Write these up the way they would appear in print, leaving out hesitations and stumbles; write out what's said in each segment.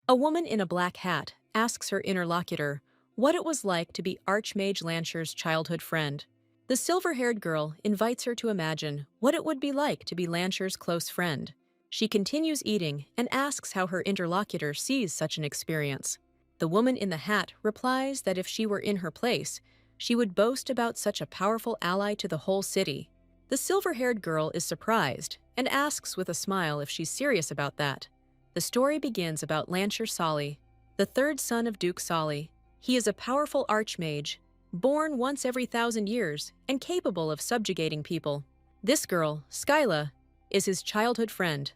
A woman in a black hat asks her interlocutor what it was like to be Archmage Lancher's childhood friend. The silver-haired girl invites her to imagine what it would be like to be Lancher's close friend. She continues eating and asks how her interlocutor sees such an experience. The woman in the hat replies that if she were in her place, she would boast about such a powerful ally to the whole city. The silver-haired girl is surprised and asks with a smile if she's serious about that. The story begins about Lancher Solly, the third son of Duke Solly. He is a powerful archmage, born once every 1,000 years and capable of subjugating people. This girl, Skyla, is his childhood friend,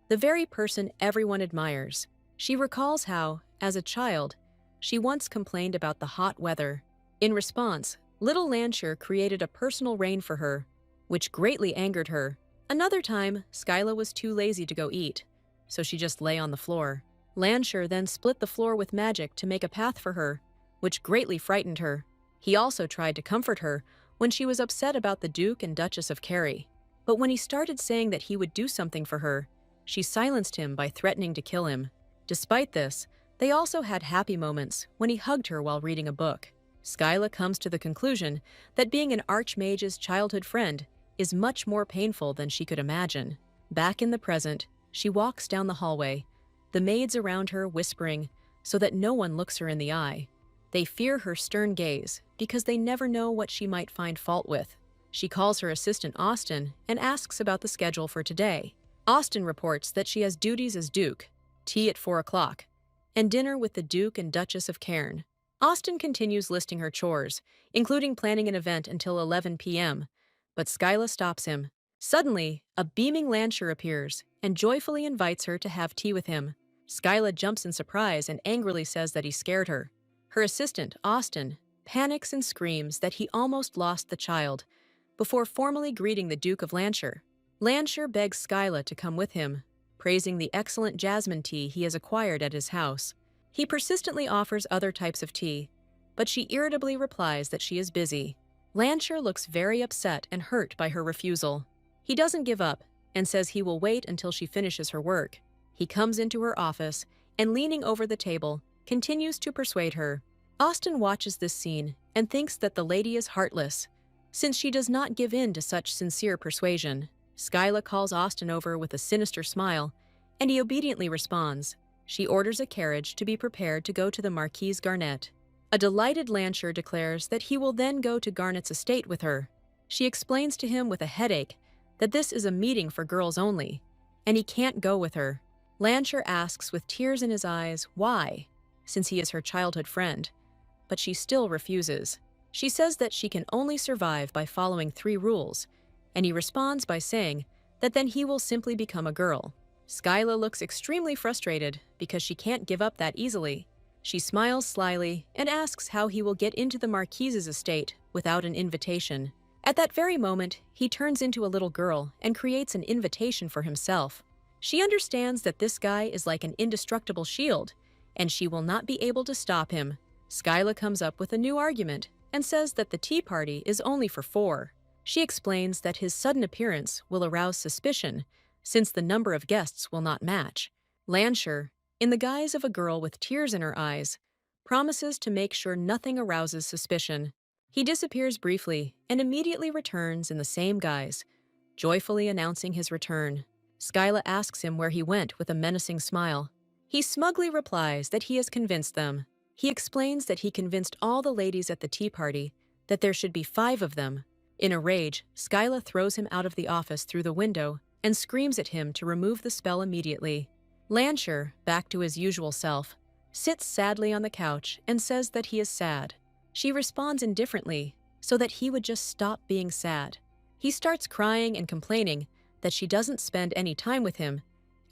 the very person everyone admires. She recalls how, as a child, she once complained about the hot weather. In response, little Lancher created a personal rain for her, which greatly angered her. Another time, Skyla was too lazy to go eat, so she just lay on the floor. Lancher then split the floor with magic to make a path for her, which greatly frightened her. He also tried to comfort her when she was upset about the Duke and Duchess of Kerry. But when he started saying that he would do something for her, she silenced him by threatening to kill him. Despite this, they also had happy moments when he hugged her while reading a book. Skyla comes to the conclusion that being an Archmage's childhood friend is much more painful than she could imagine. Back in the present, she walks down the hallway, the maids around her whispering so that no one looks her in the eye. They fear her stern gaze because they never know what she might find fault with. She calls her assistant Austin and asks about the schedule for today. Austin reports that she has duties as Duke, tea at 4 o'clock, and dinner with the Duke and Duchess of Cairn. Austin continues listing her chores, including planning an event until 11 p.m., but Skyla stops him. Suddenly, a beaming Lancher appears and joyfully invites her to have tea with him. Skyla jumps in surprise and angrily says that he scared her. Her assistant, Austin, panics and screams that he almost lost the child before formally greeting the Duke of Lancher. Lancher begs Skyla to come with him, praising the excellent jasmine tea he has acquired at his house. He persistently offers other types of tea, but she irritably replies that she is busy. Lancher looks very upset and hurt by her refusal. He doesn't give up and says he will wait until she finishes her work. He comes into her office and, leaning over the table, continues to persuade her. Austin watches this scene and thinks that the lady is heartless, since she does not give in to such sincere persuasion. Skyla calls Austin over with a sinister smile, and he obediently responds. She orders a carriage to be prepared to go to the Marquise Garnet. A delighted Lancher declares that he will then go to Garnet's estate with her. She explains to him with a headache that this is a meeting for girls only, and he can't go with her. Lancher asks with tears in his eyes why, since he is her childhood friend, but she still refuses. She says that she can only survive by following 3 rules, and he responds by saying that then he will simply become a girl. Skyla looks extremely frustrated because she can't give up that easily. She smiles slyly and asks how he will get into the Marquise's estate without an invitation. At that very moment, he turns into a little girl and creates an invitation for himself. She understands that this guy is like an indestructible shield, and she will not be able to stop him. Skyla comes up with a new argument and says that the tea party is only for 4. She explains that his sudden appearance will arouse suspicion, since the number of guests will not match. Lancher, in the guise of a girl with tears in her eyes, promises to make sure nothing arouses suspicion. He disappears briefly and immediately returns in the same guise, joyfully announcing his return. Skyla asks him where he went with a menacing smile. He smugly replies that he has convinced them. He explains that he convinced all the ladies at the tea party that there should be 5 of them. In a rage, Skyla throws him out of the office through the window and screams at him to remove the spell immediately. Lancher, back to his usual self, sits sadly on the couch and says that he is sad. She responds indifferently, so that he would just stop being sad. He starts crying and complaining that she doesn't spend any time with him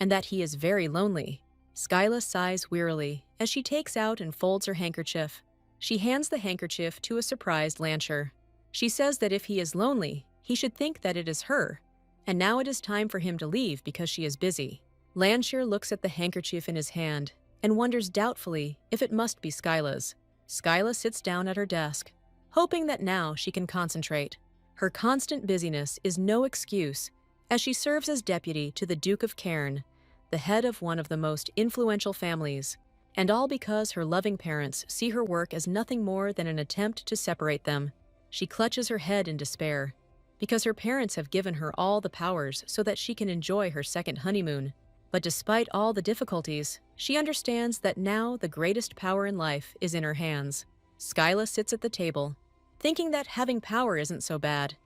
and that he is very lonely. Skyla sighs wearily as she takes out and folds her handkerchief. She hands the handkerchief to a surprised Lancher. She says that if he is lonely, he should think that it is her, and now it is time for him to leave because she is busy. Lancher looks at the handkerchief in his hand and wonders doubtfully if it must be Skyla's. Skyla sits down at her desk, hoping that now she can concentrate. Her constant busyness is no excuse, as she serves as deputy to the Duke of Cairn, the head of one of the most influential families, and all because her loving parents see her work as nothing more than an attempt to separate them. She clutches her head in despair, because her parents have given her all the powers so that she can enjoy her second honeymoon. But despite all the difficulties, she understands that now the greatest power in life is in her hands. Skyla sits at the table, thinking that having power isn't so bad,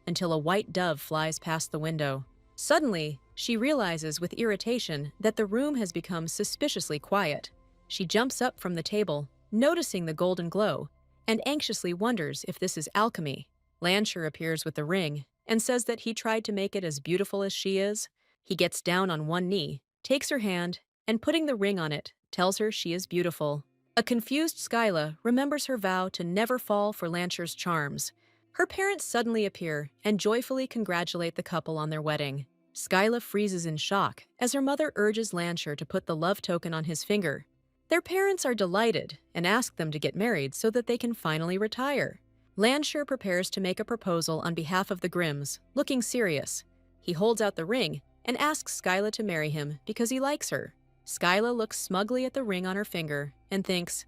until a white dove flies past the window. Suddenly, she realizes with irritation that the room has become suspiciously quiet. She jumps up from the table, noticing the golden glow, and anxiously wonders if this is alchemy. Lancher appears with the ring and says that he tried to make it as beautiful as she is. He gets down on one knee, takes her hand, and putting the ring on it, tells her she is beautiful. A confused Skyla remembers her vow to never fall for Lancher's charms. Her parents suddenly appear and joyfully congratulate the couple on their wedding. Skyla freezes in shock as her mother urges Lancher to put the love token on his finger. Their parents are delighted and ask them to get married so that they can finally retire. Lancher prepares to make a proposal on behalf of the Grimms, looking serious. He holds out the ring and asks Skyla to marry him because he likes her. Skyla looks smugly at the ring on her finger and thinks,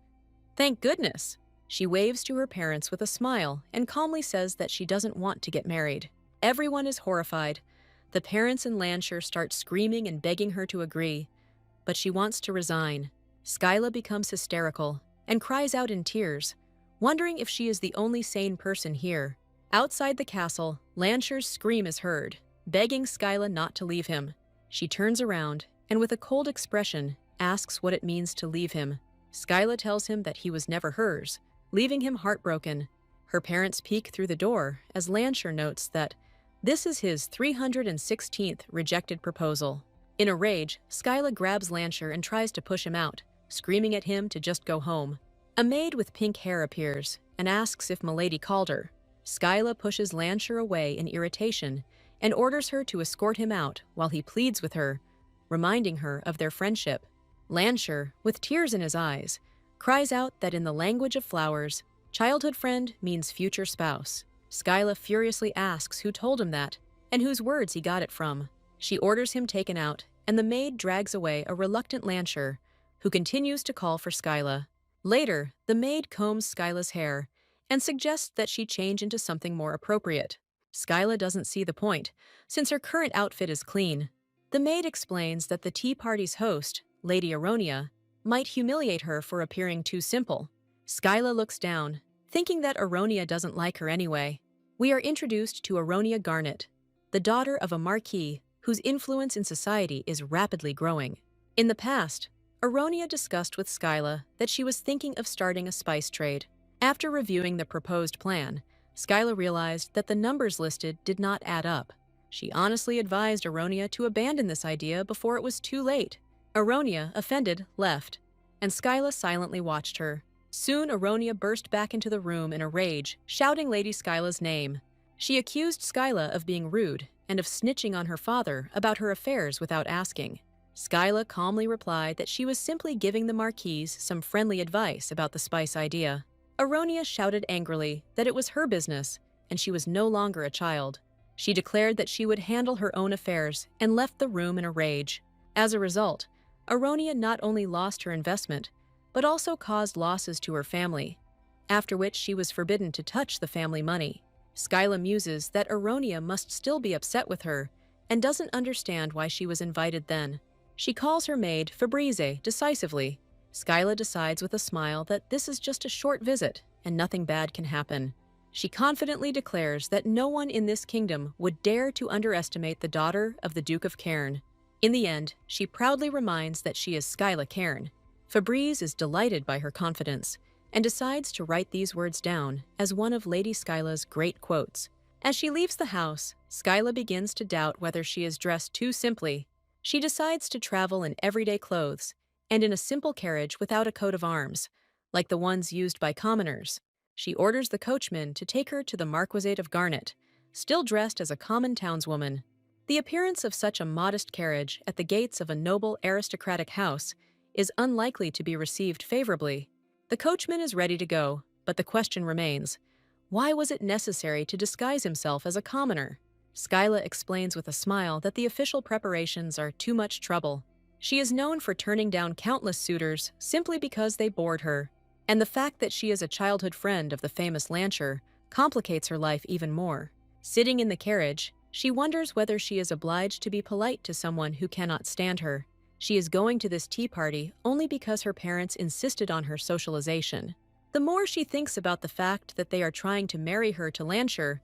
"Thank goodness." She waves to her parents with a smile and calmly says that she doesn't want to get married. Everyone is horrified. The parents and Lancher start screaming and begging her to agree, but she wants to resign. Skyla becomes hysterical and cries out in tears, wondering if she is the only sane person here. Outside the castle, Lancher's scream is heard, begging Skyla not to leave him. She turns around and with a cold expression asks what it means to leave him. Skyla tells him that he was never hers, leaving him heartbroken. Her parents peek through the door as Lancher notes that this is his 316th rejected proposal. In a rage, Skyla grabs Lancher and tries to push him out, screaming at him to just go home. A maid with pink hair appears and asks if Milady called her. Skyla pushes Lancher away in irritation and orders her to escort him out while he pleads with her, reminding her of their friendship. Lancher, with tears in his eyes, cries out that in the language of flowers, childhood friend means future spouse. Skyla furiously asks who told him that and whose words he got it from. She orders him taken out, and the maid drags away a reluctant Lancher, who continues to call for Skyla. Later, the maid combs Skyla's hair and suggests that she change into something more appropriate. Skyla doesn't see the point, since her current outfit is clean. The maid explains that the tea party's host, Lady Aronia, might humiliate her for appearing too simple. Skyla looks down, thinking that Aronia doesn't like her anyway. We are introduced to Aronia Garnet, the daughter of a marquis whose influence in society is rapidly growing. In the past, Aronia discussed with Skyla that she was thinking of starting a spice trade. After reviewing the proposed plan, Skyla realized that the numbers listed did not add up. She honestly advised Aronia to abandon this idea before it was too late. Aronia, offended, left, and Skyla silently watched her. Soon Aronia burst back into the room in a rage, shouting Lady Skyla's name. She accused Skyla of being rude and of snitching on her father about her affairs without asking. Skyla calmly replied that she was simply giving the Marquise some friendly advice about the spice idea. Aronia shouted angrily that it was her business and she was no longer a child. She declared that she would handle her own affairs and left the room in a rage. As a result, Aronia not only lost her investment, but also caused losses to her family, after which she was forbidden to touch the family money. Skyla muses that Aronia must still be upset with her and doesn't understand why she was invited then. She calls her maid Fabrize decisively. Skyla decides with a smile that this is just a short visit and nothing bad can happen. She confidently declares that no one in this kingdom would dare to underestimate the daughter of the Duke of Cairn. In the end, she proudly reminds that she is Skyla Cairn. Fabrize is delighted by her confidence and decides to write these words down as one of Lady Skyla's great quotes. As she leaves the house, Skyla begins to doubt whether she is dressed too simply. She decides to travel in everyday clothes and in a simple carriage without a coat of arms, like the ones used by commoners. She orders the coachman to take her to the Marquisate of Garnet, still dressed as a common townswoman. The appearance of such a modest carriage at the gates of a noble aristocratic house is unlikely to be received favorably. The coachman is ready to go, but the question remains, why was it necessary to disguise himself as a commoner? Skyla explains with a smile that the official preparations are too much trouble. She is known for turning down countless suitors simply because they bored her, and the fact that she is a childhood friend of the famous Lancer complicates her life even more. Sitting in the carriage, she wonders whether she is obliged to be polite to someone who cannot stand her. She is going to this tea party only because her parents insisted on her socialization. The more she thinks about the fact that they are trying to marry her to Lancer,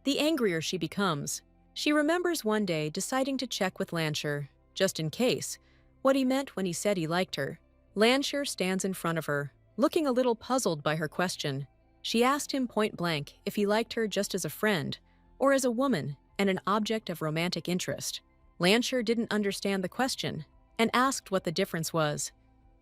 the angrier she becomes. She remembers one day deciding to check with Lancer, just in case, what he meant when he said he liked her. Lancer stands in front of her, looking a little puzzled by her question. She asked him point blank if he liked her just as a friend, or as a woman and an object of romantic interest. Lancer didn't understand the question, and asked what the difference was,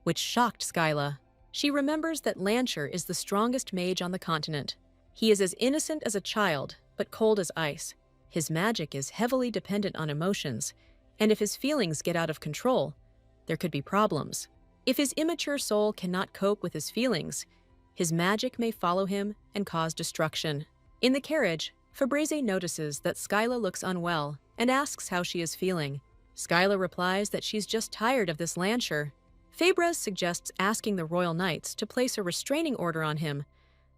which shocked Skyla. She remembers that Lancer is the strongest mage on the continent. He is as innocent as a child, but cold as ice. His magic is heavily dependent on emotions, and if his feelings get out of control, there could be problems. If his immature soul cannot cope with his feelings, his magic may follow him and cause destruction. In the carriage, Fabrizi notices that Skyla looks unwell and asks how she is feeling. Skyla replies that she's just tired of this Lancer. Fabrez suggests asking the Royal Knights to place a restraining order on him,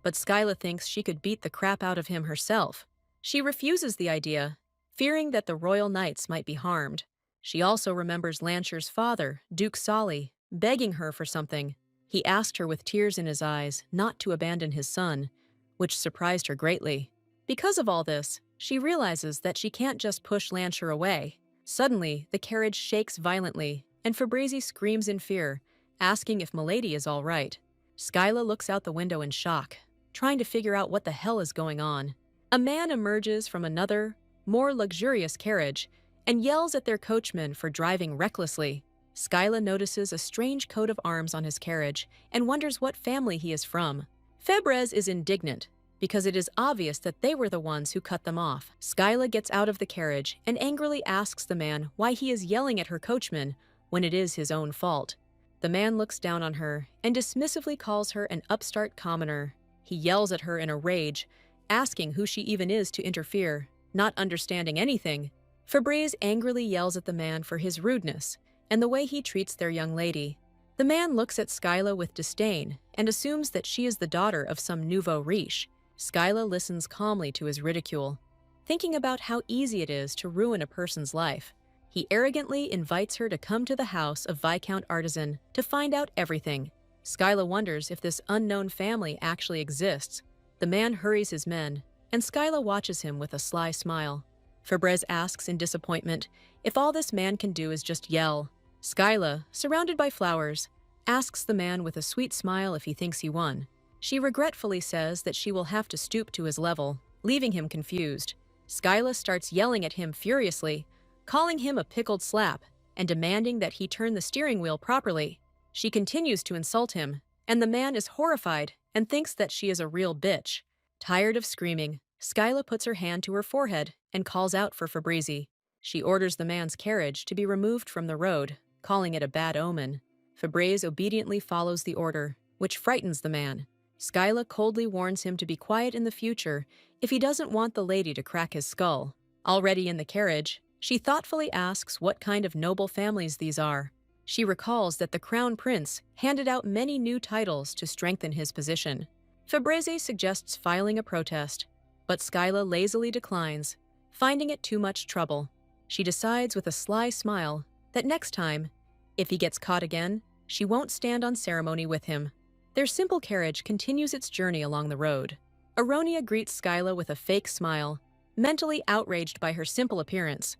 but Skyla thinks she could beat the crap out of him herself. She refuses the idea, fearing that the Royal Knights might be harmed. She also remembers Lancer's father, Duke Solly, begging her for something. He asked her with tears in his eyes not to abandon his son, which surprised her greatly. Because of all this, she realizes that she can't just push Lancer away. Suddenly, the carriage shakes violently, and Fabrizi screams in fear, asking if Milady is all right. Skyla looks out the window in shock, trying to figure out what the hell is going on. A man emerges from another, more luxurious carriage and yells at their coachman for driving recklessly. Skyla notices a strange coat of arms on his carriage and wonders what family he is from. Fabrez is indignant because it is obvious that they were the ones who cut them off. Skyla gets out of the carriage and angrily asks the man why he is yelling at her coachman when it is his own fault. The man looks down on her and dismissively calls her an upstart commoner. He yells at her in a rage, asking who she even is to interfere, not understanding anything. Fabriz angrily yells at the man for his rudeness and the way he treats their young lady. The man looks at Skyla with disdain and assumes that she is the daughter of some nouveau riche. Skyla listens calmly to his ridicule, thinking about how easy it is to ruin a person's life. He arrogantly invites her to come to the house of Viscount Artisan to find out everything. Skyla wonders if this unknown family actually exists. The man hurries his men, and Skyla watches him with a sly smile. Fabrez asks in disappointment if all this man can do is just yell. Skyla, surrounded by flowers, asks the man with a sweet smile if he thinks he won. She regretfully says that she will have to stoop to his level, leaving him confused. Skyla starts yelling at him furiously, calling him a pickled slap and demanding that he turn the steering wheel properly. She continues to insult him, and the man is horrified and thinks that she is a real bitch. Tired of screaming, Skyla puts her hand to her forehead and calls out for Fabrizi. She orders the man's carriage to be removed from the road, calling it a bad omen. Fabriz obediently follows the order, which frightens the man. Skyla coldly warns him to be quiet in the future if he doesn't want the lady to crack his skull. Already in the carriage, she thoughtfully asks what kind of noble families these are. She recalls that the Crown Prince handed out many new titles to strengthen his position. Fabrizi suggests filing a protest, but Skyla lazily declines, finding it too much trouble. She decides with a sly smile that next time, if he gets caught again, she won't stand on ceremony with him. Their simple carriage continues its journey along the road. Aronia greets Skyla with a fake smile, mentally outraged by her simple appearance,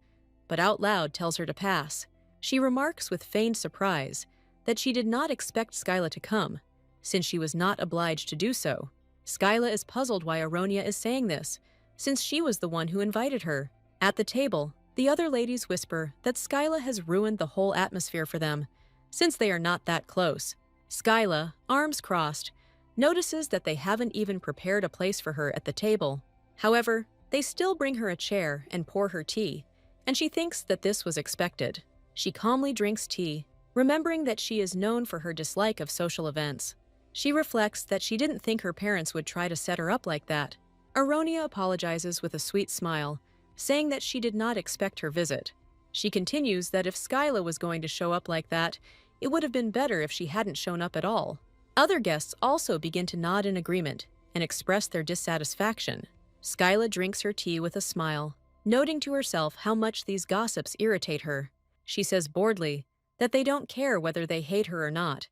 but out loud tells her to pass. She remarks with feigned surprise that she did not expect Skyla to come, since she was not obliged to do so. Skyla is puzzled why Aronia is saying this, since she was the one who invited her. At the table, the other ladies whisper that Skyla has ruined the whole atmosphere for them, since they are not that close. Skyla, arms crossed, notices that they haven't even prepared a place for her at the table. However, they still bring her a chair and pour her tea, and she thinks that this was expected. She calmly drinks tea, remembering that she is known for her dislike of social events. She reflects that she didn't think her parents would try to set her up like that. Aronia apologizes with a sweet smile, saying that she did not expect her visit. She continues that if Skyla was going to show up like that, it would have been better if she hadn't shown up at all. Other guests also begin to nod in agreement and express their dissatisfaction. Skyla drinks her tea with a smile, noting to herself how much these gossips irritate her. She says boredly that they don't care whether they hate her or not,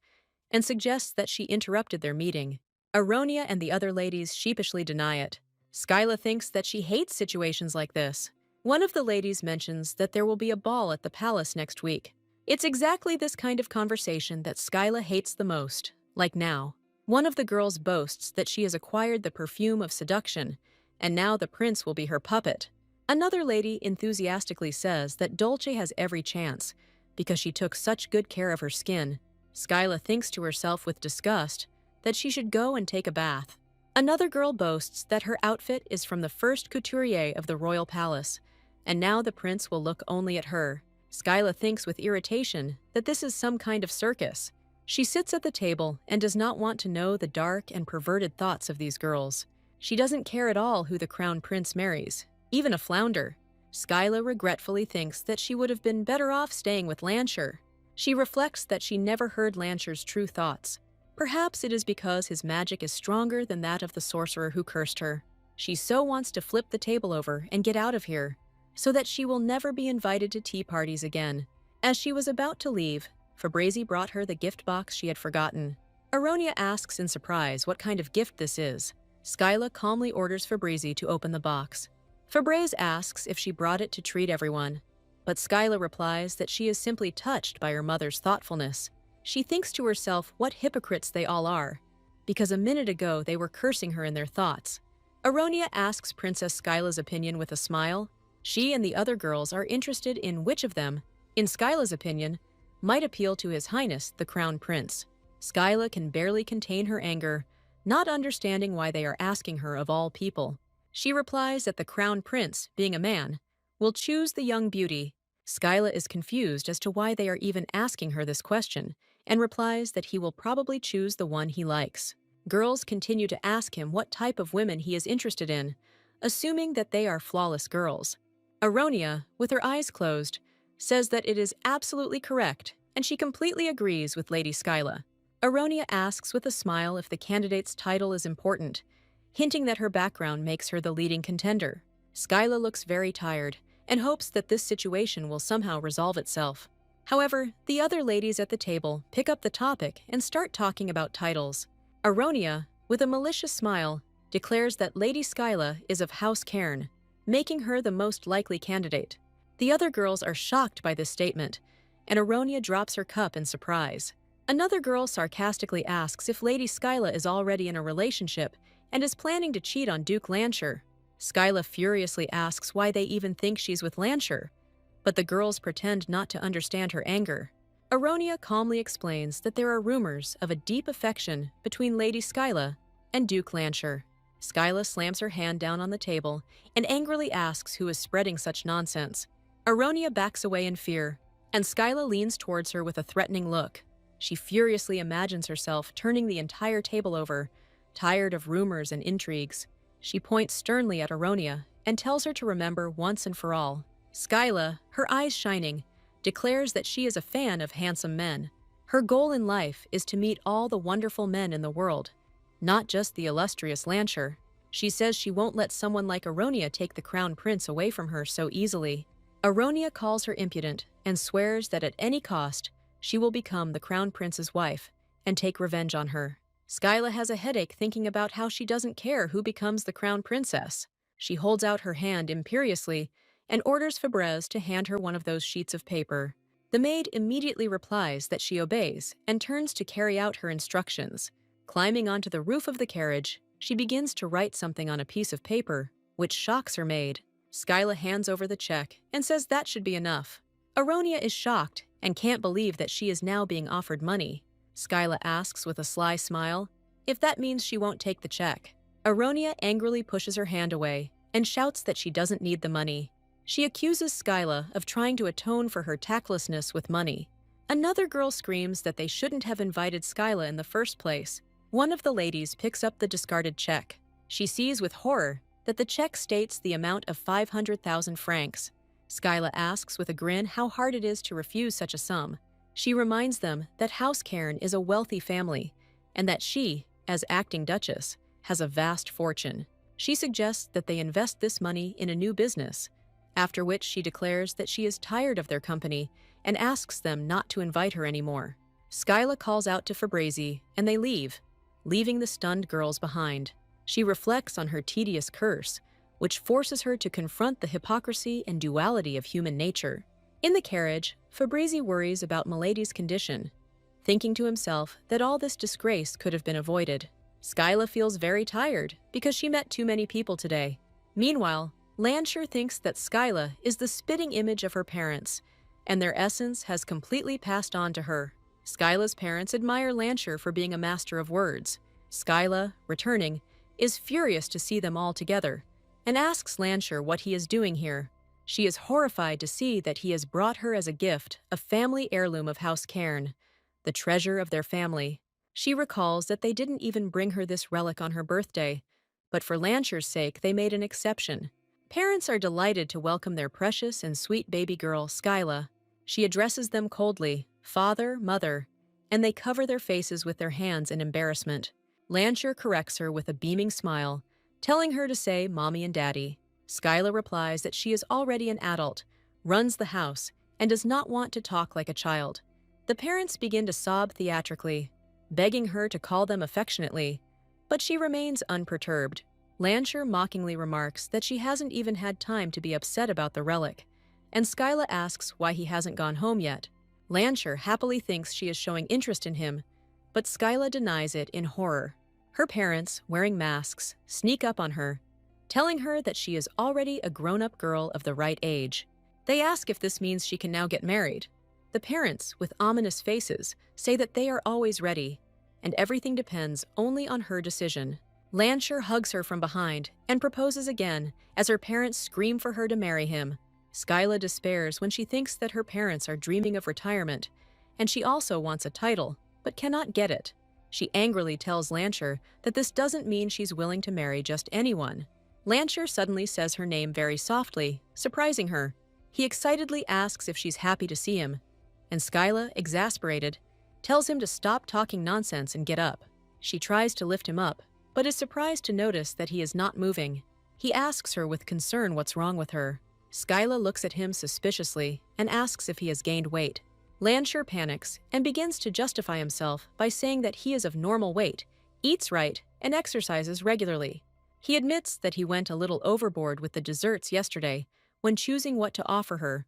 and suggests that she interrupted their meeting. Aronia and the other ladies sheepishly deny it. Skyla thinks that she hates situations like this. One of the ladies mentions that there will be a ball at the palace next week. It's exactly this kind of conversation that Skyla hates the most, like now. One of the girls boasts that she has acquired the perfume of seduction, and now the prince will be her puppet. Another lady enthusiastically says that Dolce has every chance, because she took such good care of her skin. Skyla thinks to herself with disgust that she should go and take a bath. Another girl boasts that her outfit is from the first couturier of the royal palace, and now the prince will look only at her. Skyla thinks with irritation that this is some kind of circus. She sits at the table and does not want to know the dark and perverted thoughts of these girls. She doesn't care at all who the crown prince marries, even a flounder. Skyla regretfully thinks that she would have been better off staying with Lancher. She reflects that she never heard Lancher's true thoughts. Perhaps it is because his magic is stronger than that of the sorcerer who cursed her. She so wants to flip the table over and get out of here, so that she will never be invited to tea parties again. As she was about to leave, Fabrizi brought her the gift box she had forgotten. Aronia asks in surprise what kind of gift this is. Skyla calmly orders Fabrizi to open the box. Fabrizi asks if she brought it to treat everyone, but Skyla replies that she is simply touched by her mother's thoughtfulness. She thinks to herself what hypocrites they all are, because a minute ago they were cursing her in their thoughts. Aronia asks Princess Skyla's opinion with a smile. She and the other girls are interested in which of them, in Skyla's opinion, might appeal to His Highness, the Crown Prince. Skyla can barely contain her anger, not understanding why they are asking her of all people. She replies that the Crown Prince, being a man, will choose the young beauty. Skyla is confused as to why they are even asking her this question, and replies that he will probably choose the one he likes. Girls continue to ask him what type of women he is interested in, assuming that they are flawless girls. Aronia, with her eyes closed, says that it is absolutely correct, and she completely agrees with Lady Skyla. Aronia asks with a smile if the candidate's title is important, hinting that her background makes her the leading contender. Skyla looks very tired and hopes that this situation will somehow resolve itself. However, the other ladies at the table pick up the topic and start talking about titles. Aronia, with a malicious smile, declares that Lady Skyla is of House Cairn, making her the most likely candidate. The other girls are shocked by this statement, and Aronia drops her cup in surprise. Another girl sarcastically asks if Lady Skyla is already in a relationship and is planning to cheat on Duke Lancher. Skyla furiously asks why they even think she's with Lancher, but the girls pretend not to understand her anger. Aronia calmly explains that there are rumors of a deep affection between Lady Skyla and Duke Lancher. Skyla slams her hand down on the table and angrily asks who is spreading such nonsense. Aronia backs away in fear, and Skyla leans towards her with a threatening look. She furiously imagines herself turning the entire table over, tired of rumors and intrigues. She points sternly at Aronia and tells her to remember once and for all. Skyla, her eyes shining, declares that she is a fan of handsome men. Her goal in life is to meet all the wonderful men in the world, not just the illustrious Lancher. She says she won't let someone like Aronia take the crown prince away from her so easily. Aronia calls her impudent and swears that at any cost, she will become the crown prince's wife and take revenge on her. Skyla has a headache thinking about how she doesn't care who becomes the crown princess. She holds out her hand imperiously and orders Fabrizi to hand her one of those sheets of paper. The maid immediately replies that she obeys and turns to carry out her instructions. Climbing onto the roof of the carriage, she begins to write something on a piece of paper, which shocks her maid. Skyla hands over the check and says that should be enough. Aronia is shocked and can't believe that she is now being offered money. Skyla asks with a sly smile if that means she won't take the check. Aronia angrily pushes her hand away and shouts that she doesn't need the money. She accuses Skyla of trying to atone for her tactlessness with money. Another girl screams that they shouldn't have invited Skyla in the first place. One of the ladies picks up the discarded check. She sees with horror that the check states the amount of 500,000 francs. Skyla asks with a grin how hard it is to refuse such a sum. She reminds them that House Cairn is a wealthy family, and that she, as acting duchess, has a vast fortune. She suggests that they invest this money in a new business, after which she declares that she is tired of their company and asks them not to invite her anymore. Skyla calls out to Fabrizi, and they leave, leaving the stunned girls behind. She reflects on her tedious curse, which forces her to confront the hypocrisy and duality of human nature. In the carriage, Fabrizi worries about Milady's condition, thinking to himself that all this disgrace could have been avoided. Skyla feels very tired because she met too many people today. Meanwhile, Lancher thinks that Skyla is the spitting image of her parents, and their essence has completely passed on to her. Skyla's parents admire Lancher for being a master of words. Skyla, returning, is furious to see them all together, and asks Lancher what he is doing here. She is horrified to see that he has brought her as a gift a family heirloom of House Cairn, the treasure of their family. She recalls that they didn't even bring her this relic on her birthday, but for Lancher's sake they made an exception. Parents are delighted to welcome their precious and sweet baby girl, Skyla. She addresses them coldly, father, mother, and they cover their faces with their hands in embarrassment. Lancher corrects her with a beaming smile, telling her to say mommy and daddy. Skyla replies that she is already an adult, runs the house, and does not want to talk like a child. The parents begin to sob theatrically, begging her to call them affectionately, but she remains unperturbed. Lancher mockingly remarks that she hasn't even had time to be upset about the relic, and Skyla asks why he hasn't gone home yet. Lancher happily thinks she is showing interest in him, but Skyla denies it in horror. Her parents, wearing masks, sneak up on her, telling her that she is already a grown-up girl of the right age. They ask if this means she can now get married. The parents, with ominous faces, say that they are always ready, and everything depends only on her decision. Lancher hugs her from behind and proposes again as her parents scream for her to marry him. Skyla despairs when she thinks that her parents are dreaming of retirement, and she also wants a title, but cannot get it. She angrily tells Lancher that this doesn't mean she's willing to marry just anyone. Lancher suddenly says her name very softly, surprising her. He excitedly asks if she's happy to see him, and Skyla, exasperated, tells him to stop talking nonsense and get up. She tries to lift him up, but is surprised to notice that he is not moving. He asks her with concern what's wrong with her. Skyla looks at him suspiciously and asks if he has gained weight. Lancher panics and begins to justify himself by saying that he is of normal weight, eats right, and exercises regularly. He admits that he went a little overboard with the desserts yesterday when choosing what to offer her,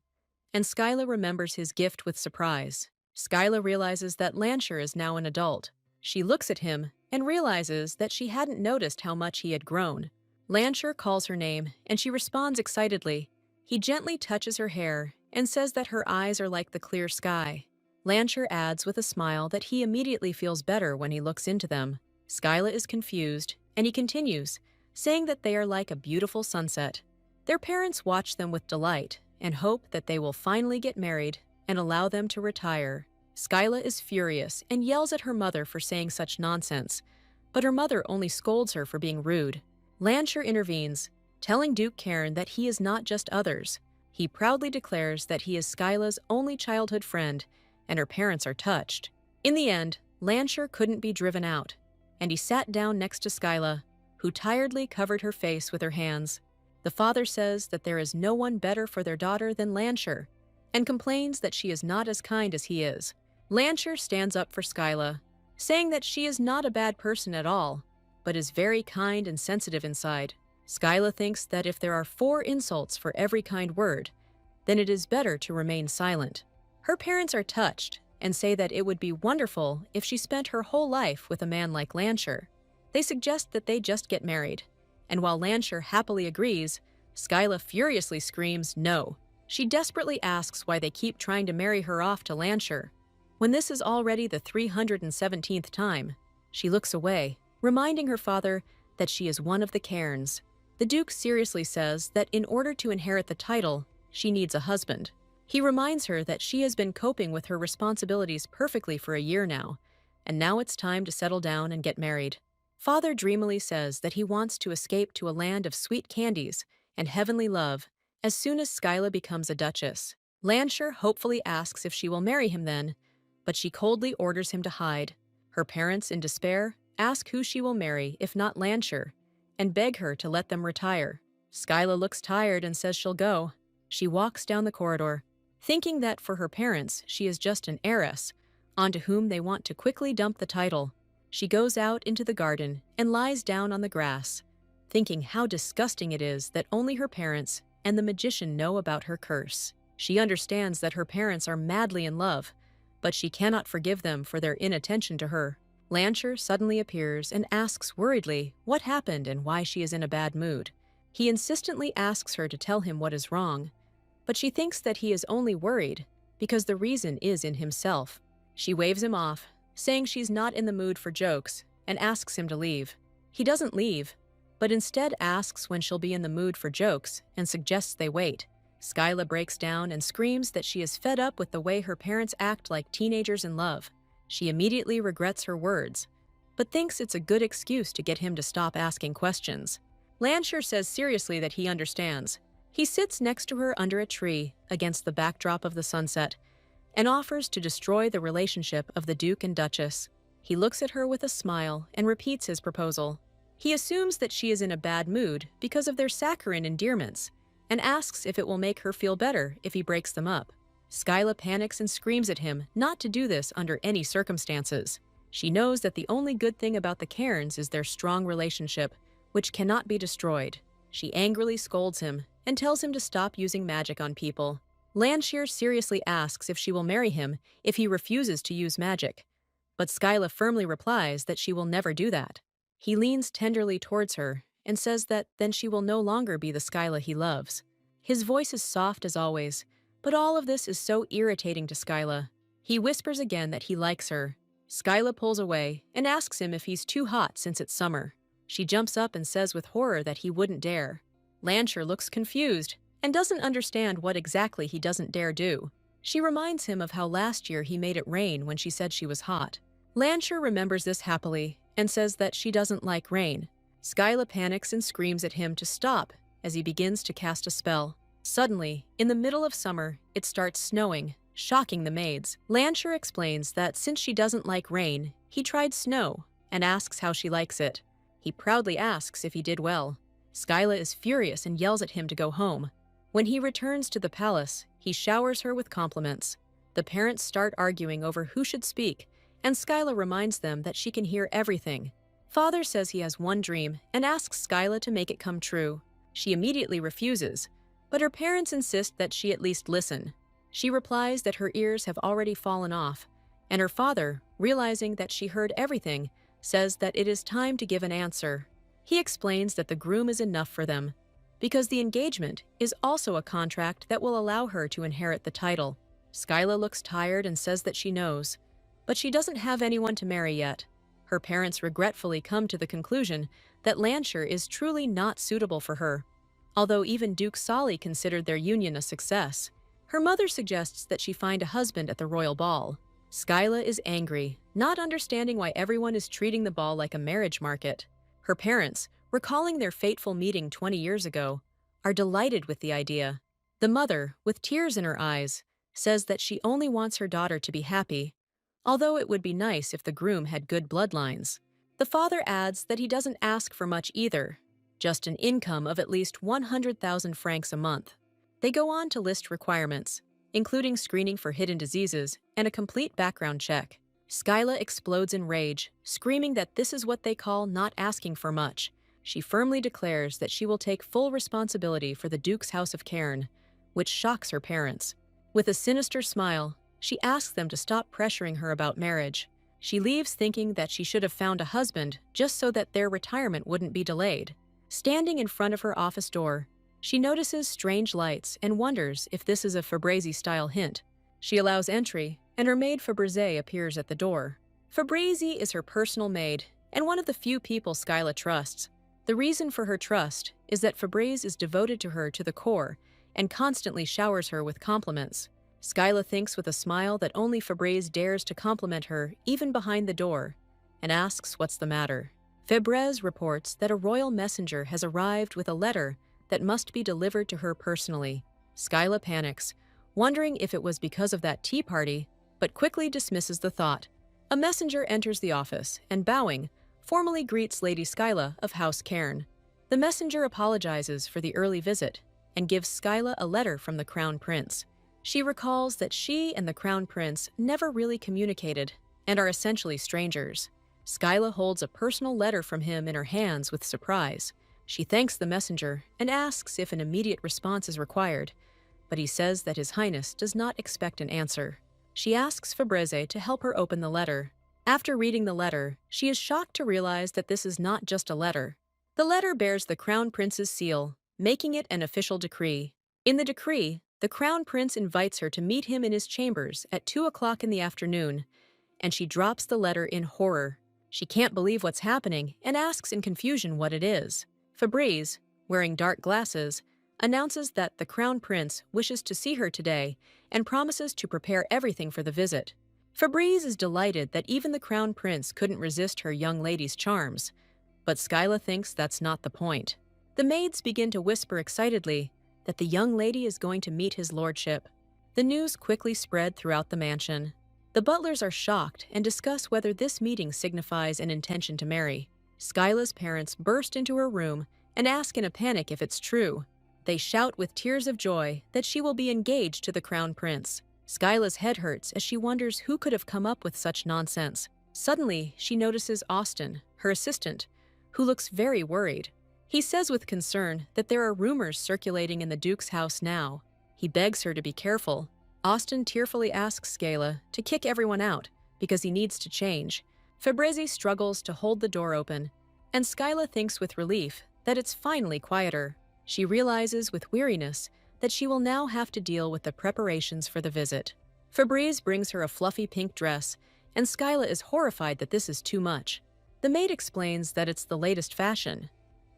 and Skyla remembers his gift with surprise. Skyla realizes that Lancher is now an adult. She looks at him and realizes that she hadn't noticed how much he had grown. Lancher calls her name, and she responds excitedly. He gently touches her hair and says that her eyes are like the clear sky. Lancher adds with a smile that he immediately feels better when he looks into them. Skyla is confused, and he continues, saying that they are like a beautiful sunset. Their parents watch them with delight and hope that they will finally get married and allow them to retire. Skyla is furious and yells at her mother for saying such nonsense, but her mother only scolds her for being rude. Lancher intervenes, telling Duke Cairn that he is not just others. He proudly declares that he is Skyla's only childhood friend, and her parents are touched. In the end, Lancher couldn't be driven out, and he sat down next to Skyla, who tiredly covered her face with her hands. The father says that there is no one better for their daughter than Lancher, and complains that she is not as kind as he is. Lancher stands up for Skyla, saying that she is not a bad person at all, but is very kind and sensitive inside. Skyla thinks that if there are 4 insults for every kind word, then it is better to remain silent. Her parents are touched and say that it would be wonderful if she spent her whole life with a man like Lancher. They suggest that they just get married, and while Lancher happily agrees, Skyla furiously screams no. She desperately asks why they keep trying to marry her off to Lancher, when this is already the 317th time. She looks away, reminding her father that she is one of the Cairns. The Duke seriously says that in order to inherit the title, she needs a husband. He reminds her that she has been coping with her responsibilities perfectly for a year now, and now it's time to settle down and get married. Father dreamily says that he wants to escape to a land of sweet candies and heavenly love, as soon as Skyla becomes a duchess. Lancher hopefully asks if she will marry him then, but she coldly orders him to hide. Her parents, in despair, ask who she will marry if not Lancher, and beg her to let them retire. Skyla looks tired and says she'll go. She walks down the corridor, thinking that for her parents she is just an heiress, onto whom they want to quickly dump the title. She goes out into the garden and lies down on the grass, thinking how disgusting it is that only her parents and the magician know about her curse. She understands that her parents are madly in love, but she cannot forgive them for their inattention to her. Lancher suddenly appears and asks worriedly what happened and why she is in a bad mood. He insistently asks her to tell him what is wrong, but she thinks that he is only worried because the reason is in himself. She waves him off, saying she's not in the mood for jokes, and asks him to leave. He doesn't leave, but instead asks when she'll be in the mood for jokes and suggests they wait. Skyla breaks down and screams that she is fed up with the way her parents act like teenagers in love. She immediately regrets her words, but thinks it's a good excuse to get him to stop asking questions. Lancher says seriously that he understands. He sits next to her under a tree against the backdrop of the sunset and offers to destroy the relationship of the Duke and Duchess. He looks at her with a smile and repeats his proposal. He assumes that she is in a bad mood because of their saccharine endearments and asks if it will make her feel better if he breaks them up. Skyla panics and screams at him not to do this under any circumstances. She knows that the only good thing about the Cairns is their strong relationship, which cannot be destroyed. She angrily scolds him and tells him to stop using magic on people. Lancher seriously asks if she will marry him if he refuses to use magic, but Skyla firmly replies that she will never do that. He leans tenderly towards her and says that then she will no longer be the Skyla he loves. His voice is soft as always, but all of this is so irritating to Skyla. He whispers again that he likes her. Skyla pulls away and asks him if he's too hot since it's summer. She jumps up and says with horror that he wouldn't dare. Lancher looks confused and doesn't understand what exactly he doesn't dare do. She reminds him of how last year he made it rain when she said she was hot. Lancher remembers this happily and says that she doesn't like rain. Skyla panics and screams at him to stop as he begins to cast a spell. Suddenly, in the middle of summer, it starts snowing, shocking the maids. Lancher explains that since she doesn't like rain, he tried snow and asks how she likes it. He proudly asks if he did well. Skyla is furious and yells at him to go home. When he returns to the palace, he showers her with compliments. The parents start arguing over who should speak, and Skyla reminds them that she can hear everything. Father says he has one dream and asks Skyla to make it come true. She immediately refuses, but her parents insist that she at least listen. She replies that her ears have already fallen off, and her father, realizing that she heard everything, says that it is time to give an answer. He explains that the groom is enough for them, because the engagement is also a contract that will allow her to inherit the title. Skyla looks tired and says that she knows, but she doesn't have anyone to marry yet. Her parents regretfully come to the conclusion that Lancher is truly not suitable for her, although even Duke Solly considered their union a success. Her mother suggests that she find a husband at the royal ball. Skyla is angry, not understanding why everyone is treating the ball like a marriage market. Her parents, recalling their fateful meeting 20 years ago, are delighted with the idea. The mother, with tears in her eyes, says that she only wants her daughter to be happy, although it would be nice if the groom had good bloodlines. The father adds that he doesn't ask for much either, just an income of at least 100,000 francs a month. They go on to list requirements, including screening for hidden diseases and a complete background check. Skyla explodes in rage, screaming that this is what they call not asking for much. She firmly declares that she will take full responsibility for the Duke's House of Cairn, which shocks her parents. With a sinister smile, she asks them to stop pressuring her about marriage. She leaves thinking that she should have found a husband just so that their retirement wouldn't be delayed. Standing in front of her office door, she notices strange lights and wonders if this is a Fabrizi-style hint. She allows entry, and her maid Fabrizi appears at the door. Fabrizi is her personal maid and one of the few people Skyla trusts. The reason for her trust is that Fabrizi is devoted to her to the core and constantly showers her with compliments. Skyla thinks with a smile that only Fabrizi dares to compliment her even behind the door, and asks what's the matter. Fabrizi reports that a royal messenger has arrived with a letter that must be delivered to her personally. Skyla panics, wondering if it was because of that tea party, but quickly dismisses the thought. A messenger enters the office and, bowing, formally greets Lady Skyla of House Cairn. The messenger apologizes for the early visit and gives Skyla a letter from the Crown Prince. She recalls that she and the Crown Prince never really communicated and are essentially strangers. Skyla holds a personal letter from him in her hands with surprise. She thanks the messenger and asks if an immediate response is required, but he says that His Highness does not expect an answer. She asks Fabrice to help her open the letter. After reading the letter, she is shocked to realize that this is not just a letter. The letter bears the Crown Prince's seal, making it an official decree. In the decree, the Crown Prince invites her to meet him in his chambers at 2 o'clock in the afternoon, and she drops the letter in horror. She can't believe what's happening and asks in confusion what it is. Fabrice, wearing dark glasses, announces that the Crown Prince wishes to see her today and promises to prepare everything for the visit. Fabrice is delighted that even the Crown Prince couldn't resist her young lady's charms, but Skyla thinks that's not the point. The maids begin to whisper excitedly that the young lady is going to meet his lordship. The news quickly spread throughout the mansion. The butlers are shocked and discuss whether this meeting signifies an intention to marry. Skyla's parents burst into her room and ask in a panic if it's true. They shout with tears of joy that she will be engaged to the Crown Prince. Skyla's head hurts as she wonders who could have come up with such nonsense. Suddenly, she notices Austin, her assistant, who looks very worried. He says with concern that there are rumors circulating in the Duke's house now. He begs her to be careful. Austin tearfully asks Skyla to kick everyone out because he needs to change. Fabrice struggles to hold the door open, and Skyla thinks with relief that it's finally quieter. She realizes with weariness that she will now have to deal with the preparations for the visit. Fabrice brings her a fluffy pink dress, and Skyla is horrified that this is too much. The maid explains that it's the latest fashion,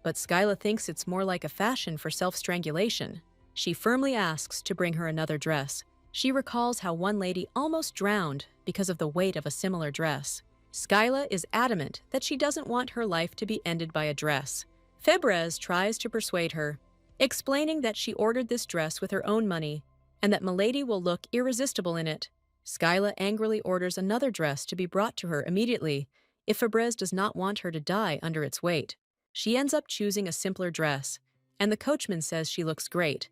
but Skyla thinks it's more like a fashion for self-strangulation. She firmly asks to bring her another dress. She recalls how one lady almost drowned because of the weight of a similar dress. Skyla is adamant that she doesn't want her life to be ended by a dress. Fabrice tries to persuade her, explaining that she ordered this dress with her own money and that Milady will look irresistible in it. Skyla angrily orders another dress to be brought to her immediately if Fabrice does not want her to die under its weight. She ends up choosing a simpler dress, and the coachman says she looks great,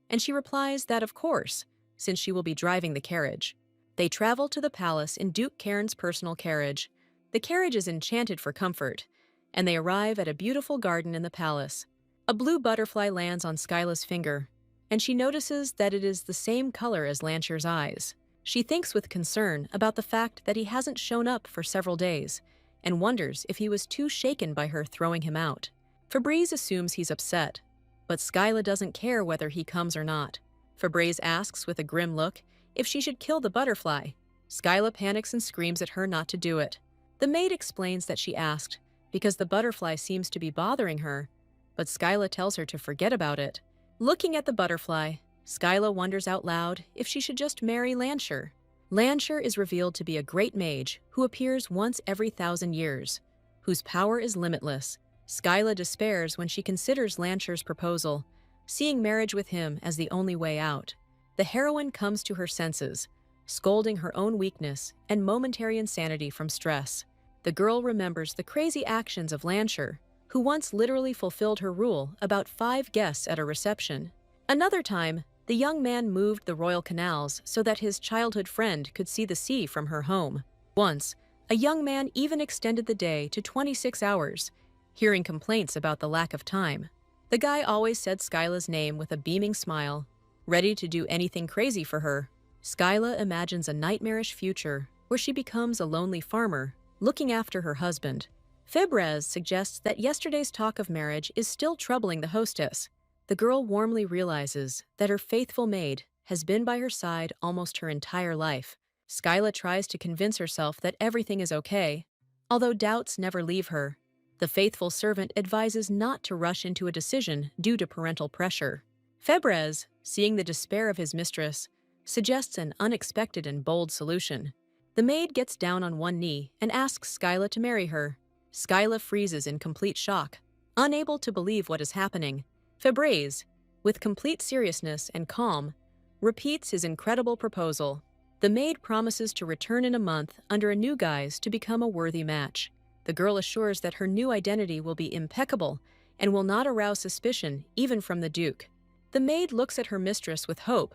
and she replies that of course, since she will be driving the carriage. They travel to the palace in Duke Cairn's personal carriage. The carriage is enchanted for comfort, and they arrive at a beautiful garden in the palace. A blue butterfly lands on Skyla's finger, and she notices that it is the same color as Lancher's eyes. She thinks with concern about the fact that he hasn't shown up for several days, and wonders if he was too shaken by her throwing him out. Fabrice assumes he's upset, but Skyla doesn't care whether he comes or not. Fabrice asks with a grim look if she should kill the butterfly. Skyla panics and screams at her not to do it. The maid explains that she asked because the butterfly seems to be bothering her, but Skyla tells her to forget about it. Looking at the butterfly, Skyla wonders out loud if she should just marry Lancher. Lancher is revealed to be a great mage who appears once every 1,000 years, whose power is limitless. Skyla despairs when she considers Lancher's proposal, seeing marriage with him as the only way out. The heroine comes to her senses, scolding her own weakness and momentary insanity from stress. The girl remembers the crazy actions of Lancher, who once literally fulfilled her rule about 5 guests at a reception. Another time, the young man moved the royal canals so that his childhood friend could see the sea from her home. Once, a young man even extended the day to 26 hours, hearing complaints about the lack of time. The guy always said Skyla's name with a beaming smile, ready to do anything crazy for her. Skyla imagines a nightmarish future where she becomes a lonely farmer, looking after her husband. Fabrice suggests that yesterday's talk of marriage is still troubling the hostess. The girl warmly realizes that her faithful maid has been by her side almost her entire life. Skyla tries to convince herself that everything is okay, although doubts never leave her. The faithful servant advises not to rush into a decision due to parental pressure. Fabrice, seeing the despair of his mistress, suggests an unexpected and bold solution. The maid gets down on one knee and asks Skyla to marry her. Skyla freezes in complete shock, unable to believe what is happening. Fabrice, with complete seriousness and calm, repeats his incredible proposal. The maid promises to return in a month under a new guise to become a worthy match. The girl assures that her new identity will be impeccable and will not arouse suspicion even from the Duke. The maid looks at her mistress with hope,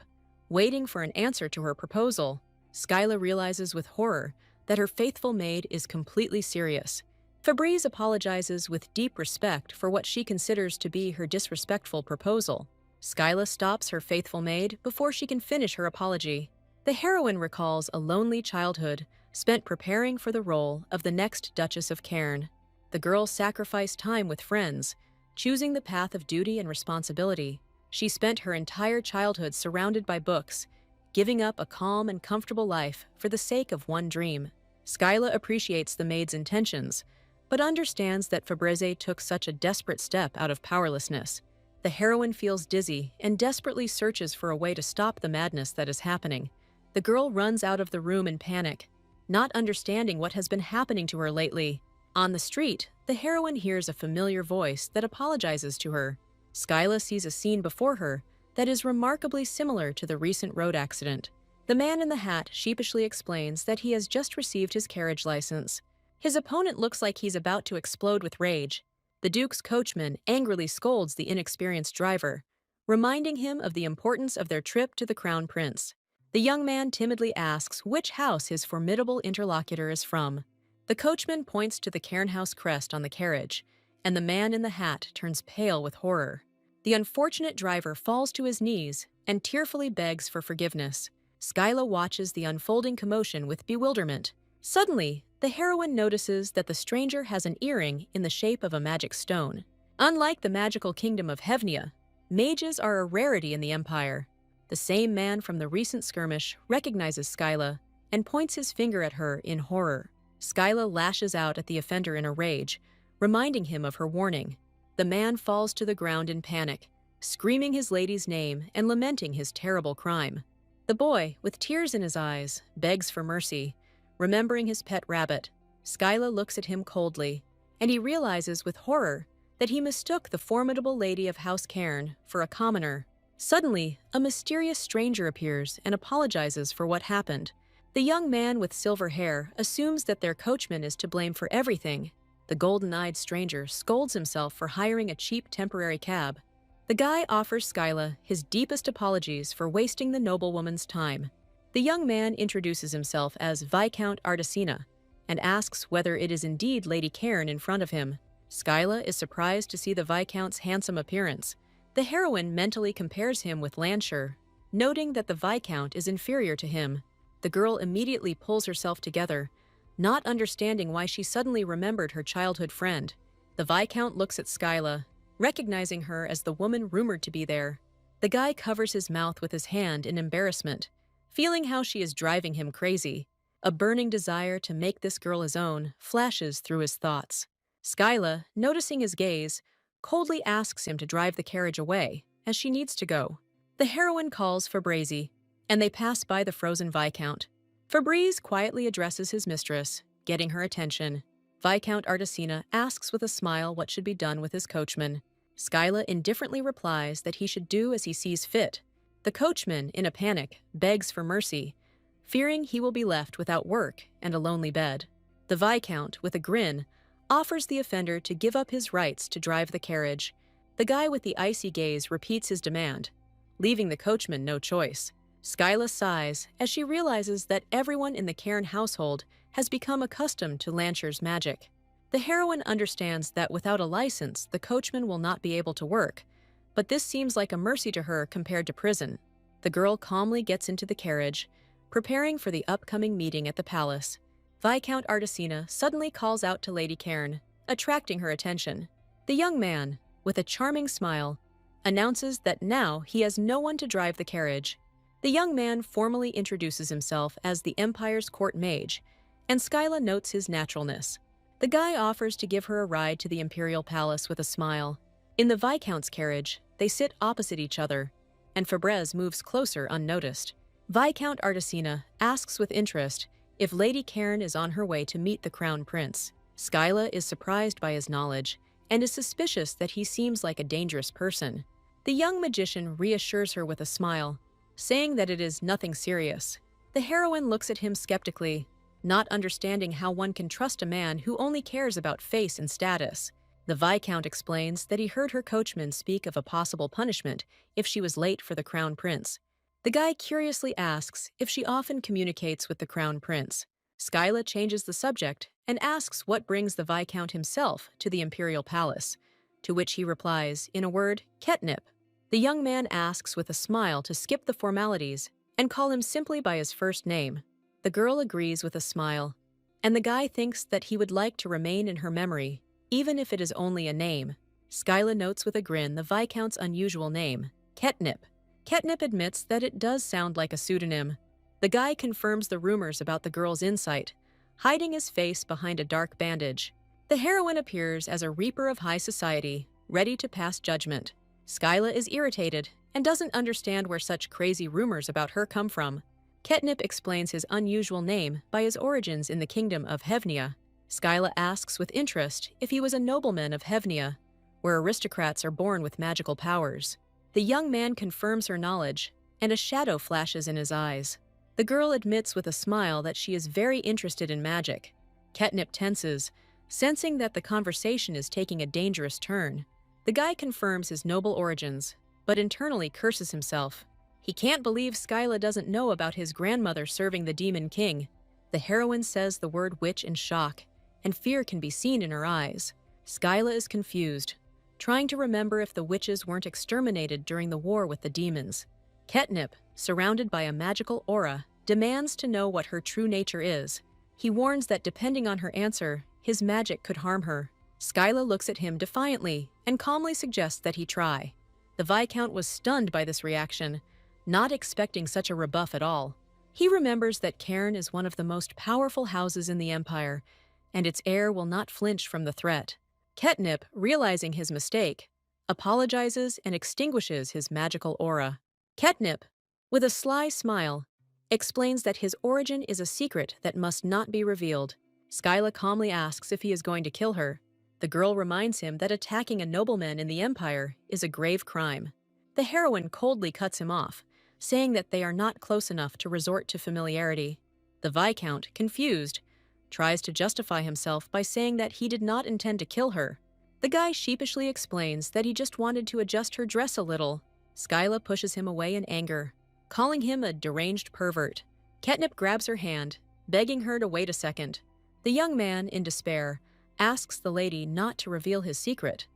waiting for an answer to her proposal. Skyla realizes with horror that her faithful maid is completely serious. Fabrice apologizes with deep respect for what she considers to be her disrespectful proposal. Skyla stops her faithful maid before she can finish her apology. The heroine recalls a lonely childhood spent preparing for the role of the next Duchess of Cairn. The girl sacrificed time with friends, choosing the path of duty and responsibility. She spent her entire childhood surrounded by books, giving up a calm and comfortable life for the sake of one dream. Skyla appreciates the maid's intentions, but understands that Fabrice took such a desperate step out of powerlessness. The heroine feels dizzy and desperately searches for a way to stop the madness that is happening. The girl runs out of the room in panic, not understanding what has been happening to her lately. On the street, the heroine hears a familiar voice that apologizes to her. Skyla sees a scene before her that is remarkably similar to the recent road accident. The man in the hat sheepishly explains that he has just received his carriage license. His opponent looks like he's about to explode with rage. The Duke's coachman angrily scolds the inexperienced driver, reminding him of the importance of their trip to the Crown Prince. The young man timidly asks which house his formidable interlocutor is from. The coachman points to the Cairn House crest on the carriage, and the man in the hat turns pale with horror. The unfortunate driver falls to his knees and tearfully begs for forgiveness. Skyla watches the unfolding commotion with bewilderment. Suddenly, the heroine notices that the stranger has an earring in the shape of a magic stone. Unlike the magical kingdom of Hevnia, mages are a rarity in the Empire. The same man from the recent skirmish recognizes Skyla and points his finger at her in horror. Skyla lashes out at the offender in a rage, reminding him of her warning. The man falls to the ground in panic, screaming his lady's name and lamenting his terrible crime. The boy, with tears in his eyes, begs for mercy, remembering his pet rabbit. Skyla looks at him coldly, and he realizes with horror that he mistook the formidable lady of House Cairn for a commoner. Suddenly, a mysterious stranger appears and apologizes for what happened. The young man with silver hair assumes that their coachman is to blame for everything. The golden-eyed stranger scolds himself for hiring a cheap temporary cab. The guy offers Skyla his deepest apologies for wasting the noblewoman's time. The young man introduces himself as Viscount Artesina and asks whether it is indeed Lady Cairn in front of him. Skyla is surprised to see the Viscount's handsome appearance. The heroine mentally compares him with Lansher, noting that the Viscount is inferior to him. The girl immediately pulls herself together, not understanding why she suddenly remembered her childhood friend. The Viscount looks at Skyla, recognizing her as the woman rumored to be there. The guy covers his mouth with his hand in embarrassment, feeling how she is driving him crazy. A burning desire to make this girl his own flashes through his thoughts. Skyla, noticing his gaze, coldly asks him to drive the carriage away, as she needs to go. The heroine calls Fabrice, and they pass by the frozen Viscount. Fabrice quietly addresses his mistress, getting her attention. Viscount Artesina asks with a smile what should be done with his coachman. Skyla indifferently replies that he should do as he sees fit. The coachman, in a panic, begs for mercy, fearing he will be left without work and a lonely bed. The Viscount, with a grin, offers the offender to give up his rights to drive the carriage. The guy with the icy gaze repeats his demand, leaving the coachman no choice. Skyla sighs as she realizes that everyone in the Cairn household has become accustomed to Lansher's magic. The heroine understands that without a license, the coachman will not be able to work, but this seems like a mercy to her compared to prison. The girl calmly gets into the carriage, preparing for the upcoming meeting at the palace. Viscount Artesina suddenly calls out to Lady Cairn, attracting her attention. The young man, with a charming smile, announces that now he has no one to drive the carriage. The young man formally introduces himself as the Empire's court mage, and Skyla notes his naturalness. The guy offers to give her a ride to the Imperial Palace with a smile. In the Viscount's carriage, they sit opposite each other, and Fabrice moves closer unnoticed. Viscount Artesina asks with interest if Lady Cairn is on her way to meet the Crown Prince. Skyla is surprised by his knowledge and is suspicious that he seems like a dangerous person. The young magician reassures her with a smile, saying that it is nothing serious. The heroine looks at him skeptically, not understanding how one can trust a man who only cares about face and status. The Viscount explains that he heard her coachman speak of a possible punishment if she was late for the Crown Prince. The guy curiously asks if she often communicates with the Crown Prince. Skyla changes the subject and asks what brings the Viscount himself to the Imperial Palace, to which he replies, in a word, catnip. The young man asks with a smile to skip the formalities and call him simply by his first name. The girl agrees with a smile, and the guy thinks that he would like to remain in her memory, even if it is only a name. Skyla notes with a grin the Viscount's unusual name, Catnip. Catnip admits that it does sound like a pseudonym. The guy confirms the rumors about the girl's insight, hiding his face behind a dark bandage. The heroine appears as a reaper of high society, ready to pass judgment. Skyla is irritated and doesn't understand where such crazy rumors about her come from. Catnip explains his unusual name by his origins in the kingdom of Hevnia. Skyla asks with interest if he was a nobleman of Hevnia, where aristocrats are born with magical powers. The young man confirms her knowledge, and a shadow flashes in his eyes. The girl admits with a smile that she is very interested in magic. Catnip tenses, sensing that the conversation is taking a dangerous turn. The guy confirms his noble origins, but internally curses himself. He can't believe Skyla doesn't know about his grandmother serving the Demon King. The heroine says the word witch in shock, and fear can be seen in her eyes. Skyla is confused, trying to remember if the witches weren't exterminated during the war with the demons. Catnip, surrounded by a magical aura, demands to know what her true nature is. He warns that depending on her answer, his magic could harm her. Skyla looks at him defiantly and calmly suggests that he try. The Viscount was stunned by this reaction, not expecting such a rebuff at all. He remembers that Cairn is one of the most powerful houses in the Empire, and its heir will not flinch from the threat. Catnip, realizing his mistake, apologizes and extinguishes his magical aura. Catnip, with a sly smile, explains that his origin is a secret that must not be revealed. Skyla calmly asks if he is going to kill her. The girl reminds him that attacking a nobleman in the Empire is a grave crime. The heroine coldly cuts him off, saying that they are not close enough to resort to familiarity. The Viscount, confused, tries to justify himself by saying that he did not intend to kill her. The guy sheepishly explains that he just wanted to adjust her dress a little. Skyla pushes him away in anger, calling him a deranged pervert. Catnip grabs her hand, begging her to wait a second. The young man, in despair, asks the lady not to reveal his secret.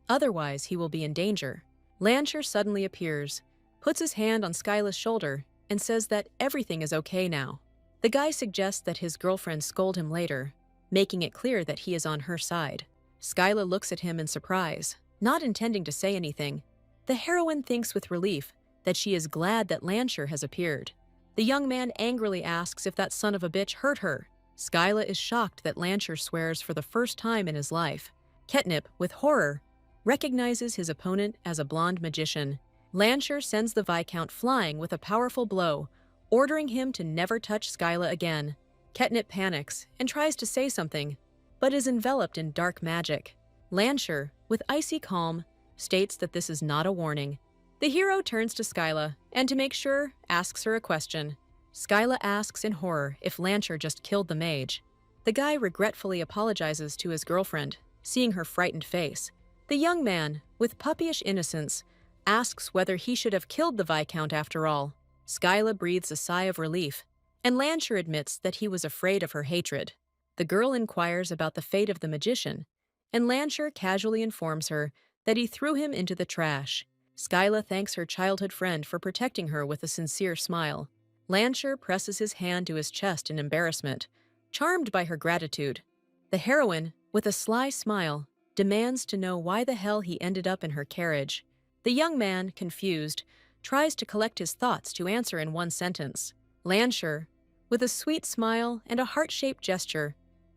Otherwise, he will be in danger. Lancher suddenly appears, puts his hand on Skyla's shoulder, and says that everything is okay now. The guy suggests that his girlfriend scold him later, making it clear that he is on her side. Skyla looks at him in surprise, not intending to say anything. The heroine thinks with relief that she is glad that Lancher has appeared. The young man angrily asks if that son of a bitch hurt her. Skyla is shocked that Lancher swears for the first time in his life. Catnip, with horror, recognizes his opponent as a blonde magician. Lancher sends the Viscount flying with a powerful blow, ordering him to never touch Skyla again. Catnip panics and tries to say something, but is enveloped in dark magic. Lancher, with icy calm, states that this is not a warning. The hero turns to Skyla, and to make sure, asks her a question. Skyla asks in horror if Lancher just killed the mage. The guy regretfully apologizes to his girlfriend, seeing her frightened face. The young man, with puppyish innocence, asks whether he should have killed the Viscount after all. Skyla breathes a sigh of relief, and Lancher admits that he was afraid of her hatred. The girl inquires about the fate of the magician, and Lancher casually informs her that he threw him into the trash. Skyla thanks her childhood friend for protecting her with a sincere smile. Lancher presses his hand to his chest in embarrassment, charmed by her gratitude. The heroine, with a sly smile, demands to know why the hell he ended up in her carriage. The young man, confused, tries to collect his thoughts to answer in one sentence. Lancher, with a sweet smile and a heart-shaped gesture,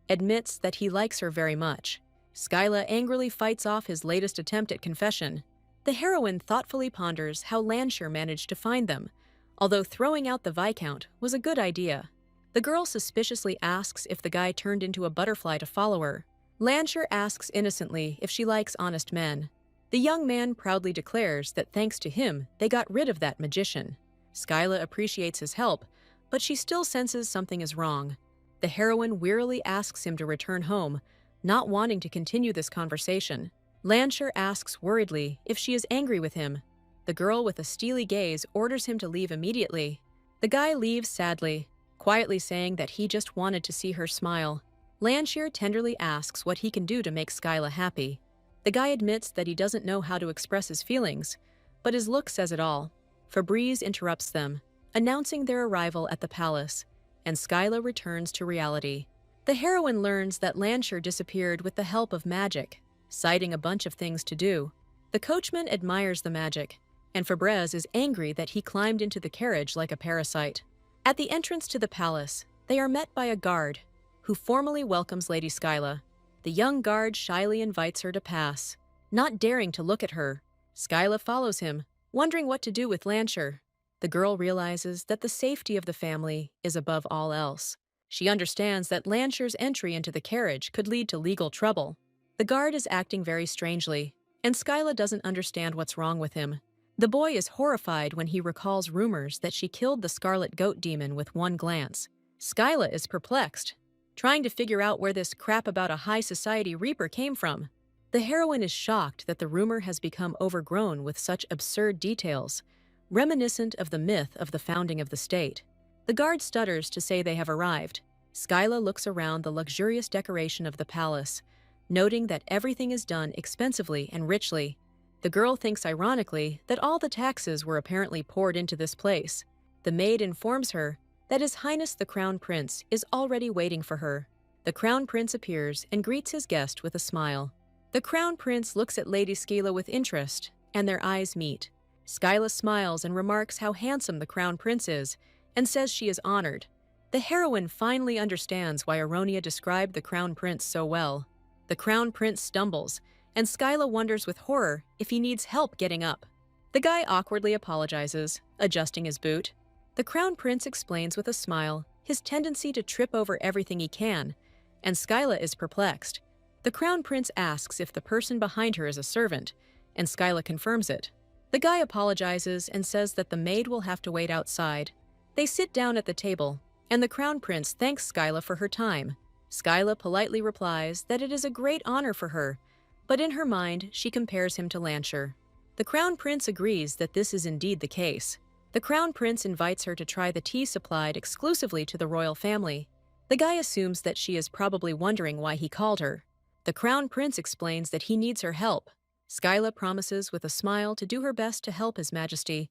admits that he likes her very much. Skyla angrily fights off his latest attempt at confession. The heroine thoughtfully ponders how Lancher managed to find them, although throwing out the Viscount was a good idea. The girl suspiciously asks if the guy turned into a butterfly to follow her. Lancher asks innocently if she likes honest men. The The young man proudly declares that thanks to him, they got rid of that magician. Skyla appreciates his help, but she still senses something is wrong. The heroine wearily asks him to return home, not wanting to continue this conversation. Lansher asks worriedly if she is angry with him. The girl with a steely gaze orders him to leave immediately. The guy leaves sadly, quietly saying that he just wanted to see her smile. Lansher tenderly asks what he can do to make Skyla happy. The guy admits that he doesn't know how to express his feelings, but his look says it all. Febreze interrupts them, announcing their arrival at the palace, and Skyla returns to reality. The heroine learns that Lansher disappeared with the help of magic, citing a bunch of things to do. The coachman admires the magic, and Febreze is angry that he climbed into the carriage like a parasite. At the entrance to the palace, they are met by a guard, who formally welcomes Lady Skyla. The young guard shyly invites her to pass. Not daring to look at her, Skyla follows him, wondering what to do with Lansher. The girl realizes that the safety of the family is above all else. She understands that Lansher's entry into the carriage could lead to legal trouble. The guard is acting very strangely, and Skyla doesn't understand what's wrong with him. The boy is horrified when he recalls rumors that she killed the Scarlet Goat Demon with one glance. Skyla is perplexed, trying to figure out where this crap about a high society reaper came from. The heroine is shocked that the rumor has become overgrown with such absurd details, reminiscent of the myth of the founding of the state. The guard stutters to say they have arrived. Skyla looks around the luxurious decoration of the palace, noting that everything is done expensively and richly. The girl thinks ironically that all the taxes were apparently poured into this place. The maid informs her that His Highness the Crown Prince is already waiting for her. The Crown Prince appears and greets his guest with a smile. The Crown Prince looks at Lady Skyla with interest, and their eyes meet. Skyla smiles and remarks how handsome the Crown Prince is, and says she is honored. The heroine finally understands why Aronia described the Crown Prince so well. The Crown Prince stumbles, and Skyla wonders with horror if he needs help getting up. The guy awkwardly apologizes, adjusting his boot. The Crown Prince explains with a smile his tendency to trip over everything he can, and Skyla is perplexed. The Crown Prince asks if the person behind her is a servant, and Skyla confirms it. The guy apologizes and says that the maid will have to wait outside. They sit down at the table, and the Crown Prince thanks Skyla for her time. Skyla politely replies that it is a great honor for her, but in her mind she compares him to Lansher. The Crown Prince agrees that this is indeed the case. The Crown Prince invites her to try the tea supplied exclusively to the royal family. The guy assumes that she is probably wondering why he called her. The Crown Prince explains that he needs her help. Skyla promises with a smile to do her best to help His Majesty,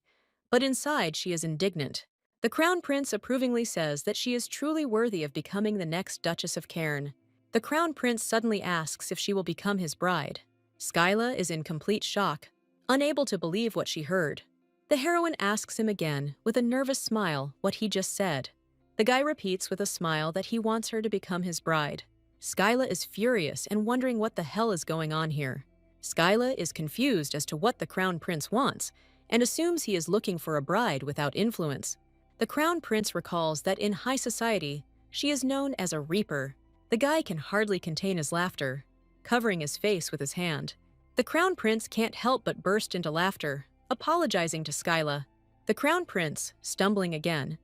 but inside she is indignant. The Crown Prince approvingly says that she is truly worthy of becoming the next Duchess of Cairn. The Crown Prince suddenly asks if she will become his bride. Skyla is in complete shock, unable to believe what she heard. The heroine asks him again, with a nervous smile, what he just said. The guy repeats with a smile that he wants her to become his bride. Skyla is furious and wondering what the hell is going on here. Skyla is confused as to what the Crown Prince wants, and assumes he is looking for a bride without influence. The Crown Prince recalls that in high society, she is known as a reaper. The guy can hardly contain his laughter, covering his face with his hand. The Crown Prince can't help but burst into laughter, apologizing to Skyla. The Crown Prince, stumbling again,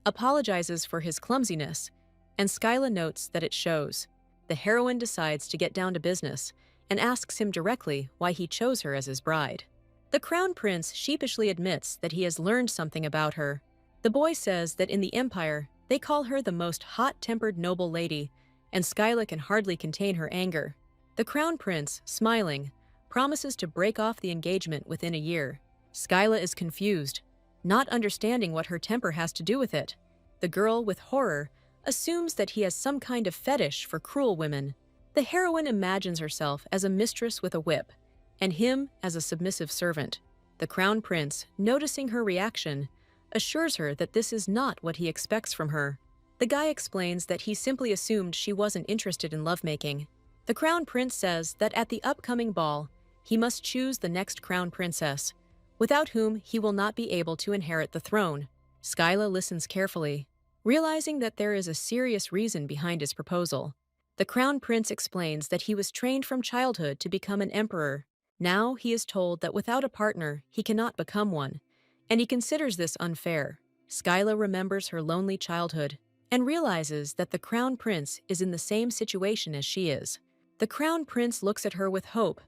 apologizes for his clumsiness, and Skyla notes that it shows. The heroine decides to get down to business and asks him directly why he chose her as his bride. The Crown Prince sheepishly admits that he has learned something about her. The boy says that in the Empire, they call her the most hot-tempered noble lady, and Skyla can hardly contain her anger. The Crown Prince, smiling, promises to break off the engagement within a year. Skyla is confused, not understanding what her temper has to do with it. The girl, with horror, assumes that he has some kind of fetish for cruel women. The heroine imagines herself as a mistress with a whip, and him as a submissive servant. The Crown Prince, noticing her reaction, assures her that this is not what he expects from her. The guy explains that he simply assumed she wasn't interested in lovemaking. The Crown Prince says that at the upcoming ball, he must choose the next Crown Princess, without whom he will not be able to inherit the throne. Skyla listens carefully, realizing that there is a serious reason behind his proposal. The Crown Prince explains that he was trained from childhood to become an emperor. Now he is told that without a partner, he cannot become one, and he considers this unfair. Skyla remembers her lonely childhood and realizes that the Crown Prince is in the same situation as she is. The Crown Prince looks at her with hope,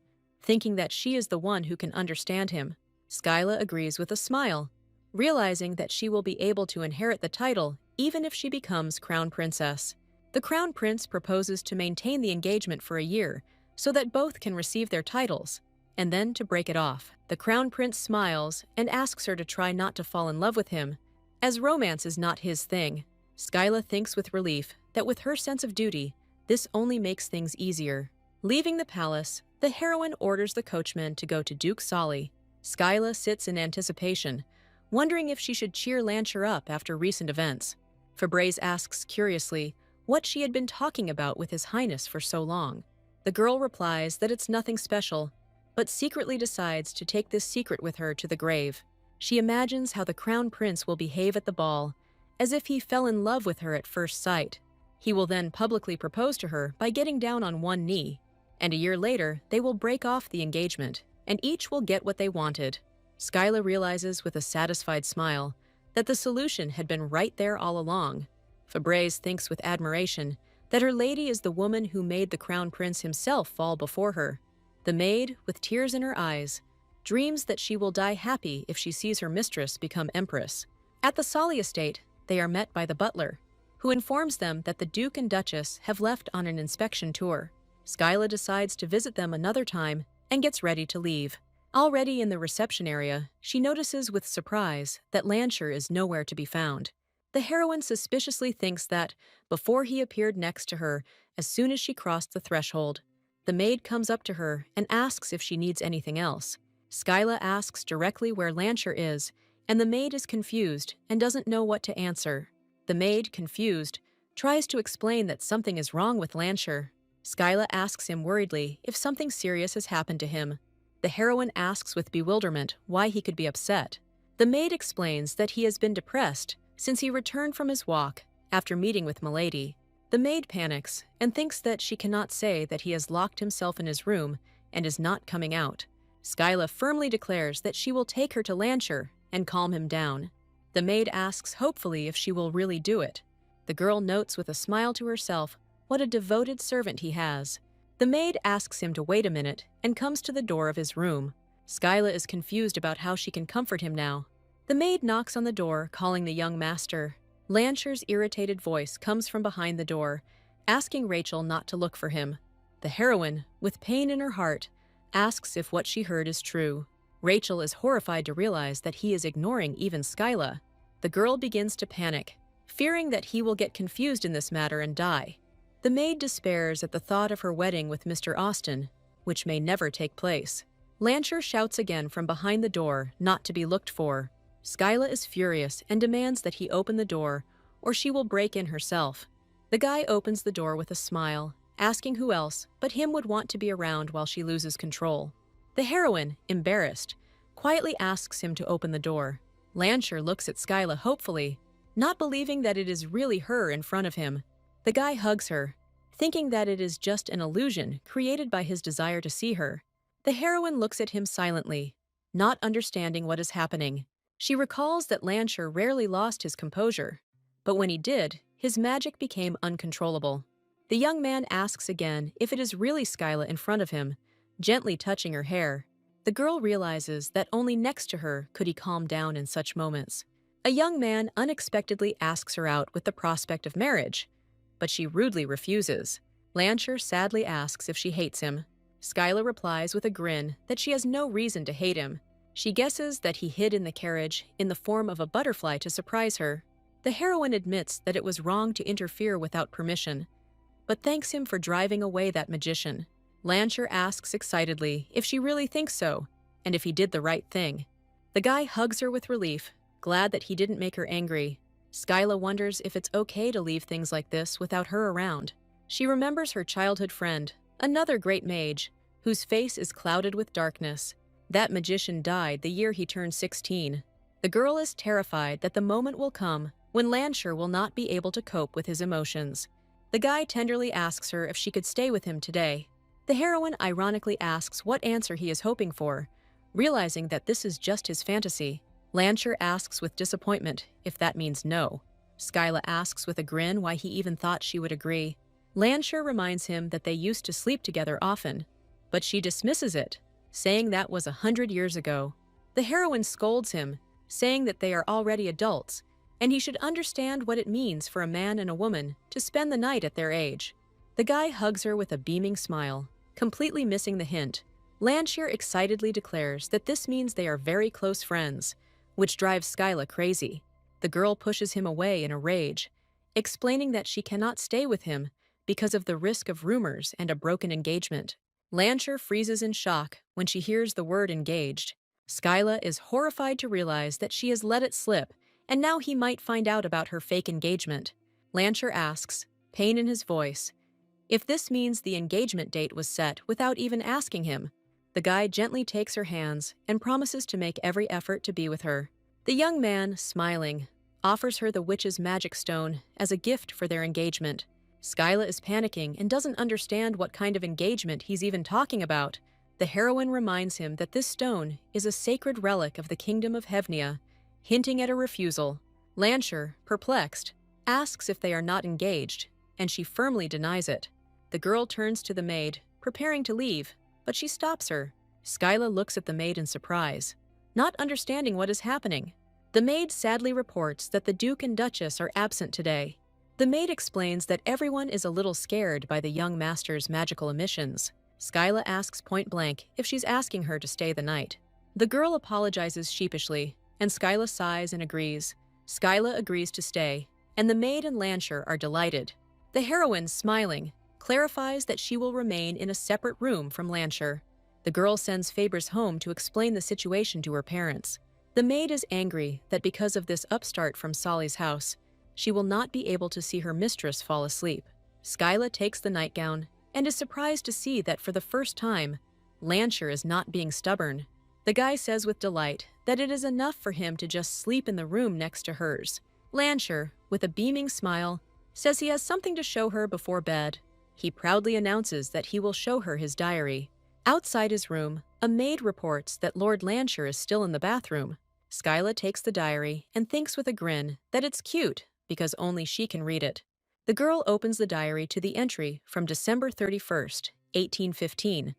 thinking that she is the one who can understand him. Skyla agrees with a smile, realizing that she will be able to inherit the title even if she becomes Crown Princess. The Crown Prince proposes to maintain the engagement for a year so that both can receive their titles, and then to break it off. The Crown Prince smiles and asks her to try not to fall in love with him, as romance is not his thing. Skyla thinks with relief that with her sense of duty, this only makes things easier. Leaving the palace, the heroine orders the coachman to go to Duke Solly. Skyla sits in anticipation, wondering if she should cheer Lancher up after recent events. Fabrice asks curiously what she had been talking about with His Highness for so long. The girl replies that it's nothing special, but secretly decides to take this secret with her to the grave. She imagines how the Crown Prince will behave at the ball, as if he fell in love with her at first sight. He will then publicly propose to her by getting down on one knee, and a year later they will break off the engagement, and each will get what they wanted. Skyla realizes with a satisfied smile that the solution had been right there all along. Fabrice thinks with admiration that her lady is the woman who made the Crown Prince himself fall before her. The maid, with tears in her eyes, dreams that she will die happy if she sees her mistress become empress. At the Solly estate, they are met by the butler, who informs them that the Duke and Duchess have left on an inspection tour. Skyla decides to visit them another time and gets ready to leave. Already in the reception area, she notices with surprise that Lancher is nowhere to be found. The heroine suspiciously thinks that, before he appeared next to her as soon as she crossed the threshold, the maid comes up to her and asks if she needs anything else. Skyla asks directly where Lancher is, and the maid is confused and doesn't know what to answer. The maid, confused, tries to explain that something is wrong with Lancher. Skyla asks him worriedly if something serious has happened to him. The heroine asks with bewilderment why he could be upset. The maid explains that he has been depressed since he returned from his walk after meeting with Milady. The maid panics and thinks that she cannot say that he has locked himself in his room and is not coming out. Skyla firmly declares that she will take her to Lancher and calm him down. The maid asks hopefully if she will really do it. The girl notes with a smile to herself what a devoted servant he has. The maid asks him to wait a minute and comes to the door of his room. Skyla is confused about how she can comfort him now. The maid knocks on the door, calling the young master. Lancher's irritated voice comes from behind the door, asking Rachel not to look for him. The heroine, with pain in her heart, asks if what she heard is true. Rachel is horrified to realize that he is ignoring even Skyla. The girl begins to panic, fearing that he will get confused in this matter and die. The maid despairs at the thought of her wedding with Mr. Austen, which may never take place. Lancher shouts again from behind the door, not to be looked for. Skyla is furious and demands that he open the door, or she will break in herself. The guy opens the door with a smile, asking who else but him would want to be around while she loses control. The heroine, embarrassed, quietly asks him to open the door. Lancher looks at Skyla hopefully, not believing that it is really her in front of him. The guy hugs her, thinking that it is just an illusion created by his desire to see her. The heroine looks at him silently, not understanding what is happening. She recalls that Lancher rarely lost his composure, but when he did, his magic became uncontrollable. The young man asks again if it is really Skyla in front of him, gently touching her hair. The girl realizes that only next to her could he calm down in such moments. A young man unexpectedly asks her out with the prospect of marriage, but she rudely refuses. Lancher sadly asks if she hates him. Skyla replies with a grin that she has no reason to hate him. She guesses that he hid in the carriage in the form of a butterfly to surprise her. The heroine admits that it was wrong to interfere without permission, but thanks him for driving away that magician. Lancher asks excitedly if she really thinks so, and if he did the right thing. The guy hugs her with relief, glad that he didn't make her angry. Skyla wonders if it's okay to leave things like this without her around. She remembers her childhood friend, another great mage, whose face is clouded with darkness. That magician died the year he turned 16. The girl is terrified that the moment will come when Lancher will not be able to cope with his emotions. The guy tenderly asks her if she could stay with him today. The heroine ironically asks what answer he is hoping for, realizing that this is just his fantasy. Lancher asks with disappointment if that means no. Skyla asks with a grin why he even thought she would agree. Lancher reminds him that they used to sleep together often, but she dismisses it, saying that was 100 years ago. The heroine scolds him, saying that they are already adults, and he should understand what it means for a man and a woman to spend the night at their age. The guy hugs her with a beaming smile, completely missing the hint. Lancher excitedly declares that this means they are very close friends, which drives Skyla crazy. The girl pushes him away in a rage, explaining that she cannot stay with him because of the risk of rumors and a broken engagement. Lancher freezes in shock when she hears the word engaged. Skyla is horrified to realize that she has let it slip, and now he might find out about her fake engagement. Lancher asks, pain in his voice, if this means the engagement date was set without even asking him. The guy gently takes her hands and promises to make every effort to be with her. The young man, smiling, offers her the witch's magic stone as a gift for their engagement. Skyla is panicking and doesn't understand what kind of engagement he's even talking about. The heroine reminds him that this stone is a sacred relic of the kingdom of Hevnia, hinting at a refusal. Lancher, perplexed, asks if they are not engaged, and she firmly denies it. The girl turns to the maid, preparing to leave, but she stops her. Skyla looks at the maid in surprise, not understanding what is happening. The maid sadly reports that the Duke and Duchess are absent today. The maid explains that everyone is a little scared by the young master's magical emissions. Skyla asks point-blank if she's asking her to stay the night. The girl apologizes sheepishly, and Skyla sighs and agrees. Skyla agrees to stay, and the maid and Lancher are delighted. The heroine, smiling, clarifies that she will remain in a separate room from Lancher. The girl sends Fabris home to explain the situation to her parents. The maid is angry that because of this upstart from Solly's house, she will not be able to see her mistress fall asleep. Skyla takes the nightgown and is surprised to see that for the first time, Lancher is not being stubborn. The guy says with delight that it is enough for him to just sleep in the room next to hers. Lancher, with a beaming smile, says he has something to show her before bed. He proudly announces that he will show her his diary. Outside his room, a maid reports that Lord Lancher is still in the bathroom. Skyla takes the diary and thinks with a grin that it's cute because only she can read it. The girl opens the diary to the entry from December 31st, 1815,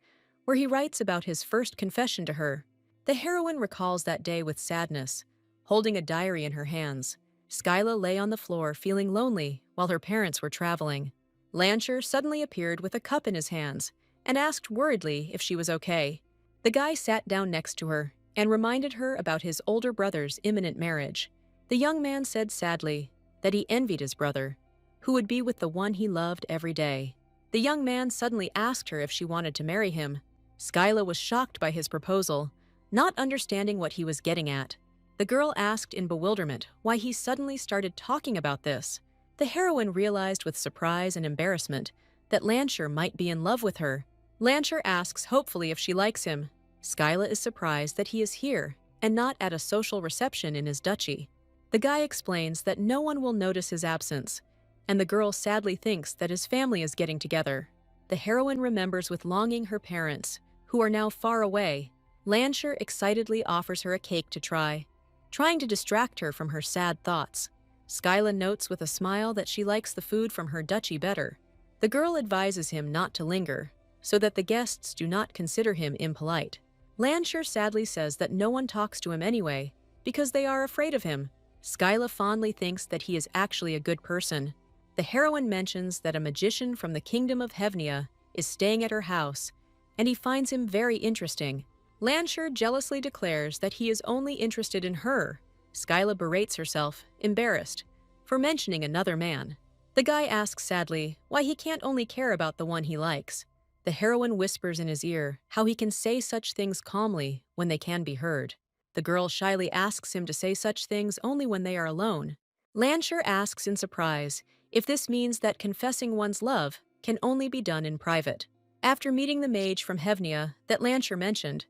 where he writes about his first confession to her. The heroine recalls that day with sadness, holding a diary in her hands. Skyla lay on the floor feeling lonely while her parents were traveling. Lancher suddenly appeared with a cup in his hands and asked worriedly if she was okay. The guy sat down next to her and reminded her about his older brother's imminent marriage. The young man said sadly that he envied his brother, who would be with the one he loved every day. The young man suddenly asked her if she wanted to marry him. Skyla was shocked by his proposal, not understanding what he was getting at. The girl asked in bewilderment why he suddenly started talking about this. The heroine realized with surprise and embarrassment that Lancher might be in love with her. Lancher asks hopefully if she likes him. Skyla is surprised that he is here and not at a social reception in his duchy. The guy explains that no one will notice his absence, and the girl sadly thinks that his family is getting together. The heroine remembers with longing her parents, who are now far away. Lancher excitedly offers her a cake to try, trying to distract her from her sad thoughts. Skyla notes with a smile that she likes the food from her duchy better. The girl advises him not to linger, so that the guests do not consider him impolite. Lancher sadly says that no one talks to him anyway, because they are afraid of him. Skyla fondly thinks that he is actually a good person. The heroine mentions that a magician from the kingdom of Hevnia is staying at her house, and he finds him very interesting. Lancher jealously declares that he is only interested in her. Skyla berates herself, embarrassed, for mentioning another man. The guy asks sadly why he can't only care about the one he likes. The heroine whispers in his ear how he can say such things calmly when they can be heard. The girl shyly asks him to say such things only when they are alone. Lancher asks in surprise if this means that confessing one's love can only be done in private. After meeting the mage from Hevnia that Lancher mentioned,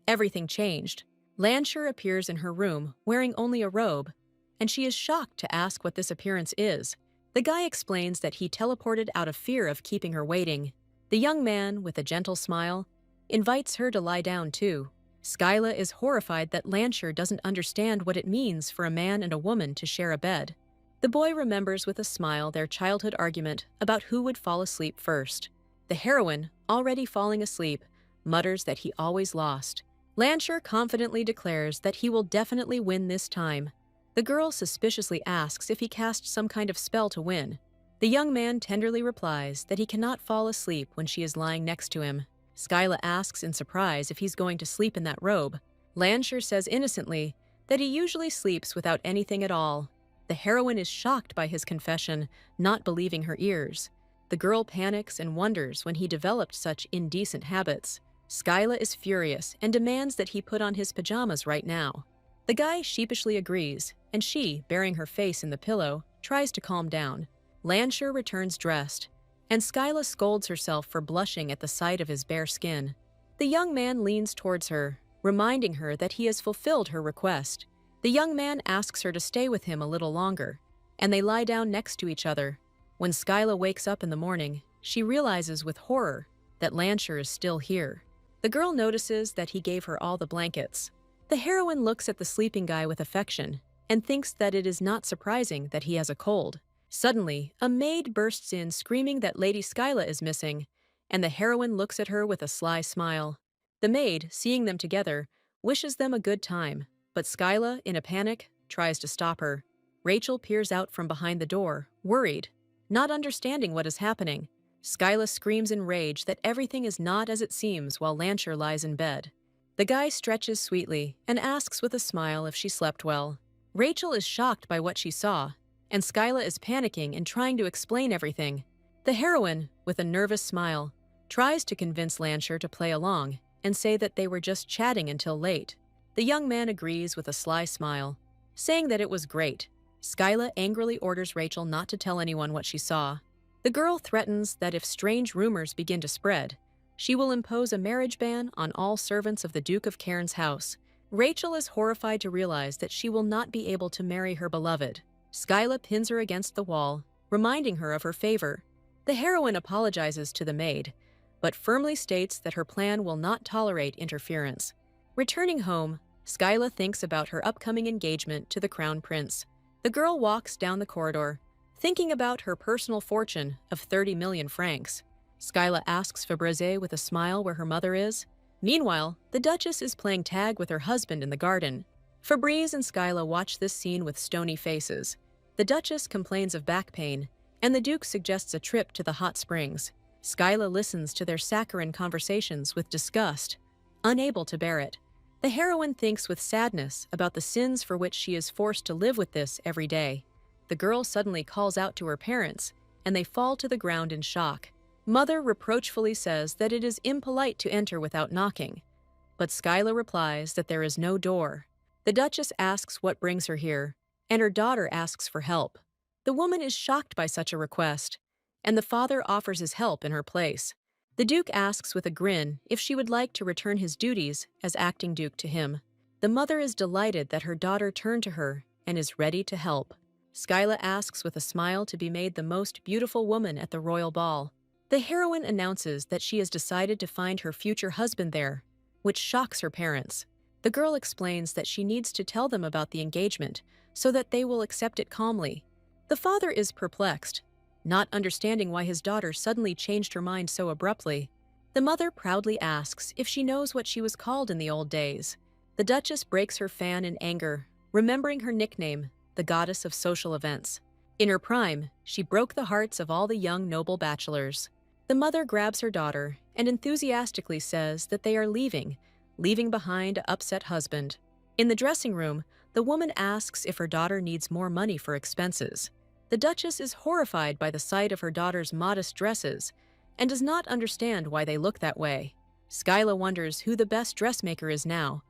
everything changed. Lancher appears in her room wearing only a robe, and she is shocked to ask what this appearance is. The guy explains that he teleported out of fear of keeping her waiting. The young man, with a gentle smile, invites her to lie down too. Skyla is horrified that Lansher doesn't understand what it means for a man and a woman to share a bed. The boy remembers with a smile their childhood argument about who would fall asleep first. The heroine, already falling asleep, mutters that he always lost. Lansher confidently declares that he will definitely win this time. The girl suspiciously asks if he cast some kind of spell to win. The young man tenderly replies that he cannot fall asleep when she is lying next to him. Skyla asks in surprise if he's going to sleep in that robe. Lansher says innocently that he usually sleeps without anything at all. The heroine is shocked by his confession, not believing her ears. The girl panics and wonders when he developed such indecent habits. Skyla is furious and demands that he put on his pajamas right now. The guy sheepishly agrees, and she, burying her face in the pillow, tries to calm down. Lansher returns dressed, and Skyla scolds herself for blushing at the sight of his bare skin. The young man leans towards her, reminding her that he has fulfilled her request. The young man asks her to stay with him a little longer, and they lie down next to each other. When Skyla wakes up in the morning, she realizes with horror that Lansher is still here. The girl notices that he gave her all the blankets. The heroine looks at the sleeping guy with affection and thinks that it is not surprising that he has a cold. Suddenly, a maid bursts in screaming that Lady Skyla is missing, and the heroine looks at her with a sly smile. The maid, seeing them together, wishes them a good time, but Skyla, in a panic, tries to stop her. Rachel peers out from behind the door, worried, not understanding what is happening. Skyla screams in rage that everything is not as it seems while Lansher lies in bed. The guy stretches sweetly and asks with a smile if she slept well. Rachel is shocked by what she saw, and Skyla is panicking and trying to explain everything. The heroine, with a nervous smile, tries to convince Lansher to play along and say that they were just chatting until late. The young man agrees with a sly smile, saying that it was great. Skyla angrily orders Rachel not to tell anyone what she saw. The girl threatens that if strange rumors begin to spread, she will impose a marriage ban on all servants of the Duke of Cairn's house. Rachel is horrified to realize that she will not be able to marry her beloved. Skyla pins her against the wall, reminding her of her favor. The heroine apologizes to the maid, but firmly states that her plan will not tolerate interference. Returning home, Skyla thinks about her upcoming engagement to the Crown Prince. The girl walks down the corridor, thinking about her personal fortune of 30 million francs. Skyla asks Fabrice with a smile where her mother is. Meanwhile, the Duchess is playing tag with her husband in the garden. Fabrice and Skyla watch this scene with stony faces. The Duchess complains of back pain, and the Duke suggests a trip to the hot springs. Skyla listens to their saccharine conversations with disgust, unable to bear it. The heroine thinks with sadness about the sins for which she is forced to live with this every day. The girl suddenly calls out to her parents, and they fall to the ground in shock. Mother reproachfully says that it is impolite to enter without knocking, but Skyla replies that there is no door. The Duchess asks what brings her here, and her daughter asks for help. The woman is shocked by such a request, and the father offers his help in her place. The Duke asks with a grin if she would like to return his duties as acting Duke to him. The mother is delighted that her daughter turned to her and is ready to help. Skyla asks with a smile to be made the most beautiful woman at the royal ball. The heroine announces that she has decided to find her future husband there, which shocks her parents. The girl explains that she needs to tell them about the engagement so that they will accept it calmly. The father is perplexed, not understanding why his daughter suddenly changed her mind so abruptly. The mother proudly asks if she knows what she was called in the old days. The Duchess breaks her fan in anger, remembering her nickname, the goddess of social events. In her prime, she broke the hearts of all the young noble bachelors. The mother grabs her daughter and enthusiastically says that they are leaving behind an upset husband. In the dressing room, the woman asks if her daughter needs more money for expenses. The Duchess is horrified by the sight of her daughter's modest dresses and does not understand why they look that way. Skyla wonders who the best dressmaker is now,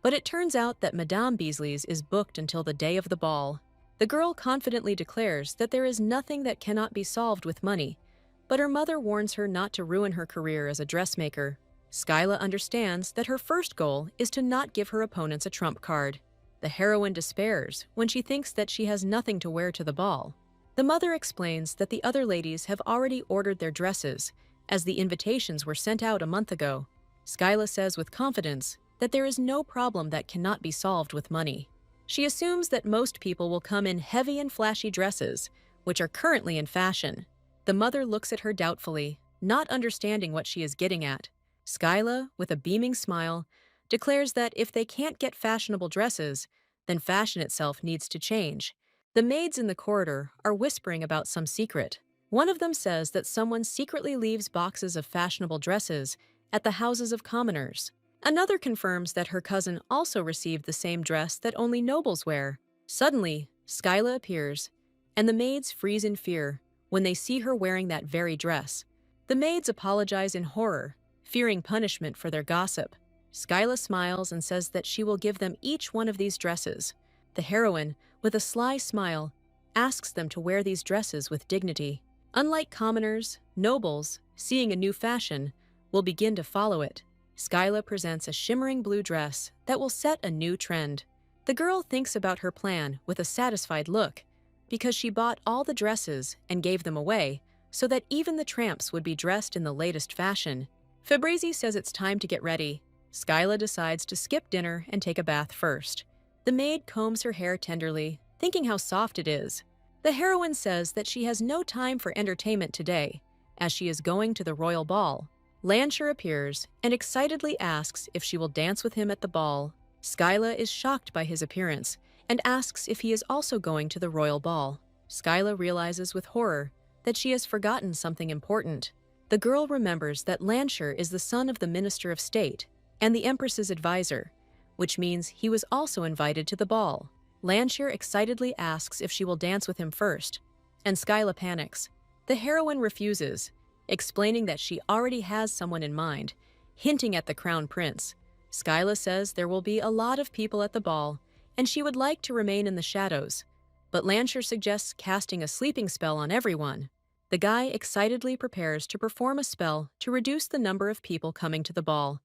but it turns out that Madame Beasley's is booked until the day of the ball. The girl confidently declares that there is nothing that cannot be solved with money, but her mother warns her not to ruin her career as a dressmaker. Skyla understands that her first goal is to not give her opponents a trump card. The heroine despairs when she thinks that she has nothing to wear to the ball. The mother explains that the other ladies have already ordered their dresses as the invitations were sent out a month ago. Skyla says with confidence that there is no problem that cannot be solved with money. She assumes that most people will come in heavy and flashy dresses, which are currently in fashion. The mother looks at her doubtfully, not understanding what she is getting at. Skyla, with a beaming smile, declares that if they can't get fashionable dresses, then fashion itself needs to change. The maids in the corridor are whispering about some secret. One of them says that someone secretly leaves boxes of fashionable dresses at the houses of commoners. Another confirms that her cousin also received the same dress that only nobles wear. Suddenly, Skyla appears, and the maids freeze in fear when they see her wearing that very dress. The maids apologize in horror, fearing punishment for their gossip. Skyla smiles and says that she will give them each one of these dresses. The heroine, with a sly smile, asks them to wear these dresses with dignity. Unlike commoners, nobles, seeing a new fashion, will begin to follow it. Skyla presents a shimmering blue dress that will set a new trend. The girl thinks about her plan with a satisfied look, because she bought all the dresses and gave them away so that even the tramps would be dressed in the latest fashion. Fabrizi says it's time to get ready. Skyla decides to skip dinner and take a bath first. The maid combs her hair tenderly, thinking how soft it is. The heroine says that she has no time for entertainment today, as she is going to the royal ball. Lancher appears and excitedly asks if she will dance with him at the ball. Skyla is shocked by his appearance and asks if he is also going to the royal ball. Skyla realizes with horror that she has forgotten something important. The girl remembers that Lancher is the son of the Minister of State and the Empress's advisor, which means he was also invited to the ball. Lancher excitedly asks if she will dance with him first, and Skyla panics. The heroine refuses, explaining that she already has someone in mind, hinting at the crown prince. Skyla says there will be a lot of people at the ball, and she would like to remain in the shadows, but Lancher suggests casting a sleeping spell on everyone. The guy excitedly prepares to perform a spell to reduce the number of people coming to the ball,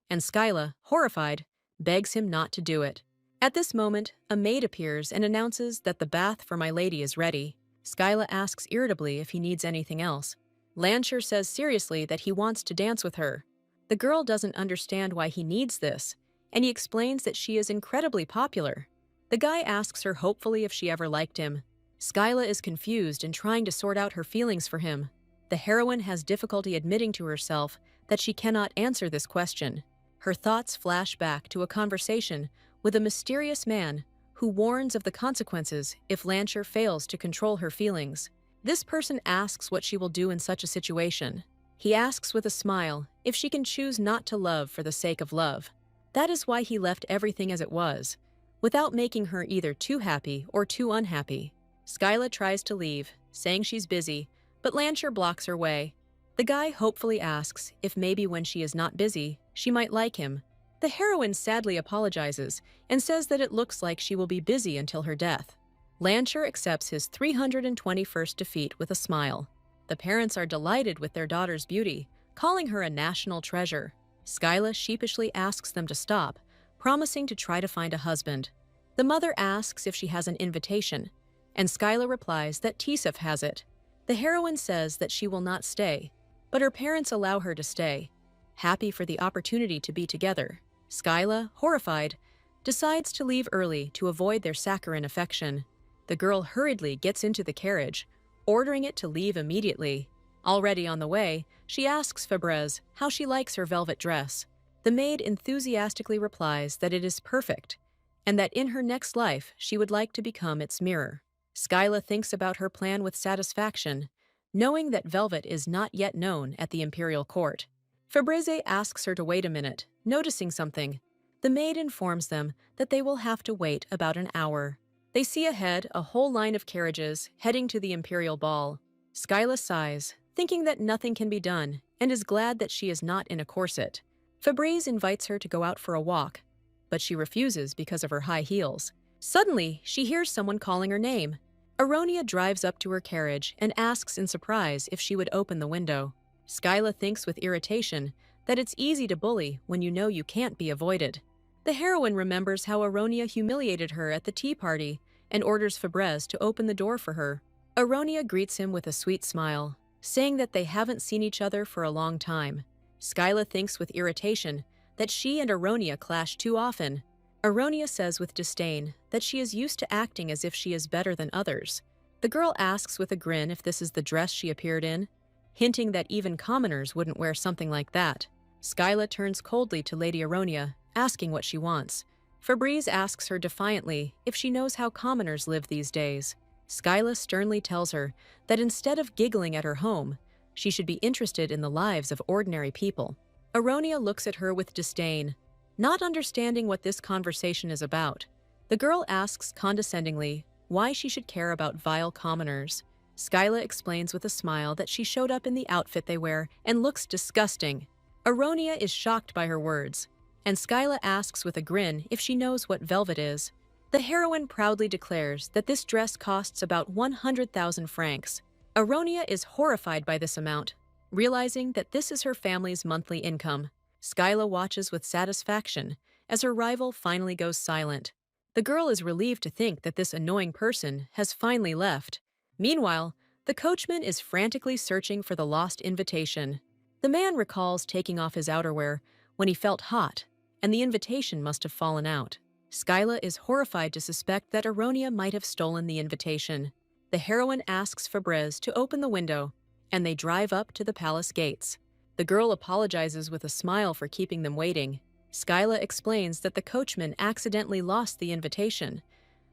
and Skyla, horrified, begs him not to do it. At this moment, a maid appears and announces that the bath for my lady is ready. Skyla asks irritably if he needs anything else. Lancher says seriously that he wants to dance with her. The girl doesn't understand why he needs this, and he explains that she is incredibly popular. The guy asks her hopefully if she ever liked him. Skyla is confused and trying to sort out her feelings for him. The heroine has difficulty admitting to herself that she cannot answer this question. Her thoughts flash back to a conversation with a mysterious man who warns of the consequences if Lancher fails to control her feelings. This person asks what she will do in such a situation. He asks with a smile if she can choose not to love for the sake of love. That is why he left everything as it was, without making her either too happy or too unhappy. Skyla tries to leave, saying she's busy, but Lancher blocks her way. The guy hopefully asks if maybe when she is not busy, she might like him. The heroine sadly apologizes and says that it looks like she will be busy until her death. Lancher accepts his 321st defeat with a smile. The parents are delighted with their daughter's beauty, calling her a national treasure. Skyla sheepishly asks them to stop, promising to try to find a husband. The mother asks if she has an invitation, and Skyla replies that Tisef has it. The heroine says that she will not stay, but her parents allow her to stay, happy for the opportunity to be together. Skyla, horrified, decides to leave early to avoid their saccharine affection. The girl hurriedly gets into the carriage, ordering it to leave immediately. Already on the way, she asks Fabrez how she likes her velvet dress. The maid enthusiastically replies that it is perfect, and that in her next life she would like to become its mirror. Skyla thinks about her plan with satisfaction, knowing that velvet is not yet known at the imperial court. Fabrize asks her to wait a minute, noticing something. The maid informs them that they will have to wait about an hour. They see ahead a whole line of carriages heading to the imperial ball. Skyla sighs, thinking that nothing can be done, and is glad that she is not in a corset. Fabrice invites her to go out for a walk, but she refuses because of her high heels. Suddenly, she hears someone calling her name. Aronia drives up to her carriage and asks in surprise if she would open the window. Skyla thinks with irritation that it's easy to bully when you know you can't be avoided. The heroine remembers how Aronia humiliated her at the tea party and orders Fabrez to open the door for her. Aronia greets him with a sweet smile. saying that they haven't seen each other for a long time. Skyla thinks with irritation that she and Aronia clash too often. Aronia says with disdain that she is used to acting as if she is better than others. The girl asks with a grin if this is the dress she appeared in, hinting that even commoners wouldn't wear something like that. Skyla turns coldly to Lady Aronia, asking what she wants. Febreze asks her defiantly if she knows how commoners live these days. Skyla sternly tells her that instead of giggling at her home, she should be interested in the lives of ordinary people. Aronia looks at her with disdain, not understanding what this conversation is about. The girl asks condescendingly why she should care about vile commoners. Skyla explains with a smile that she showed up in the outfit they wear and looks disgusting. Aronia is shocked by her words, and Skyla asks with a grin if she knows what velvet is. The heroine proudly declares that this dress costs about 100,000 francs. Aronia is horrified by this amount, realizing that this is her family's monthly income. Skyla watches with satisfaction as her rival finally goes silent. The girl is relieved to think that this annoying person has finally left. Meanwhile, the coachman is frantically searching for the lost invitation. The man recalls taking off his outerwear when he felt hot, and the invitation must have fallen out. Skyla is horrified to suspect that Aronia might have stolen the invitation. The heroine asks Febreze to open the window, and they drive up to the palace gates. The girl apologizes with a smile for keeping them waiting. Skyla explains that the coachman accidentally lost the invitation,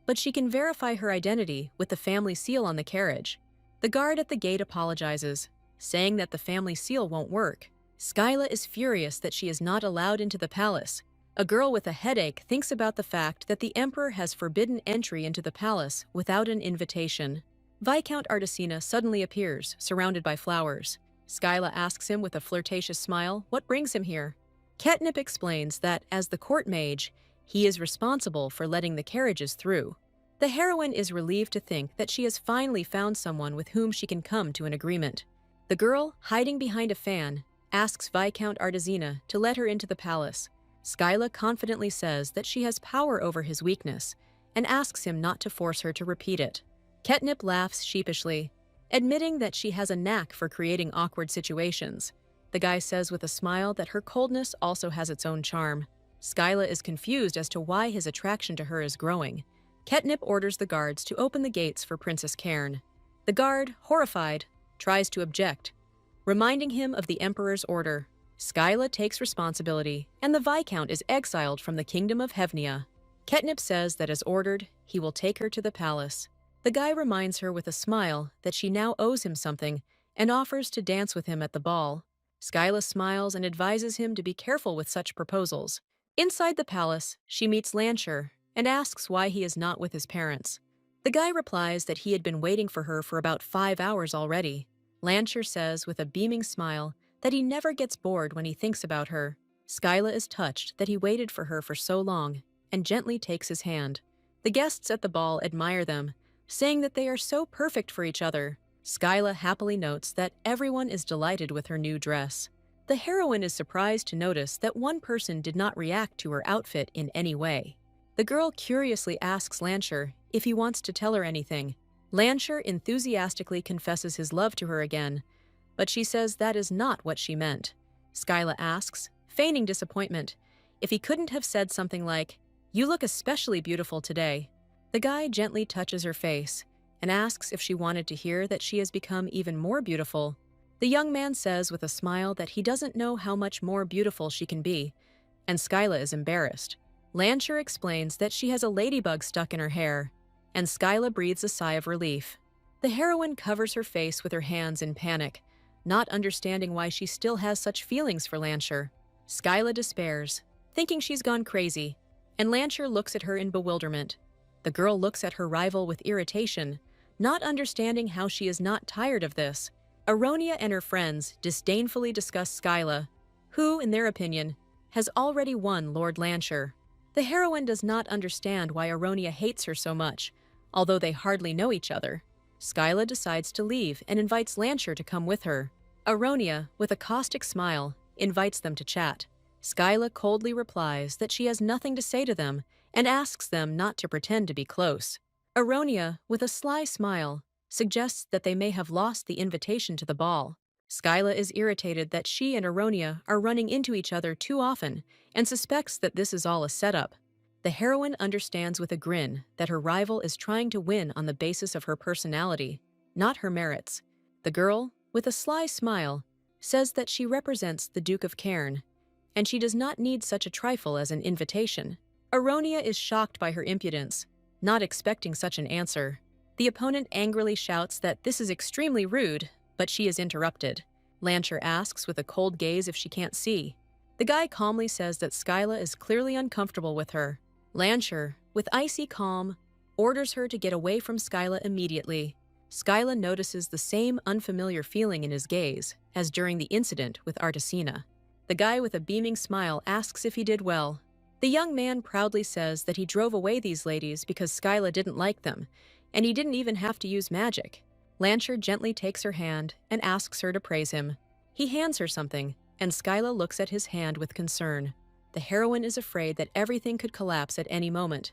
but she can verify her identity with the family seal on the carriage. The guard at the gate apologizes, saying that the family seal won't work. Skyla is furious that she is not allowed into the palace. A girl with a headache thinks about the fact that the emperor has forbidden entry into the palace without an invitation. Viscount Artesina suddenly appears, surrounded by flowers. Skyla asks him with a flirtatious smile what brings him here. Ketnip explains that, as the court mage, he is responsible for letting the carriages through. The heroine is relieved to think that she has finally found someone with whom she can come to an agreement. The girl, hiding behind a fan, asks Viscount Artesina to let her into the palace. Skyla confidently says that she has power over his weakness and asks him not to force her to repeat it. Ketnip laughs sheepishly, admitting that she has a knack for creating awkward situations. The guy says with a smile that her coldness also has its own charm. Skyla is confused as to why his attraction to her is growing. Ketnip orders the guards to open the gates for Princess Cairn. The guard, horrified, tries to object, reminding him of the Emperor's order. Skyla takes responsibility, and the Viscount is exiled from the Kingdom of Hevnia. Ketnip says that as ordered, he will take her to the palace. The guy reminds her with a smile that she now owes him something and offers to dance with him at the ball. Skyla smiles and advises him to be careful with such proposals. Inside the palace, she meets Lancher and asks why he is not with his parents. The guy replies that he had been waiting for her for about 5 hours already. Lancher says with a beaming smile that he never gets bored when he thinks about her. Skyla is touched that he waited for her for so long and gently takes his hand. The guests at the ball admire them, saying that they are so perfect for each other. Skyla happily notes that everyone is delighted with her new dress. The heroine is surprised to notice that one person did not react to her outfit in any way. The girl curiously asks Lancher if he wants to tell her anything. Lancher enthusiastically confesses his love to her again, but she says that is not what she meant. Skyla asks, feigning disappointment, if he couldn't have said something like, "You look especially beautiful today." The guy gently touches her face and asks if she wanted to hear that she has become even more beautiful. The young man says with a smile that he doesn't know how much more beautiful she can be, and Skyla is embarrassed. Lancher explains that she has a ladybug stuck in her hair, and Skyla breathes a sigh of relief. The heroine covers her face with her hands in panic, not understanding why she still has such feelings for Lancher. Skyla despairs, thinking she's gone crazy, and Lancher looks at her in bewilderment. The girl looks at her rival with irritation, not understanding how she is not tired of this. Aronia and her friends disdainfully discuss Skyla, who, in their opinion, has already won Lord Lancher. The heroine does not understand why Aronia hates her so much, although they hardly know each other. Skyla decides to leave and invites Lancher to come with her. Aronia, with a caustic smile, invites them to chat. Skyla coldly replies that she has nothing to say to them and asks them not to pretend to be close. Aronia, with a sly smile, suggests that they may have lost the invitation to the ball. Skyla is irritated that she and Aronia are running into each other too often and suspects that this is all a setup. The heroine understands with a grin that her rival is trying to win on the basis of her personality, not her merits. The girl, with a sly smile, says that she represents the Duke of Cairn, and she does not need such a trifle as an invitation. Aronia is shocked by her impudence, not expecting such an answer. The opponent angrily shouts that this is extremely rude, but she is interrupted. Lancher asks with a cold gaze if she can't see. The guy calmly says that Skyla is clearly uncomfortable with her. Lancher, with icy calm, orders her to get away from Skyla immediately. Skyla notices the same unfamiliar feeling in his gaze as during the incident with Artesina. The guy with a beaming smile asks if he did well. The young man proudly says that he drove away these ladies because Skyla didn't like them, and he didn't even have to use magic. Lancher gently takes her hand and asks her to praise him. He hands her something, and Skyla looks at his hand with concern. The heroine is afraid that everything could collapse at any moment,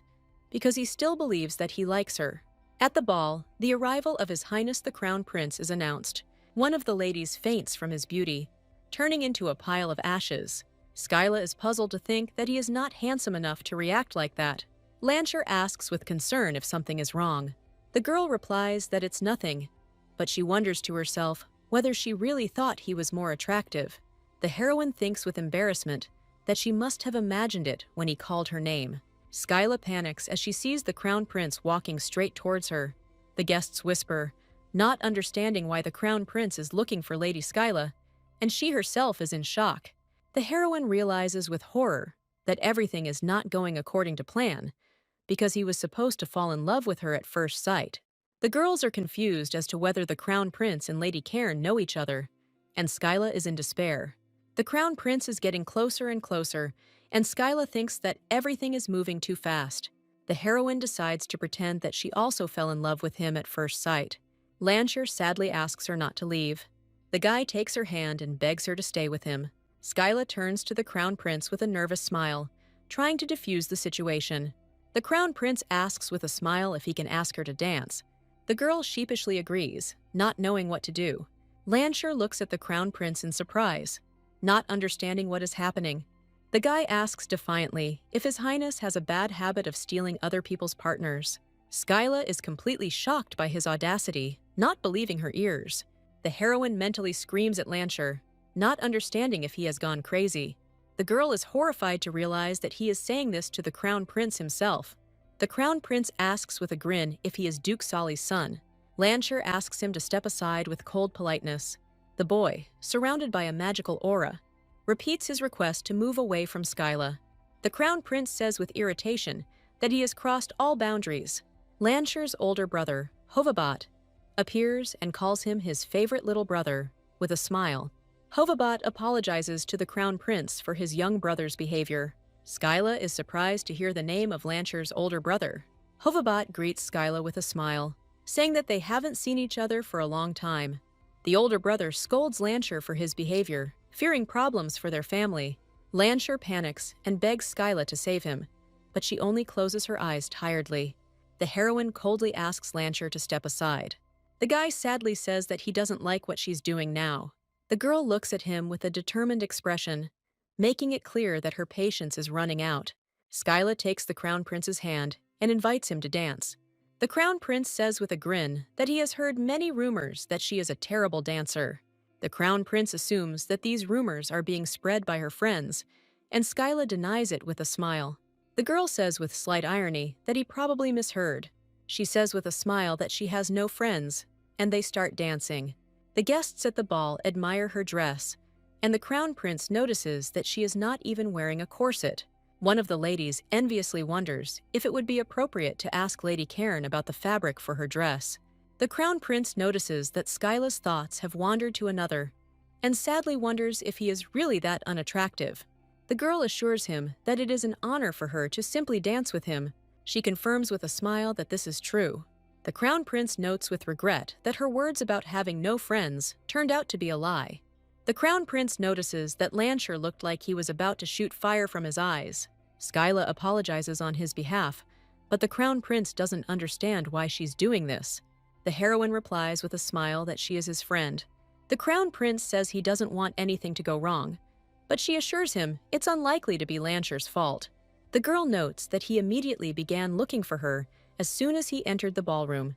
because he still believes that he likes her. At the ball, the arrival of His Highness the Crown Prince is announced. One of the ladies faints from his beauty, turning into a pile of ashes. Skyla is puzzled to think that he is not handsome enough to react like that. Lancher asks with concern if something is wrong. The girl replies that it's nothing, but she wonders to herself whether she really thought he was more attractive. The heroine thinks with embarrassment that she must have imagined it when he called her name. Skyla panics as she sees the Crown Prince walking straight towards her. The guests whisper, not understanding why the Crown Prince is looking for Lady Skyla, and she herself is in shock. The heroine realizes with horror that everything is not going according to plan, because he was supposed to fall in love with her at first sight. The girls are confused as to whether the Crown Prince and Lady Cairn know each other, and Skyla is in despair. The Crown Prince is getting closer and closer, and Skyla thinks that everything is moving too fast. The heroine decides to pretend that she also fell in love with him at first sight. Lancher sadly asks her not to leave. The guy takes her hand and begs her to stay with him. Skyla turns to the Crown Prince with a nervous smile, trying to defuse the situation. The Crown Prince asks with a smile if he can ask her to dance. The girl sheepishly agrees, not knowing what to do. Lancher looks at the Crown Prince in surprise, not understanding what is happening. The guy asks defiantly if His Highness has a bad habit of stealing other people's partners. Skyla is completely shocked by his audacity, not believing her ears. The heroine mentally screams at Lancher, not understanding if he has gone crazy. The girl is horrified to realize that he is saying this to the Crown Prince himself. The Crown Prince asks with a grin if he is Duke Solly's son. Lancher asks him to step aside with cold politeness. The boy, surrounded by a magical aura, repeats his request to move away from Skyla. The Crown Prince says with irritation that he has crossed all boundaries. Lancher's older brother, Hovabat, appears and calls him his favorite little brother, with a smile. Hovabat apologizes to the Crown Prince for his young brother's behavior. Skyla is surprised to hear the name of Lancher's older brother. Hovabat greets Skyla with a smile, saying that they haven't seen each other for a long time. The older brother scolds Lancher for his behavior, fearing problems for their family. Lancher panics and begs Skyla to save him, but she only closes her eyes tiredly. The heroine coldly asks Lancher to step aside. The guy sadly says that he doesn't like what she's doing now. The girl looks at him with a determined expression, making it clear that her patience is running out. Skyla takes the Crown Prince's hand and invites him to dance. The Crown Prince says with a grin that he has heard many rumors that she is a terrible dancer. The Crown Prince assumes that these rumors are being spread by her friends, and Skyla denies it with a smile. The girl says with slight irony that he probably misheard. She says with a smile that she has no friends, and they start dancing. The guests at the ball admire her dress, and the Crown Prince notices that she is not even wearing a corset. One of the ladies enviously wonders if it would be appropriate to ask Lady Cairn about the fabric for her dress. The Crown Prince notices that Skyla's thoughts have wandered to another, and sadly wonders if he is really that unattractive. The girl assures him that it is an honor for her to simply dance with him. She confirms with a smile that this is true. The Crown Prince notes with regret that her words about having no friends turned out to be a lie. The Crown Prince notices that Lancher looked like he was about to shoot fire from his eyes. Skyla apologizes on his behalf, but the Crown Prince doesn't understand why she's doing this. The heroine replies with a smile that she is his friend. The crown prince says he doesn't want anything to go wrong, but she assures him it's unlikely to be Lansher's fault. The girl notes that he immediately began looking for her as soon as he entered the ballroom,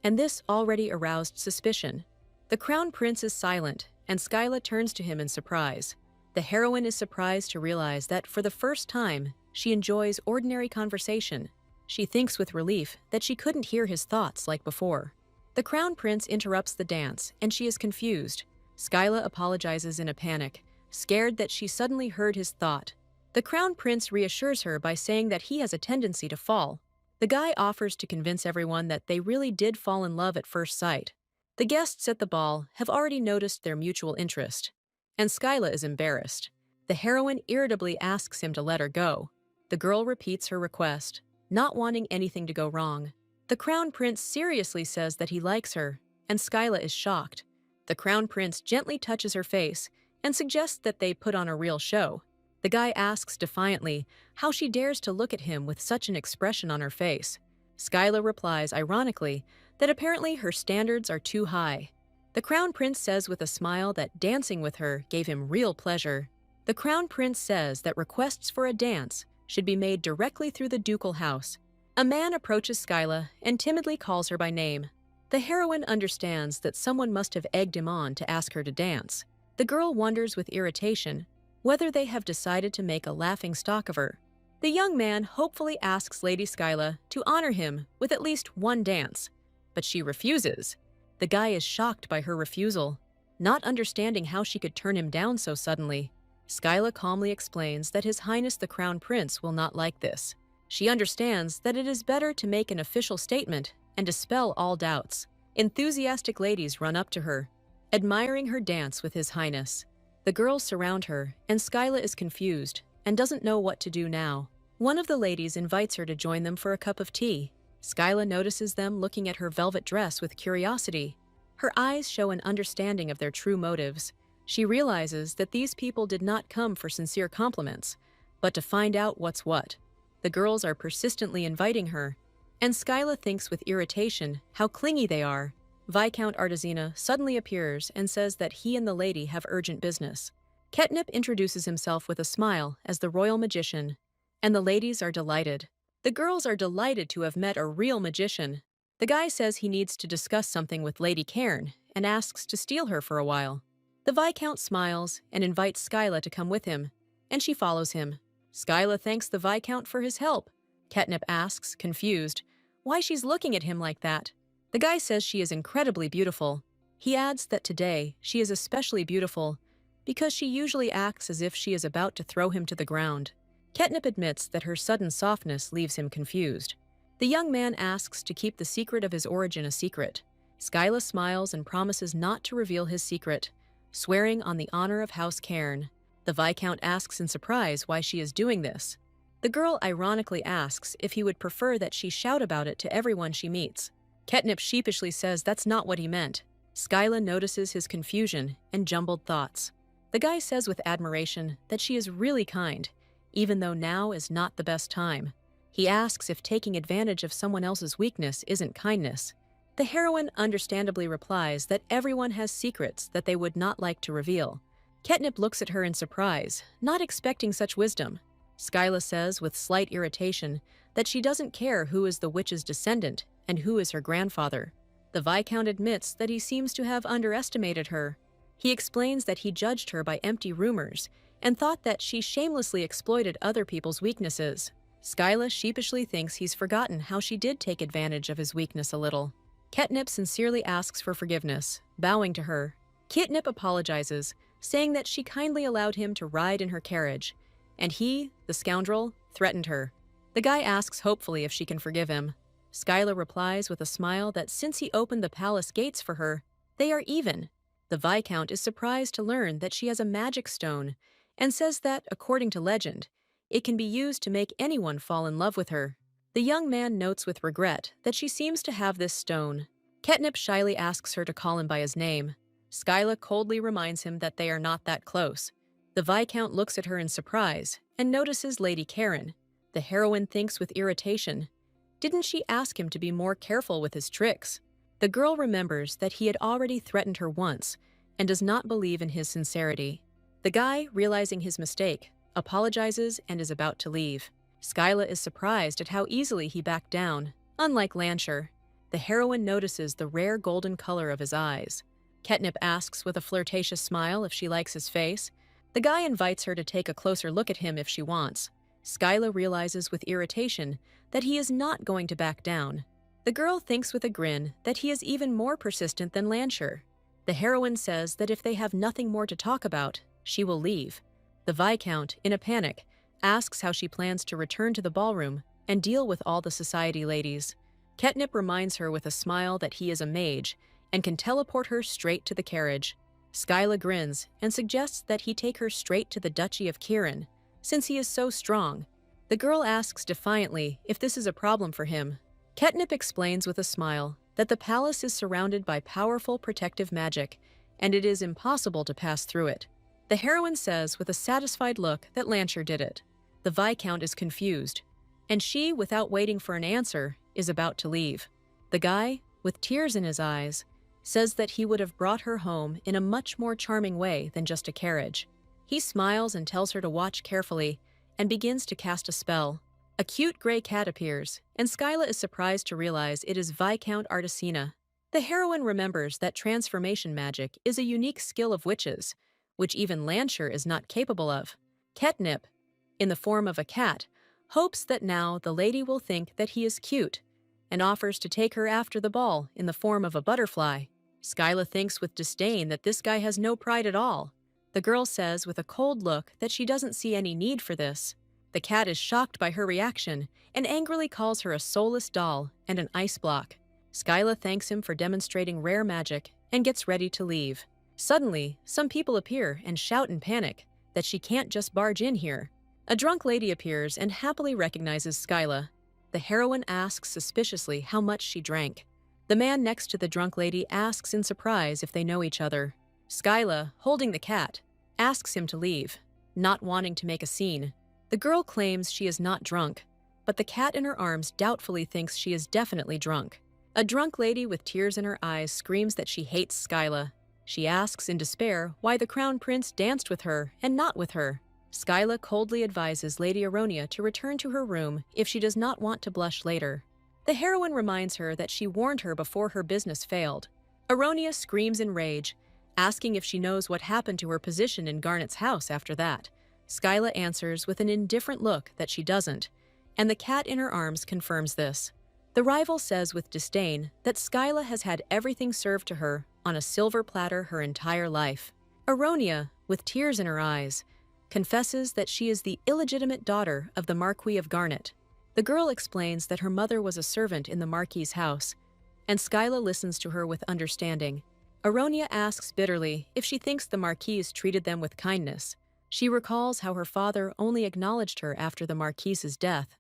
and this already aroused suspicion. The crown prince is silent, and Skyla turns to him in surprise. The heroine is surprised to realize that for the first time, she enjoys ordinary conversation. She thinks with relief that she couldn't hear his thoughts like before. The crown prince interrupts the dance, and she is confused. Skyla apologizes in a panic, scared that she suddenly heard his thought. The crown prince reassures her by saying that he has a tendency to fall. The guy offers to convince everyone that they really did fall in love at first sight. The guests at the ball have already noticed their mutual interest, and Skyla is embarrassed. The heroine irritably asks him to let her go. The girl repeats her request, not wanting anything to go wrong. The crown prince seriously says that he likes her, and Skyla is shocked. The crown prince gently touches her face and suggests that they put on a real show. The guy asks defiantly how she dares to look at him with such an expression on her face. Skyla replies ironically that apparently her standards are too high. The crown prince says with a smile that dancing with her gave him real pleasure. The crown prince says that requests for a dance should be made directly through the ducal house. A man approaches Skyla and timidly calls her by name. The heroine understands that someone must have egged him on to ask her to dance. The girl wonders with irritation whether they have decided to make a laughing stock of her. The young man hopefully asks Lady Skyla to honor him with at least one dance, but she refuses. The guy is shocked by her refusal, not understanding how she could turn him down so suddenly. Skyla calmly explains that His Highness the Crown Prince will not like this. She understands that it is better to make an official statement and dispel all doubts. Enthusiastic ladies run up to her, admiring her dance with His Highness. The girls surround her, and Skyla is confused and doesn't know what to do now. One of the ladies invites her to join them for a cup of tea. Skyla notices them looking at her velvet dress with curiosity. Her eyes show an understanding of their true motives. She realizes that these people did not come for sincere compliments, but to find out what's what. The girls are persistently inviting her, and Skyla thinks with irritation how clingy they are. Viscount Artesina suddenly appears and says that he and the lady have urgent business. Ketnip introduces himself with a smile as the royal magician, and the ladies are delighted. The girls are delighted to have met a real magician. The guy says he needs to discuss something with Lady Cairn and asks to steal her for a while. The Viscount smiles and invites Skyla to come with him, and she follows him. Skyla thanks the Viscount for his help. Ketnip asks, confused, why she's looking at him like that. The guy says she is incredibly beautiful. He adds that today she is especially beautiful because she usually acts as if she is about to throw him to the ground. Ketnip admits that her sudden softness leaves him confused. The young man asks to keep the secret of his origin a secret. Skyla smiles and promises not to reveal his secret, swearing on the honor of House Cairn. The Viscount asks in surprise why she is doing this. The girl ironically asks if he would prefer that she shout about it to everyone she meets. Ketnip sheepishly says that's not what he meant. Skyla notices his confusion and jumbled thoughts. The guy says with admiration that she is really kind, even though now is not the best time. He asks if taking advantage of someone else's weakness isn't kindness. The heroine understandably replies that everyone has secrets that they would not like to reveal. Ketnip looks at her in surprise, not expecting such wisdom. Skyla says with slight irritation that she doesn't care who is the witch's descendant and who is her grandfather. The Viscount admits that he seems to have underestimated her. He explains that he judged her by empty rumors and thought that she shamelessly exploited other people's weaknesses. Skyla sheepishly thinks he's forgotten how she did take advantage of his weakness a little. Ketnip sincerely asks for forgiveness, bowing to her. Ketnip apologizes, saying that she kindly allowed him to ride in her carriage, and he, the scoundrel, threatened her. The guy asks hopefully if she can forgive him. Skyla replies with a smile that since he opened the palace gates for her, they are even. The Viscount is surprised to learn that she has a magic stone and says that, according to legend, it can be used to make anyone fall in love with her. The young man notes with regret that she seems to have this stone. Ketnip shyly asks her to call him by his name. Skyla coldly reminds him that they are not that close. The Viscount looks at her in surprise and notices Lady Cairn. The heroine thinks with irritation, didn't she ask him to be more careful with his tricks? The girl remembers that he had already threatened her once and does not believe in his sincerity. The guy, realizing his mistake, apologizes and is about to leave. Skyla is surprised at how easily he backed down. Unlike Lancher, the heroine notices the rare golden color of his eyes. Ketnip asks with a flirtatious smile if she likes his face. The guy invites her to take a closer look at him if she wants. Skyla realizes with irritation that he is not going to back down. The girl thinks with a grin that he is even more persistent than Lancher. The heroine says that if they have nothing more to talk about, she will leave. The Viscount, in a panic, asks how she plans to return to the ballroom and deal with all the society ladies. Ketnip reminds her with a smile that he is a mage and can teleport her straight to the carriage. Skyla grins and suggests that he take her straight to the Duchy of Kirin, since he is so strong. The girl asks defiantly if this is a problem for him. Ketnip explains with a smile that the palace is surrounded by powerful protective magic, and it is impossible to pass through it. The heroine says with a satisfied look that Lancher did it. The Viscount is confused, and she, without waiting for an answer, is about to leave. The guy, with tears in his eyes, says that he would have brought her home in a much more charming way than just a carriage. He smiles and tells her to watch carefully and begins to cast a spell. A cute gray cat appears, and Skyla is surprised to realize it is Viscount Artesina. The heroine remembers that transformation magic is a unique skill of witches, which even Lancher is not capable of. Ketnip, in the form of a cat, hopes that now the lady will think that he is cute, and offers to take her after the ball in the form of a butterfly. Skyla thinks with disdain that this guy has no pride at all. The girl says with a cold look that she doesn't see any need for this. The cat is shocked by her reaction and angrily calls her a soulless doll and an ice block. Skyla thanks him for demonstrating rare magic and gets ready to leave. Suddenly, some people appear and shout in panic that she can't just barge in here. A drunk lady appears and happily recognizes Skyla. The heroine asks suspiciously how much she drank. The man next to the drunk lady asks in surprise if they know each other. Skyla, holding the cat, asks him to leave, not wanting to make a scene. The girl claims she is not drunk, but the cat in her arms doubtfully thinks she is definitely drunk. A drunk lady with tears in her eyes screams that she hates Skyla. She asks in despair why the crown prince danced with her and not with her. Skyla coldly advises Lady Aronia to return to her room if she does not want to blush later. The heroine reminds her that she warned her before her business failed. Aronia screams in rage, asking if she knows what happened to her position in Garnet's house after that. Skyla answers with an indifferent look that she doesn't, and the cat in her arms confirms this. The rival says with disdain that Skyla has had everything served to her on a silver platter her entire life. Aronia, with tears in her eyes, confesses that she is the illegitimate daughter of the Marquis of Garnet. The girl explains that her mother was a servant in the Marquis's house, and Skyla listens to her with understanding. Aronia asks bitterly if she thinks the Marquis treated them with kindness. She recalls how her father only acknowledged her after the Marquis's death,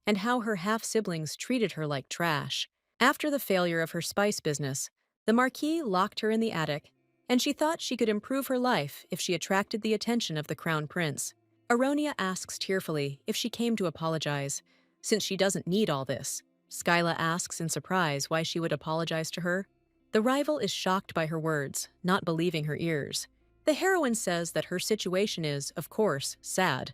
and how her half-siblings treated her like trash. After the failure of her spice business, the Marquis locked her in the attic, and she thought she could improve her life if she attracted the attention of the crown prince. Aronia asks tearfully if she came to apologize, since she doesn't need all this. Skyla asks in surprise why she would apologize to her. The rival is shocked by her words, not believing her ears. The heroine says that her situation is, of course, sad,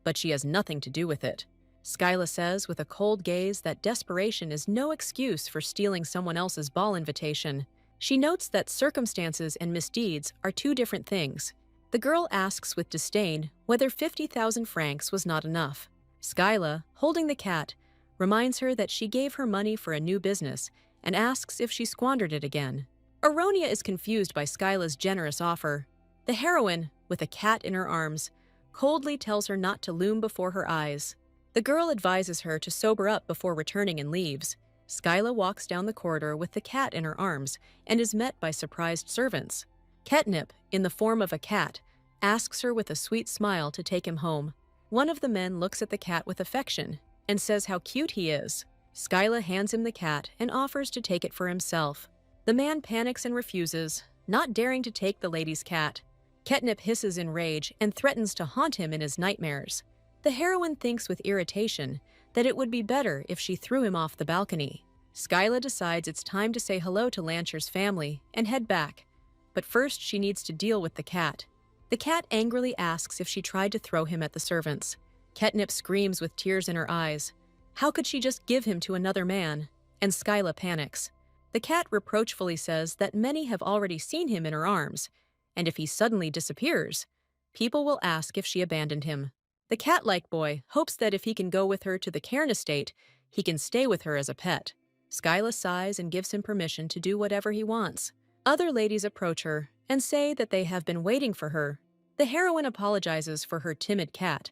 but she has nothing to do with it. Skyla says with a cold gaze that desperation is no excuse for stealing someone else's ball invitation. She notes that circumstances and misdeeds are two different things. The girl asks with disdain whether 50,000 francs was not enough. Skyla, holding the cat, reminds her that she gave her money for a new business and asks if she squandered it again. Aronia is confused by Skyla's generous offer. The heroine, with a cat in her arms, coldly tells her not to loom before her eyes. The girl advises her to sober up before returning and leaves. Skyla walks down the corridor with the cat in her arms and is met by surprised servants. Ketnip, in the form of a cat, asks her with a sweet smile to take him home. One of the men looks at the cat with affection and says how cute he is. Skyla hands him the cat and offers to take it for himself. The man panics and refuses, not daring to take the lady's cat. Ketnip hisses in rage and threatens to haunt him in his nightmares. The heroine thinks with irritation that it would be better if she threw him off the balcony. Skyla decides it's time to say hello to Lancher's family and head back. But first, she needs to deal with the cat. The cat angrily asks if she tried to throw him at the servants. Ketnip screams with tears in her eyes. How could she just give him to another man? And Skyla panics. The cat reproachfully says that many have already seen him in her arms, and if he suddenly disappears, people will ask if she abandoned him. The cat-like boy hopes that if he can go with her to the Cairn estate, he can stay with her as a pet. Skyla sighs and gives him permission to do whatever he wants. Other ladies approach her and say that they have been waiting for her. The heroine apologizes for her timid cat,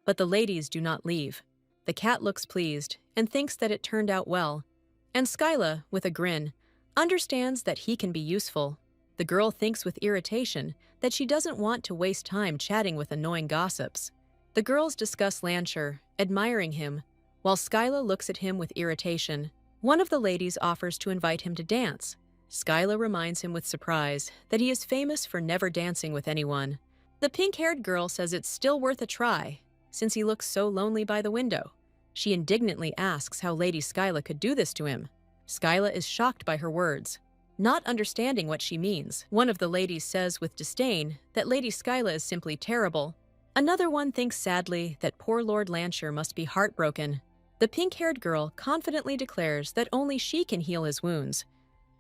but the ladies do not leave. The cat looks pleased and thinks that it turned out well, and Skyla, with a grin, understands that he can be useful. The girl thinks with irritation that she doesn't want to waste time chatting with annoying gossips. The girls discuss Lancher, admiring him, while Skyla looks at him with irritation. One of the ladies offers to invite him to dance. Skyla reminds him with surprise that he is famous for never dancing with anyone. The pink-haired girl says it's still worth a try, since he looks so lonely by the window. She indignantly asks how Lady Skyla could do this to him. Skyla is shocked by her words. Not understanding what she means, one of the ladies says with disdain that Lady Skyla is simply terrible. Another one thinks sadly that poor Lord Lancher must be heartbroken. The pink-haired girl confidently declares that only she can heal his wounds,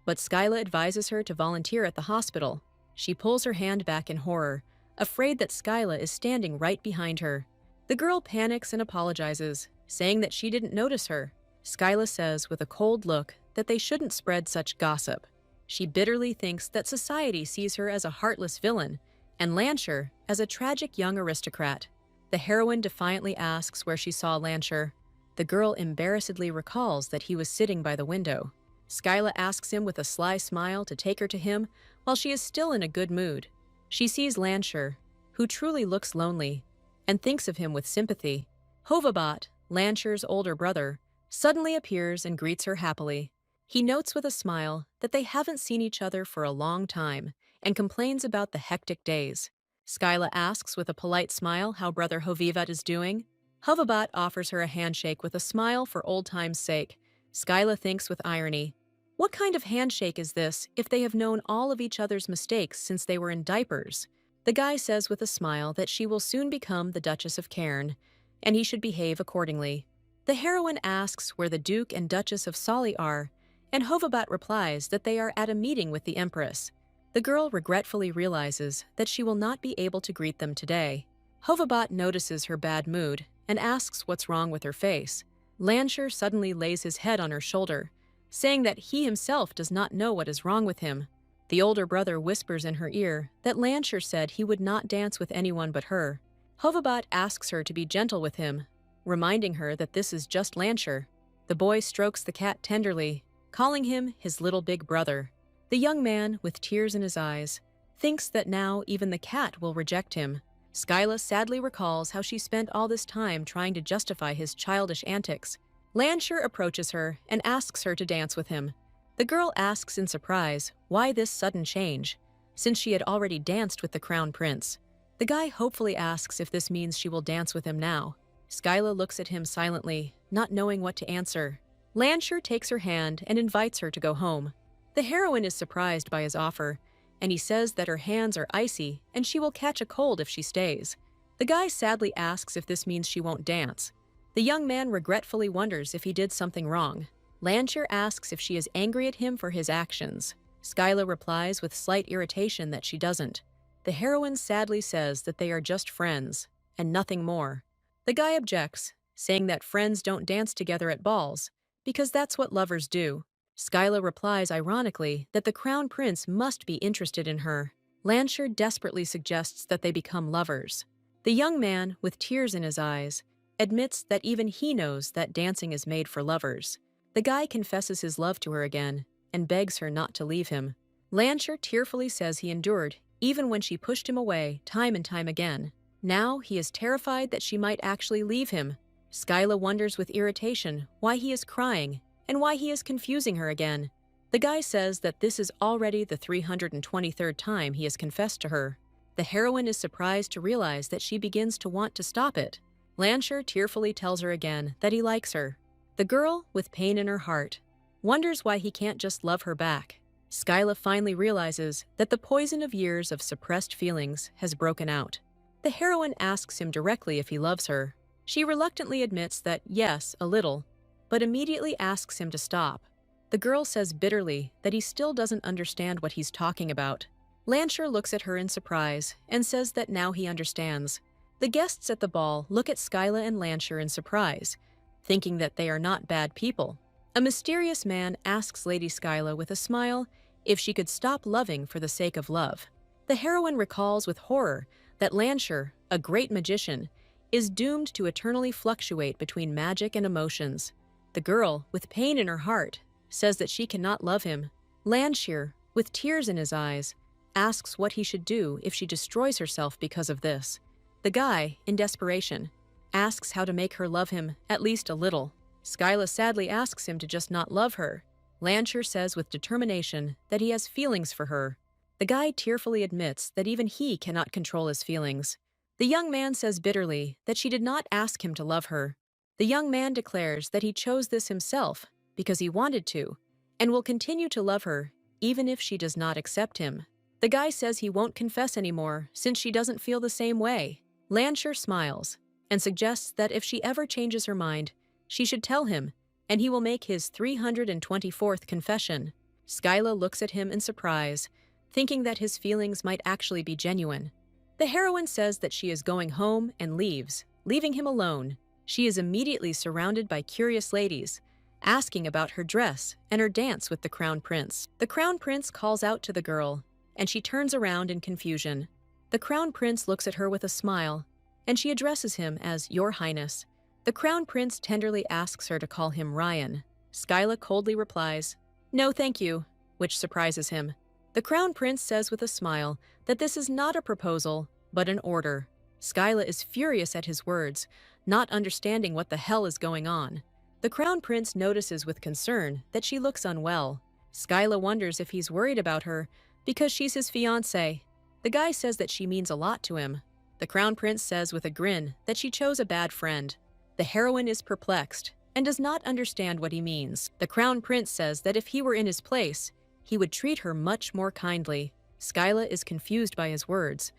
but Skyla advises her to volunteer at the hospital. She pulls her hand back in horror, afraid that Skyla is standing right behind her. The girl panics and apologizes, saying that she didn't notice her. Skyla says with a cold look that they shouldn't spread such gossip. She bitterly thinks that society sees her as a heartless villain, and Lancher as a tragic young aristocrat. The heroine defiantly asks where she saw Lancher. The girl embarrassedly recalls that he was sitting by the window. Skyla asks him with a sly smile to take her to him while she is still in a good mood. She sees Lancher, who truly looks lonely, and thinks of him with sympathy. Hovabat, Lancher's older brother, suddenly appears and greets her happily. He notes with a smile that they haven't seen each other for a long time and complains about the hectic days. Skyla asks with a polite smile how brother Hovivat is doing. Hovabat offers her a handshake with a smile for old time's sake. Skyla thinks with irony, what kind of handshake is this if they have known all of each other's mistakes since they were in diapers? The guy says with a smile that she will soon become the Duchess of Cairn, and he should behave accordingly. The heroine asks where the Duke and Duchess of Sali are, and Hovabat replies that they are at a meeting with the Empress. The girl regretfully realizes that she will not be able to greet them today. Hovabat notices her bad mood and asks what's wrong with her face. Lancher suddenly lays his head on her shoulder, saying that he himself does not know what is wrong with him. The older brother whispers in her ear that Lancher said he would not dance with anyone but her. Hovabat asks her to be gentle with him, reminding her that this is just Lancher. The boy strokes the cat tenderly, calling him his little big brother. The young man, with tears in his eyes, thinks that now even the cat will reject him. Skyla sadly recalls how she spent all this time trying to justify his childish antics. Lancher approaches her and asks her to dance with him. The girl asks in surprise why this sudden change, since she had already danced with the crown prince. The guy hopefully asks if this means she will dance with him now. Skyla looks at him silently, not knowing what to answer. Lancher takes her hand and invites her to go home. The heroine is surprised by his offer, and he says that her hands are icy and she will catch a cold if she stays. The guy sadly asks if this means she won't dance. The young man regretfully wonders if he did something wrong. Lancher asks if she is angry at him for his actions. Skyla replies with slight irritation that she doesn't. The heroine sadly says that they are just friends, and nothing more. The guy objects, saying that friends don't dance together at balls, because that's what lovers do. Skyla replies ironically that the crown prince must be interested in her. Lancher desperately suggests that they become lovers. The young man, with tears in his eyes, admits that even he knows that dancing is made for lovers. The guy confesses his love to her again and begs her not to leave him. Lancher tearfully says he endured, even when she pushed him away time and time again. Now he is terrified that she might actually leave him. Skyla wonders with irritation why he is crying and why he is confusing her again. The guy says that this is already the 323rd time he has confessed to her. The heroine is surprised to realize that she begins to want to stop it. Lancher tearfully tells her again that he likes her. The girl, with pain in her heart, wonders why he can't just love her back. Skyla finally realizes that the poison of years of suppressed feelings has broken out. The heroine asks him directly if he loves her. She reluctantly admits that yes, a little, but immediately asks him to stop. The girl says bitterly that he still doesn't understand what he's talking about. Lansher looks at her in surprise and says that now he understands. The guests at the ball look at Skyla and Lansher in surprise, thinking that they are not bad people. A mysterious man asks Lady Skyla with a smile if she could stop loving for the sake of love. The heroine recalls with horror that Lansher, a great magician, is doomed to eternally fluctuate between magic and emotions. The girl, with pain in her heart, says that she cannot love him. Lansher, with tears in his eyes, asks what he should do if she destroys herself because of this. The guy, in desperation, asks how to make her love him at least a little. Skyla sadly asks him to just not love her. Lansher says with determination that he has feelings for her. The guy tearfully admits that even he cannot control his feelings. The young man says bitterly that she did not ask him to love her. The young man declares that he chose this himself because he wanted to, and will continue to love her even if she does not accept him. The guy says he won't confess anymore since she doesn't feel the same way. Lansher smiles and suggests that if she ever changes her mind, she should tell him, and he will make his 324th confession. Skyla looks at him in surprise, thinking that his feelings might actually be genuine. The heroine says that she is going home and leaves, leaving him alone. She is immediately surrounded by curious ladies, asking about her dress and her dance with the crown prince. The crown prince calls out to the girl, and she turns around in confusion. The crown prince looks at her with a smile, and she addresses him as Your Highness. The crown prince tenderly asks her to call him Ryan. Skyla coldly replies, No, thank you, which surprises him. The crown prince says with a smile that this is not a proposal, but an order. Skyla is furious at his words, not understanding what the hell is going on. The crown prince notices with concern that she looks unwell. Skyla wonders if he's worried about her because she's his fiancée. The guy says that she means a lot to him. The crown prince says with a grin that she chose a bad friend. The heroine is perplexed and does not understand what he means. The crown prince says that if he were in his place, he would treat her much more kindly. Skyla is confused by his words,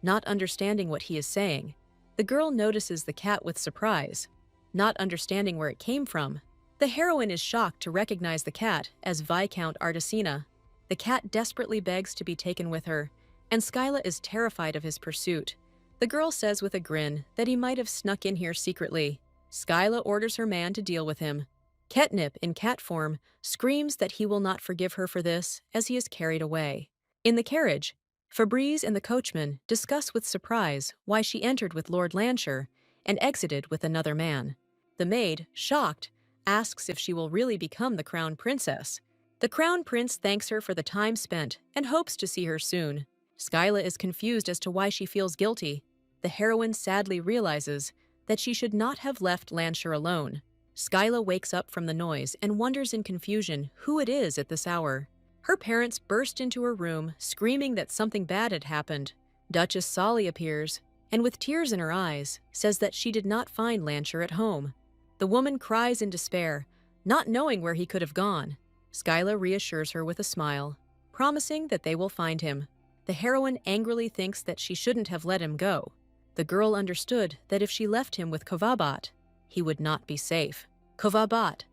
not understanding what he is saying. The girl notices the cat with surprise, not understanding where it came from. The heroine is shocked to recognize the cat as Viscount Artesina. The cat desperately begs to be taken with her, and Skyla is terrified of his pursuit. The girl says with a grin that he might have snuck in here secretly. Skyla orders her man to deal with him. Ketnip, in cat form, screams that he will not forgive her for this as he is carried away. In the carriage, Fabrice and the coachman discuss with surprise why she entered with Lord Lansher and exited with another man. The maid, shocked, asks if she will really become the crown princess. The crown prince thanks her for the time spent and hopes to see her soon. Skyla is confused as to why she feels guilty. The heroine sadly realizes that she should not have left Lansher alone. Skyla wakes up from the noise and wonders in confusion who it is at this hour. Her parents burst into her room, screaming that something bad had happened. Duchess Solly appears, and with tears in her eyes, says that she did not find Lansher at home. The woman cries in despair, not knowing where he could have gone. Skyla reassures her with a smile, promising that they will find him. The heroine angrily thinks that she shouldn't have let him go. The girl understood that if she left him with Kovabat, he would not be safe. Kovabat,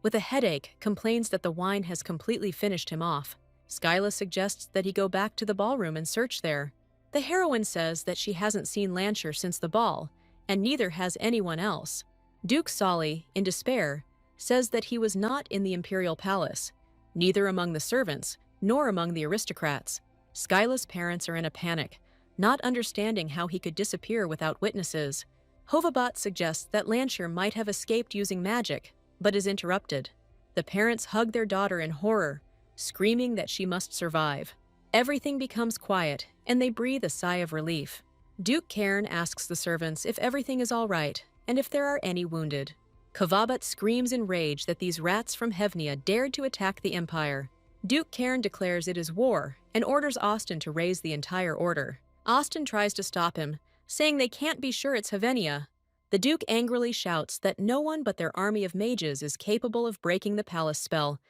with a headache, complains that the wine has completely finished him off. Skyla suggests that he go back to the ballroom and search there. The heroine says that she hasn't seen Lansher since the ball, and neither has anyone else. Duke Solly, in despair, says that he was not in the imperial palace, neither among the servants, nor among the aristocrats. Skyla's parents are in a panic, not understanding how he could disappear without witnesses. Hovabat suggests that Lansher might have escaped using magic, but is interrupted. The parents hug their daughter in horror, screaming that she must survive. Everything becomes quiet, and they breathe a sigh of relief. Duke Cairn asks the servants if everything is all right, and if there are any wounded. Kovabat screams in rage that these rats from Hevnia dared to attack the Empire. Duke Cairn declares it is war, and orders Austin to raise the entire order. Austin tries to stop him, saying they can't be sure it's Hevenia. The Duke angrily shouts that no one but their army of mages is capable of breaking the palace spell,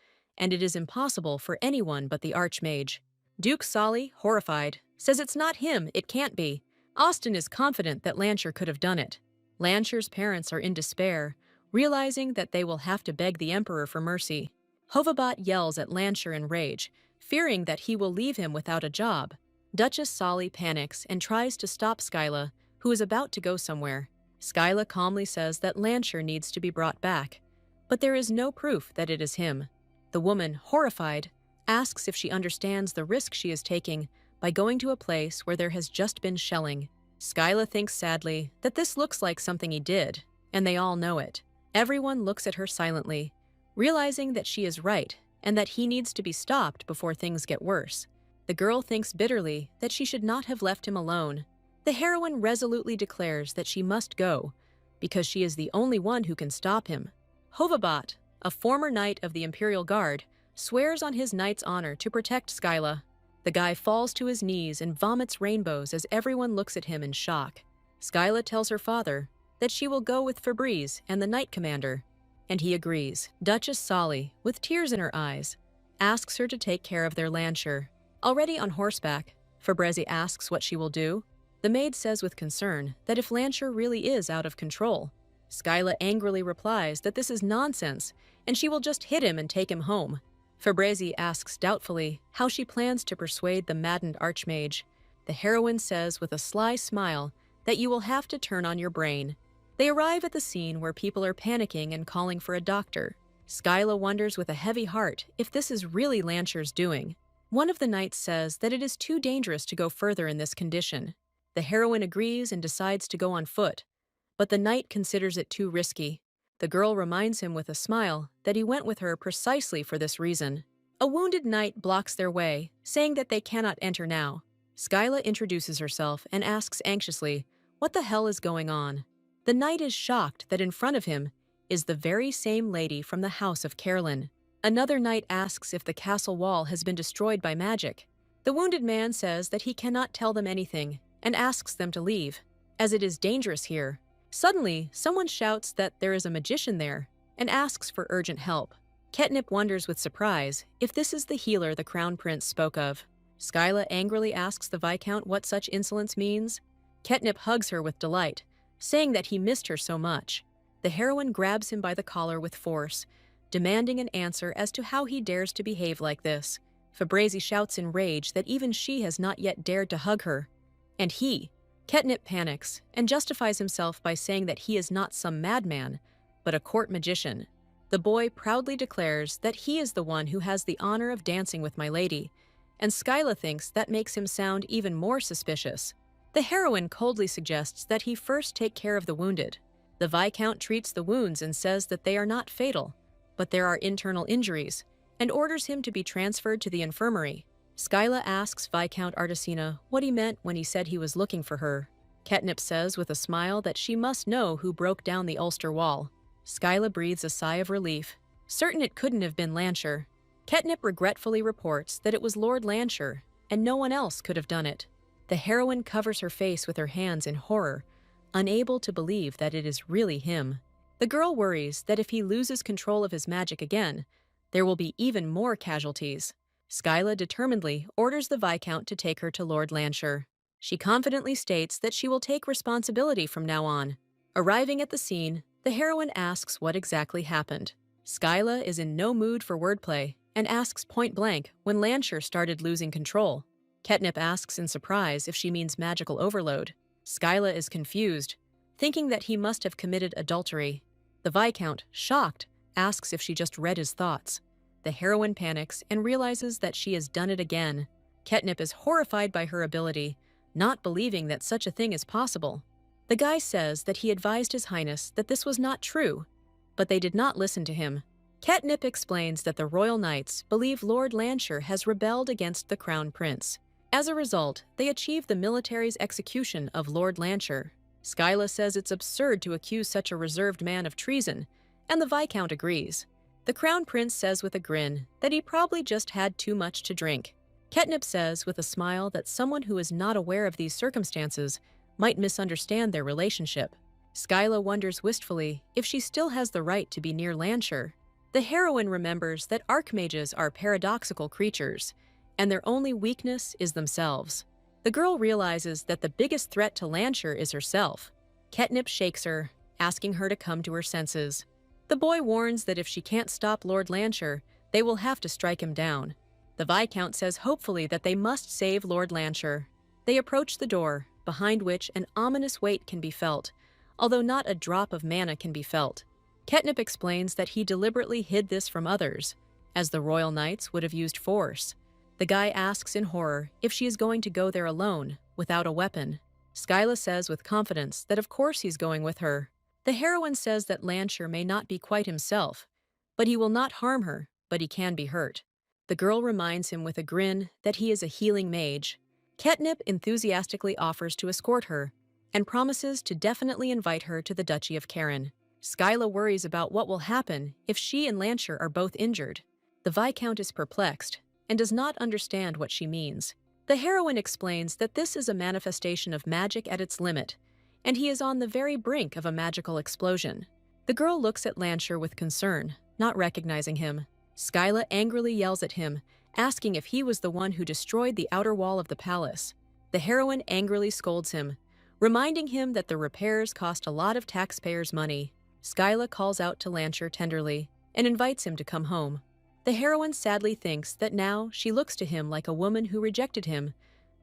and it is impossible for anyone but the Archmage. Duke Solly, horrified, says it's not him, it can't be. Austin is confident that Lancher could have done it. Lancher's parents are in despair, realizing that they will have to beg the Emperor for mercy. Hovabot yells at Lancher in rage, fearing that he will leave him without a job. Duchess Solly panics and tries to stop Skyla, who is about to go somewhere. Skyla calmly says that Lancher needs to be brought back, but there is no proof that it is him. The woman, horrified, asks if she understands the risk she is taking by going to a place where there has just been shelling. Skyla thinks sadly that this looks like something he did, and they all know it. Everyone looks at her silently, realizing that she is right and that he needs to be stopped before things get worse. The girl thinks bitterly that she should not have left him alone. The heroine resolutely declares that she must go, because she is the only one who can stop him. Hovabot, a former knight of the Imperial Guard, swears on his knight's honor to protect Skyla. The guy falls to his knees and vomits rainbows as everyone looks at him in shock. Skyla tells her father that she will go with Febreze and the knight commander, and he agrees. Duchess Solly, with tears in her eyes, asks her to take care of their Lancher. Already on horseback, Febreze asks what she will do. The maid says with concern that if Lancher really is out of control, Skyla angrily replies that this is nonsense and she will just hit him and take him home. Febreze asks doubtfully how she plans to persuade the maddened Archmage. The heroine says with a sly smile that you will have to turn on your brain. They arrive at the scene where people are panicking and calling for a doctor. Skyla wonders with a heavy heart if this is really Lancher's doing. One of the knights says that it is too dangerous to go further in this condition. The heroine agrees and decides to go on foot, but the knight considers it too risky. The girl reminds him with a smile that he went with her precisely for this reason. A wounded knight blocks their way, saying that they cannot enter now. Skyla introduces herself and asks anxiously, what the hell is going on? The knight is shocked that in front of him is the very same lady from the house of Carolyn. Another knight asks if the castle wall has been destroyed by magic. The wounded man says that he cannot tell them anything and asks them to leave, as it is dangerous here. Suddenly, someone shouts that there is a magician there and asks for urgent help. Ketnip wonders with surprise if this is the healer the Crown Prince spoke of. Skyla angrily asks the Viscount what such insolence means. Ketnip hugs her with delight, saying that he missed her so much. The heroine grabs him by the collar with force, demanding an answer as to how he dares to behave like this. Febreze shouts in rage that even she has not yet dared to hug her. And Ketnip panics and justifies himself by saying that he is not some madman, but a court magician. The boy proudly declares that he is the one who has the honor of dancing with my lady, and Skyla thinks that makes him sound even more suspicious. The heroine coldly suggests that he first take care of the wounded. The Viscount treats the wounds and says that they are not fatal, but there are internal injuries, and orders him to be transferred to the infirmary. Skyla asks Viscount Artesina what he meant when he said he was looking for her. Ketnip says with a smile that she must know who broke down the Ulster wall. Skyla breathes a sigh of relief, certain it couldn't have been Lancher. Ketnip regretfully reports that it was Lord Lancher, and no one else could have done it. The heroine covers her face with her hands in horror, unable to believe that it is really him. The girl worries that if he loses control of his magic again, there will be even more casualties. Skyla determinedly orders the Viscount to take her to Lord Lancher. She confidently states that she will take responsibility from now on. Arriving at the scene, the heroine asks what exactly happened. Skyla is in no mood for wordplay and asks point-blank when Lancher started losing control. Ketnip asks in surprise if she means magical overload. Skyla is confused, thinking that he must have committed adultery. The Viscount, shocked, asks if she just read his thoughts. The heroine panics and realizes that she has done it again. Ketnip is horrified by her ability, not believing that such a thing is possible. The guy says that he advised His Highness that this was not true, but they did not listen to him. Ketnip explains that the Royal Knights believe Lord Lancher has rebelled against the Crown Prince. As a result, they achieve the military's execution of Lord Lancher. Skyla says it's absurd to accuse such a reserved man of treason, and the Viscount agrees. The Crown Prince says with a grin that he probably just had too much to drink. Ketnip says with a smile that someone who is not aware of these circumstances might misunderstand their relationship. Skyla wonders wistfully if she still has the right to be near Lancher. The heroine remembers that archmages are paradoxical creatures, and their only weakness is themselves. The girl realizes that the biggest threat to Lancher is herself. Ketnip shakes her, asking her to come to her senses. The boy warns that if she can't stop Lord Lancher, they will have to strike him down. The Viscount says hopefully that they must save Lord Lancher. They approach the door, behind which an ominous weight can be felt, although not a drop of mana can be felt. Ketnip explains that he deliberately hid this from others, as the royal knights would have used force. The guy asks in horror if she is going to go there alone, without a weapon. Skyla says with confidence that of course he's going with her. The heroine says that Lancher may not be quite himself, but he will not harm her, but he can be hurt. The girl reminds him with a grin that he is a healing mage. Ketnip enthusiastically offers to escort her, and promises to definitely invite her to the Duchy of Karen. Skyla worries about what will happen if she and Lancher are both injured. The Viscount is perplexed, and does not understand what she means. The heroine explains that this is a manifestation of magic at its limit, and he is on the very brink of a magical explosion. The girl looks at Lancher with concern, not recognizing him. Skyla angrily yells at him, asking if he was the one who destroyed the outer wall of the palace. The heroine angrily scolds him, reminding him that the repairs cost a lot of taxpayers' money. Skyla calls out to Lancher tenderly and invites him to come home. The heroine sadly thinks that now she looks to him like a woman who rejected him,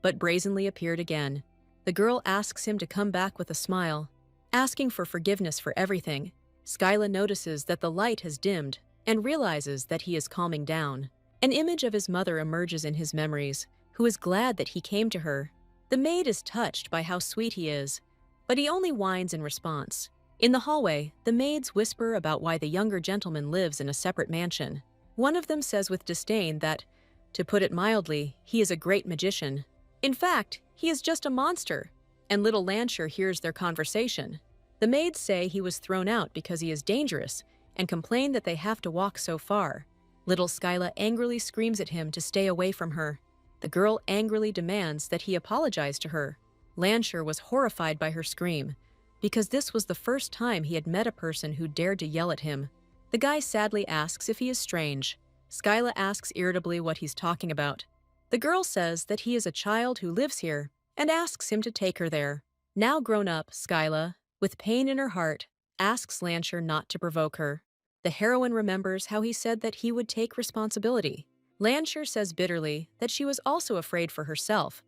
but brazenly appeared again. The girl asks him to come back with a smile, asking for forgiveness for everything. Skyla notices that the light has dimmed and realizes that he is calming down. An image of his mother emerges in his memories, who is glad that he came to her. The maid is touched by how sweet he is, but he only whines in response. In the hallway, the maids whisper about why the younger gentleman lives in a separate mansion. One of them says with disdain that, to put it mildly, he is a great magician. In fact, he is just a monster, and little Lancher hears their conversation. The maids say he was thrown out because he is dangerous, and complain that they have to walk so far. Little Skyla angrily screams at him to stay away from her. The girl angrily demands that he apologize to her. Lancher was horrified by her scream, because this was the first time he had met a person who dared to yell at him. The guy sadly asks if he is strange. Skyla asks irritably what he's talking about. The girl says that he is a child who lives here, and asks him to take her there. Now grown up, Skyla, with pain in her heart, asks Lancher not to provoke her. The heroine remembers how he said that he would take responsibility. Lancher says bitterly that she was also afraid for herself,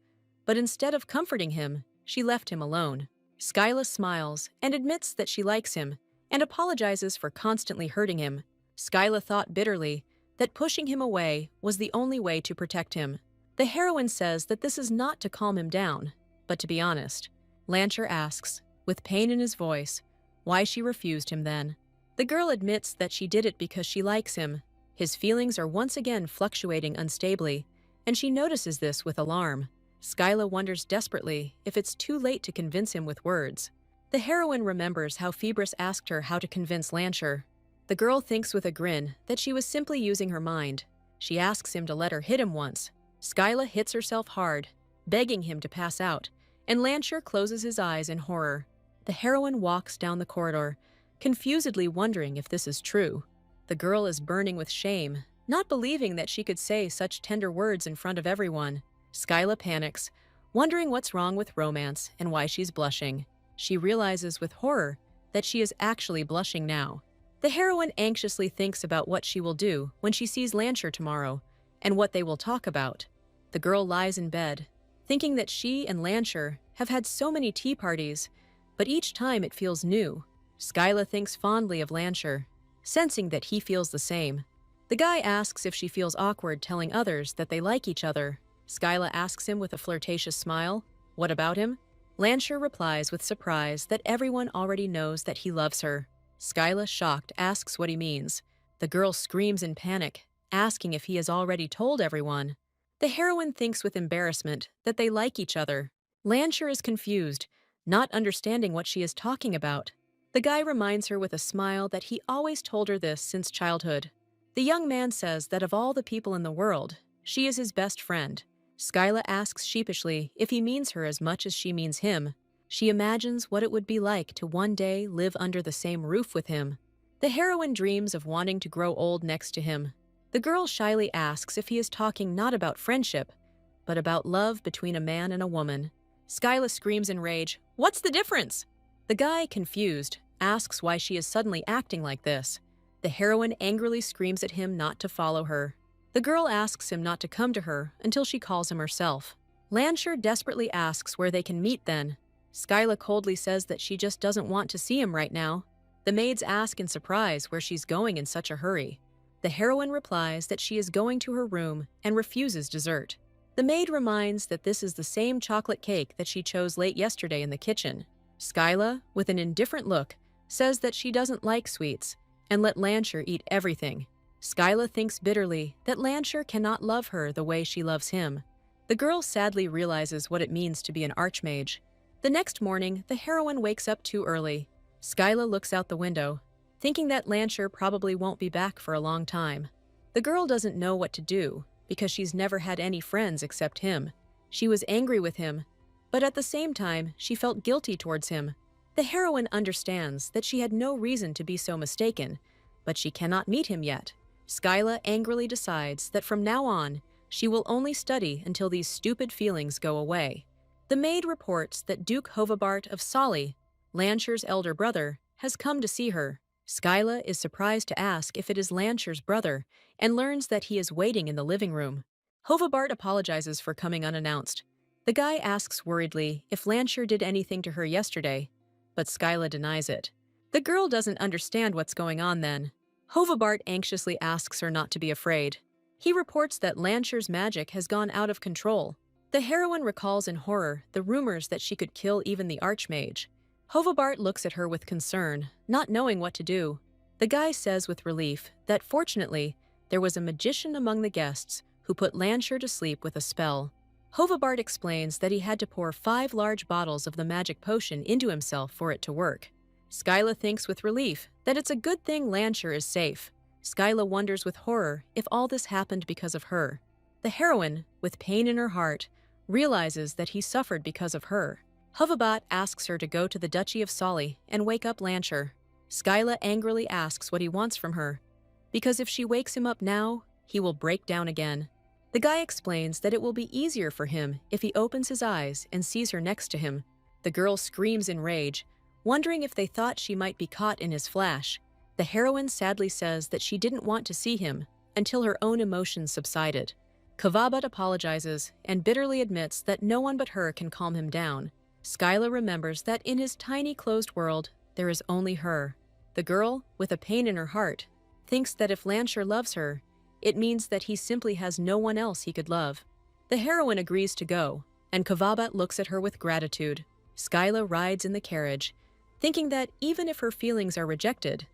but instead of comforting him, she left him alone. Skyla smiles and admits that she likes him, and apologizes for constantly hurting him. Skyla thought bitterly that pushing him away was the only way to protect him. The heroine says that this is not to calm him down, but to be honest. Lancher asks, with pain in his voice, why she refused him then. The girl admits that she did it because she likes him. His feelings are once again fluctuating unstably, and she notices this with alarm. Skyla wonders desperately if it's too late to convince him with words. The heroine remembers how Phoebus asked her how to convince Lancher. The girl thinks with a grin that she was simply using her mind. She asks him to let her hit him once. Skyla hits herself hard, begging him to pass out, and Lancher closes his eyes in horror. The heroine walks down the corridor, confusedly wondering if this is true. The girl is burning with shame, not believing that she could say such tender words in front of everyone. Skyla panics, wondering what's wrong with romance and why she's blushing. She realizes with horror that she is actually blushing now. The heroine anxiously thinks about what she will do when she sees Lancher tomorrow, and what they will talk about. The girl lies in bed, thinking that she and Lancher have had so many tea parties, but each time it feels new. Skyla thinks fondly of Lancher, sensing that he feels the same. The guy asks if she feels awkward telling others that they like each other. Skyla asks him with a flirtatious smile, what about him? Lancher replies with surprise that everyone already knows that he loves her. Skyla, shocked, asks what he means. The girl screams in panic, asking if he has already told everyone. The heroine thinks with embarrassment that they like each other. Lancher is confused, not understanding what she is talking about. The guy reminds her with a smile that he always told her this since childhood. The young man says that of all the people in the world, she is his best friend. Skyla asks sheepishly if he means her as much as she means him. She imagines what it would be like to one day live under the same roof with him. The heroine dreams of wanting to grow old next to him. The girl shyly asks if he is talking not about friendship, but about love between a man and a woman. Skyla screams in rage, "What's the difference?" The guy, confused, asks why she is suddenly acting like this. The heroine angrily screams at him not to follow her. The girl asks him not to come to her until she calls him herself. Lansher desperately asks where they can meet then. Skyla coldly says that she just doesn't want to see him right now. The maids ask in surprise where she's going in such a hurry. The heroine replies that she is going to her room and refuses dessert. The maid reminds that this is the same chocolate cake that she chose late yesterday in the kitchen. Skyla, with an indifferent look, says that she doesn't like sweets and let Lansher eat everything. Skyla thinks bitterly that Lansher cannot love her the way she loves him. The girl sadly realizes what it means to be an Archmage. The next morning, the heroine wakes up too early. Skyla looks out the window, thinking that Lansher probably won't be back for a long time. The girl doesn't know what to do because she's never had any friends except him. She was angry with him, but at the same time, she felt guilty towards him. The heroine understands that she had no reason to be so mistaken, but she cannot meet him yet. Skyla angrily decides that from now on, she will only study until these stupid feelings go away. The maid reports that Duke Hovabart of Sali, Lansher's elder brother, has come to see her. Skyla is surprised to ask if it is Lansher's brother and learns that he is waiting in the living room. Hovabart apologizes for coming unannounced. The guy asks worriedly if Lansher did anything to her yesterday, but Skyla denies it. The girl doesn't understand what's going on then. Hovabart anxiously asks her not to be afraid. He reports that Lansher's magic has gone out of control. The heroine recalls in horror the rumors that she could kill even the Archmage. Hovabart looks at her with concern, not knowing what to do. The guy says with relief that fortunately, there was a magician among the guests who put Lansher to sleep with a spell. Hovabart explains that he had to pour 5 large bottles of the magic potion into himself for it to work. Skyla thinks with relief that it's a good thing Lansher is safe. Skyla wonders with horror if all this happened because of her. The heroine, with pain in her heart, realizes that he suffered because of her. Hovabart asks her to go to the Duchy of Sali and wake up Lansher. Skyla angrily asks what he wants from her, because if she wakes him up now, he will break down again. The guy explains that it will be easier for him if he opens his eyes and sees her next to him. The girl screams in rage, wondering if they thought she might be caught in his flash. The heroine sadly says that she didn't want to see him until her own emotions subsided. Kavabat apologizes and bitterly admits that no one but her can calm him down. Skyla remembers that in his tiny closed world, there is only her. The girl, with a pain in her heart, thinks that if Lansher loves her, it means that he simply has no one else he could love. The heroine agrees to go, and Kavabat looks at her with gratitude. Skyla rides in the carriage, thinking that even if her feelings are rejected,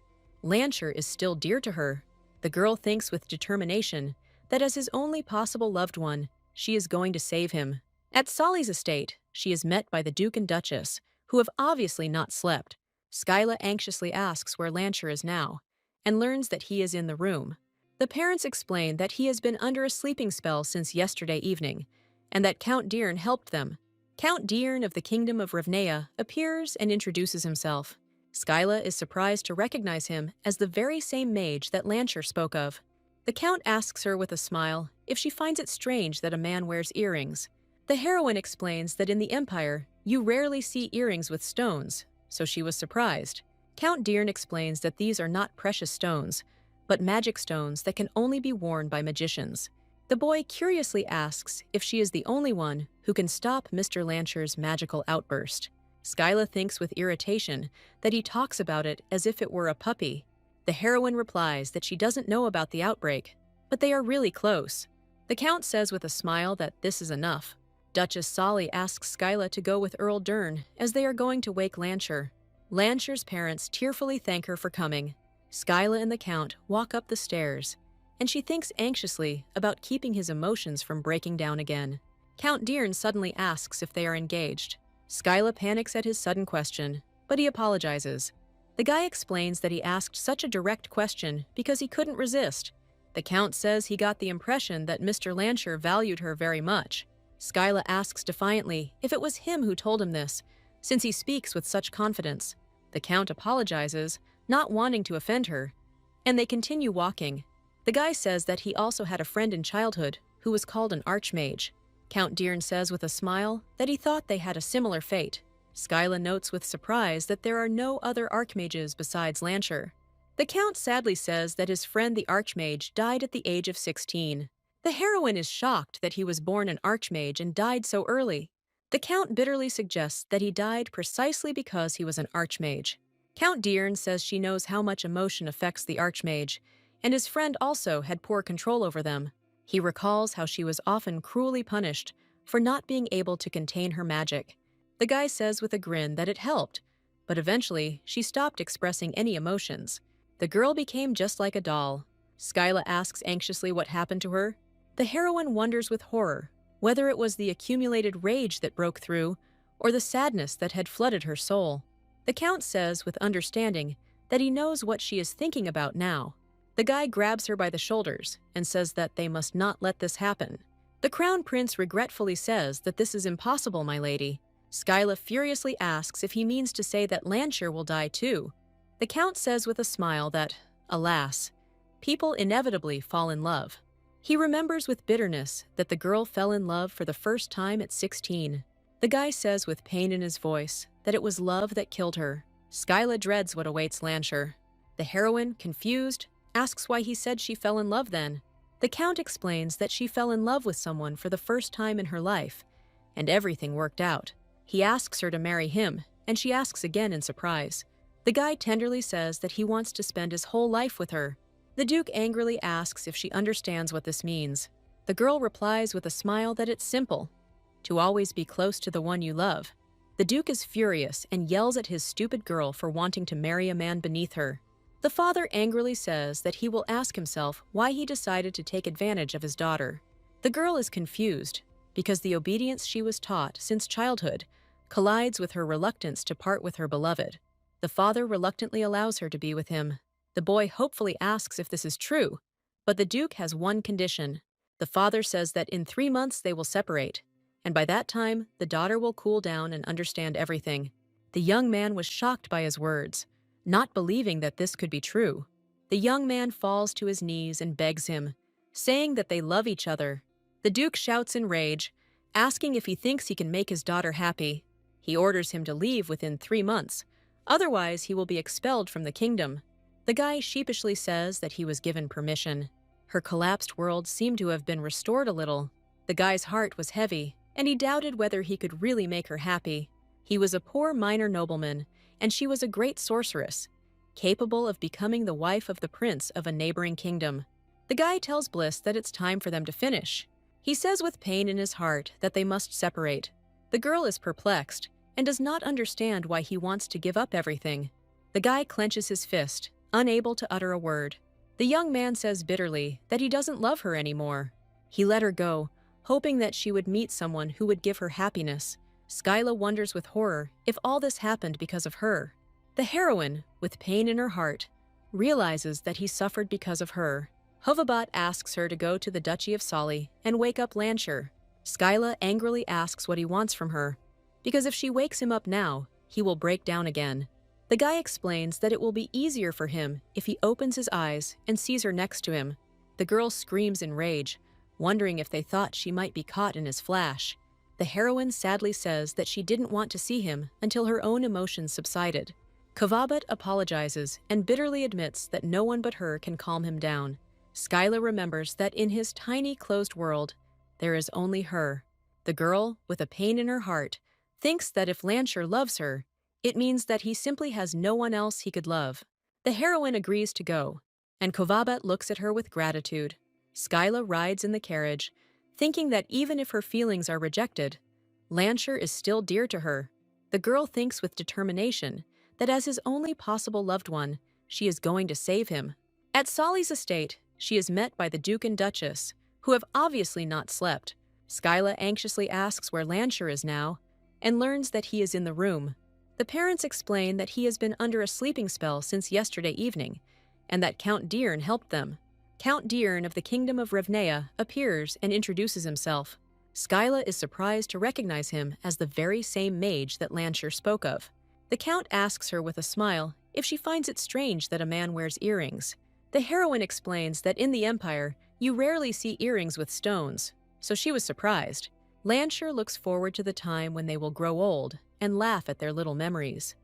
Lansher is still dear to her. The girl thinks with determination that as his only possible loved one, she is going to save him. At Sali's estate, she is met by the Duke and Duchess, who have obviously not slept. Skyla anxiously asks where Lansher is now, and learns that he is in the room. The parents explain that he has been under a sleeping spell since yesterday evening, and that Count Deern helped them. Count Deern of the Kingdom of Revnea appears and introduces himself. Skyla is surprised to recognize him as the very same mage that Lansher spoke of. The Count asks her with a smile if she finds it strange that a man wears earrings. The heroine explains that in the Empire, you rarely see earrings with stones, so she was surprised. Count Deern explains that these are not precious stones, but magic stones that can only be worn by magicians. The boy curiously asks if she is the only one who can stop Mr. Lansher's magical outburst. Skyla thinks with irritation that he talks about it as if it were a puppy. The heroine replies that she doesn't know about the outbreak, but they are really close. The Count says with a smile that this is enough. Duchess Sali asks Skyla to go with Earl Dern as they are going to wake Lansher. Lansher's parents tearfully thank her for coming. Skyla and the Count walk up the stairs, and she thinks anxiously about keeping his emotions from breaking down again. Count Deern suddenly asks if they are engaged. Skyla panics at his sudden question, but he apologizes. The guy explains that he asked such a direct question because he couldn't resist. The Count says he got the impression that Mr. Lansher valued her very much. Skyla asks defiantly if it was him who told him this, since he speaks with such confidence. The Count apologizes, not wanting to offend her, and they continue walking. The guy says that he also had a friend in childhood who was called an Archmage. Count Deern says with a smile that he thought they had a similar fate. Skyla notes with surprise that there are no other Archmages besides Lansher. The Count sadly says that his friend the Archmage died at the age of 16. The heroine is shocked that he was born an Archmage and died so early. The Count bitterly suggests that he died precisely because he was an Archmage. Count Deern says she knows how much emotion affects the Archmage, and his friend also had poor control over them. He recalls how she was often cruelly punished for not being able to contain her magic. The guy says with a grin that it helped, but eventually she stopped expressing any emotions. The girl became just like a doll. Skyla asks anxiously what happened to her. The heroine wonders with horror whether it was the accumulated rage that broke through or the sadness that had flooded her soul. The Count says with understanding that he knows what she is thinking about now. The guy grabs her by the shoulders and says that they must not let this happen. The Crown Prince regretfully says that this is impossible, my lady. Skyla furiously asks if he means to say that Lansher will die too. The Count says with a smile that, alas, people inevitably fall in love. He remembers with bitterness that the girl fell in love for the first time at 16. The guy says with pain in his voice that it was love that killed her. Skyla dreads what awaits Lansher. The heroine, confused, asks why he said she fell in love then. The Count explains that she fell in love with someone for the first time in her life, and everything worked out. He asks her to marry him, and she asks again in surprise. The guy tenderly says that he wants to spend his whole life with her. The Duke angrily asks if she understands what this means. The girl replies with a smile that it's simple: to always be close to the one you love. The Duke is furious and yells at his stupid girl for wanting to marry a man beneath her. The father angrily says that he will ask himself why he decided to take advantage of his daughter. The girl is confused because the obedience she was taught since childhood collides with her reluctance to part with her beloved. The father reluctantly allows her to be with him. The boy hopefully asks if this is true, but the Duke has one condition. The father says that in 3 months they will separate, and by that time, the daughter will cool down and understand everything. The young man was shocked by his words, not believing that this could be true. The young man falls to his knees and begs him, saying that they love each other. The Duke shouts in rage, asking if he thinks he can make his daughter happy. He orders him to leave within 3 months, otherwise he will be expelled from the kingdom. The guy sheepishly says that he was given permission. Her collapsed world seemed to have been restored a little. The guy's heart was heavy, and he doubted whether he could really make her happy. He was a poor minor nobleman, and she was a great sorceress, capable of becoming the wife of the prince of a neighboring kingdom. The guy tells Bliss that it's time for them to finish. He says with pain in his heart that they must separate. The girl is perplexed and does not understand why he wants to give up everything. The guy clenches his fist, unable to utter a word. The young man says bitterly that he doesn't love her anymore. He let her go, hoping that she would meet someone who would give her happiness. Skyla wonders with horror if all this happened because of her. The heroine, with pain in her heart, realizes that he suffered because of her. Hovabat asks her to go to the Duchy of Sali and wake up Lansher. Skyla angrily asks what he wants from her, because if she wakes him up now, he will break down again. The guy explains that it will be easier for him if he opens his eyes and sees her next to him. The girl screams in rage, wondering if they thought she might be caught in his flash. The heroine sadly says that she didn't want to see him until her own emotions subsided. Kavabat apologizes and bitterly admits that no one but her can calm him down. Skyla remembers that in his tiny closed world, there is only her. The girl, with a pain in her heart, thinks that if Lansher loves her, it means that he simply has no one else he could love. The heroine agrees to go, and Kovabat looks at her with gratitude. Skyla rides in the carriage, thinking that even if her feelings are rejected, Lansher is still dear to her. The girl thinks with determination that as his only possible loved one, she is going to save him. At Sali's estate, she is met by the Duke and Duchess, who have obviously not slept. Skyla anxiously asks where Lansher is now, and learns that he is in the room. The parents explain that he has been under a sleeping spell since yesterday evening, and that Count Deern helped them. Count Deern of the Kingdom of Revnea appears and introduces himself. Skyla is surprised to recognize him as the very same mage that Lansher spoke of. The Count asks her with a smile if she finds it strange that a man wears earrings. The heroine explains that in the Empire, you rarely see earrings with stones, so she was surprised. Lansher looks forward to the time when they will grow old and laugh at their little memories.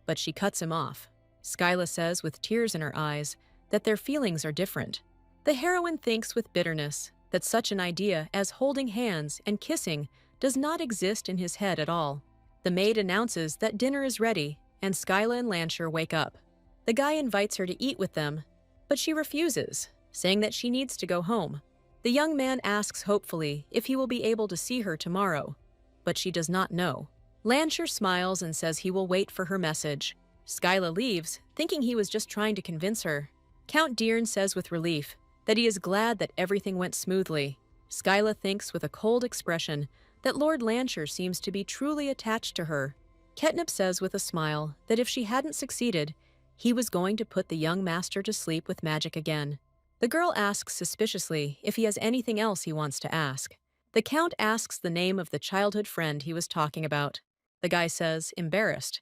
But she cuts him off. Skyla says with tears in her eyes that their feelings are different. The heroine thinks with bitterness that such an idea as holding hands and kissing does not exist in his head at all. The maid announces that dinner is ready, and Skyla and Lansher wake up. The guy invites her to eat with them, but she refuses, saying that she needs to go home. The young man asks hopefully if he will be able to see her tomorrow, but she does not know. Lansher smiles and says he will wait for her message. Skyla leaves, thinking he was just trying to convince her. Count Deern says with relief that he is glad that everything went smoothly. Skyla thinks with a cold expression that Lord Lansher seems to be truly attached to her. Ketnip says with a smile that if she hadn't succeeded, he was going to put the young master to sleep with magic again. The girl asks suspiciously if he has anything else he wants to ask. The Count asks the name of the childhood friend he was talking about. The guy says, embarrassed,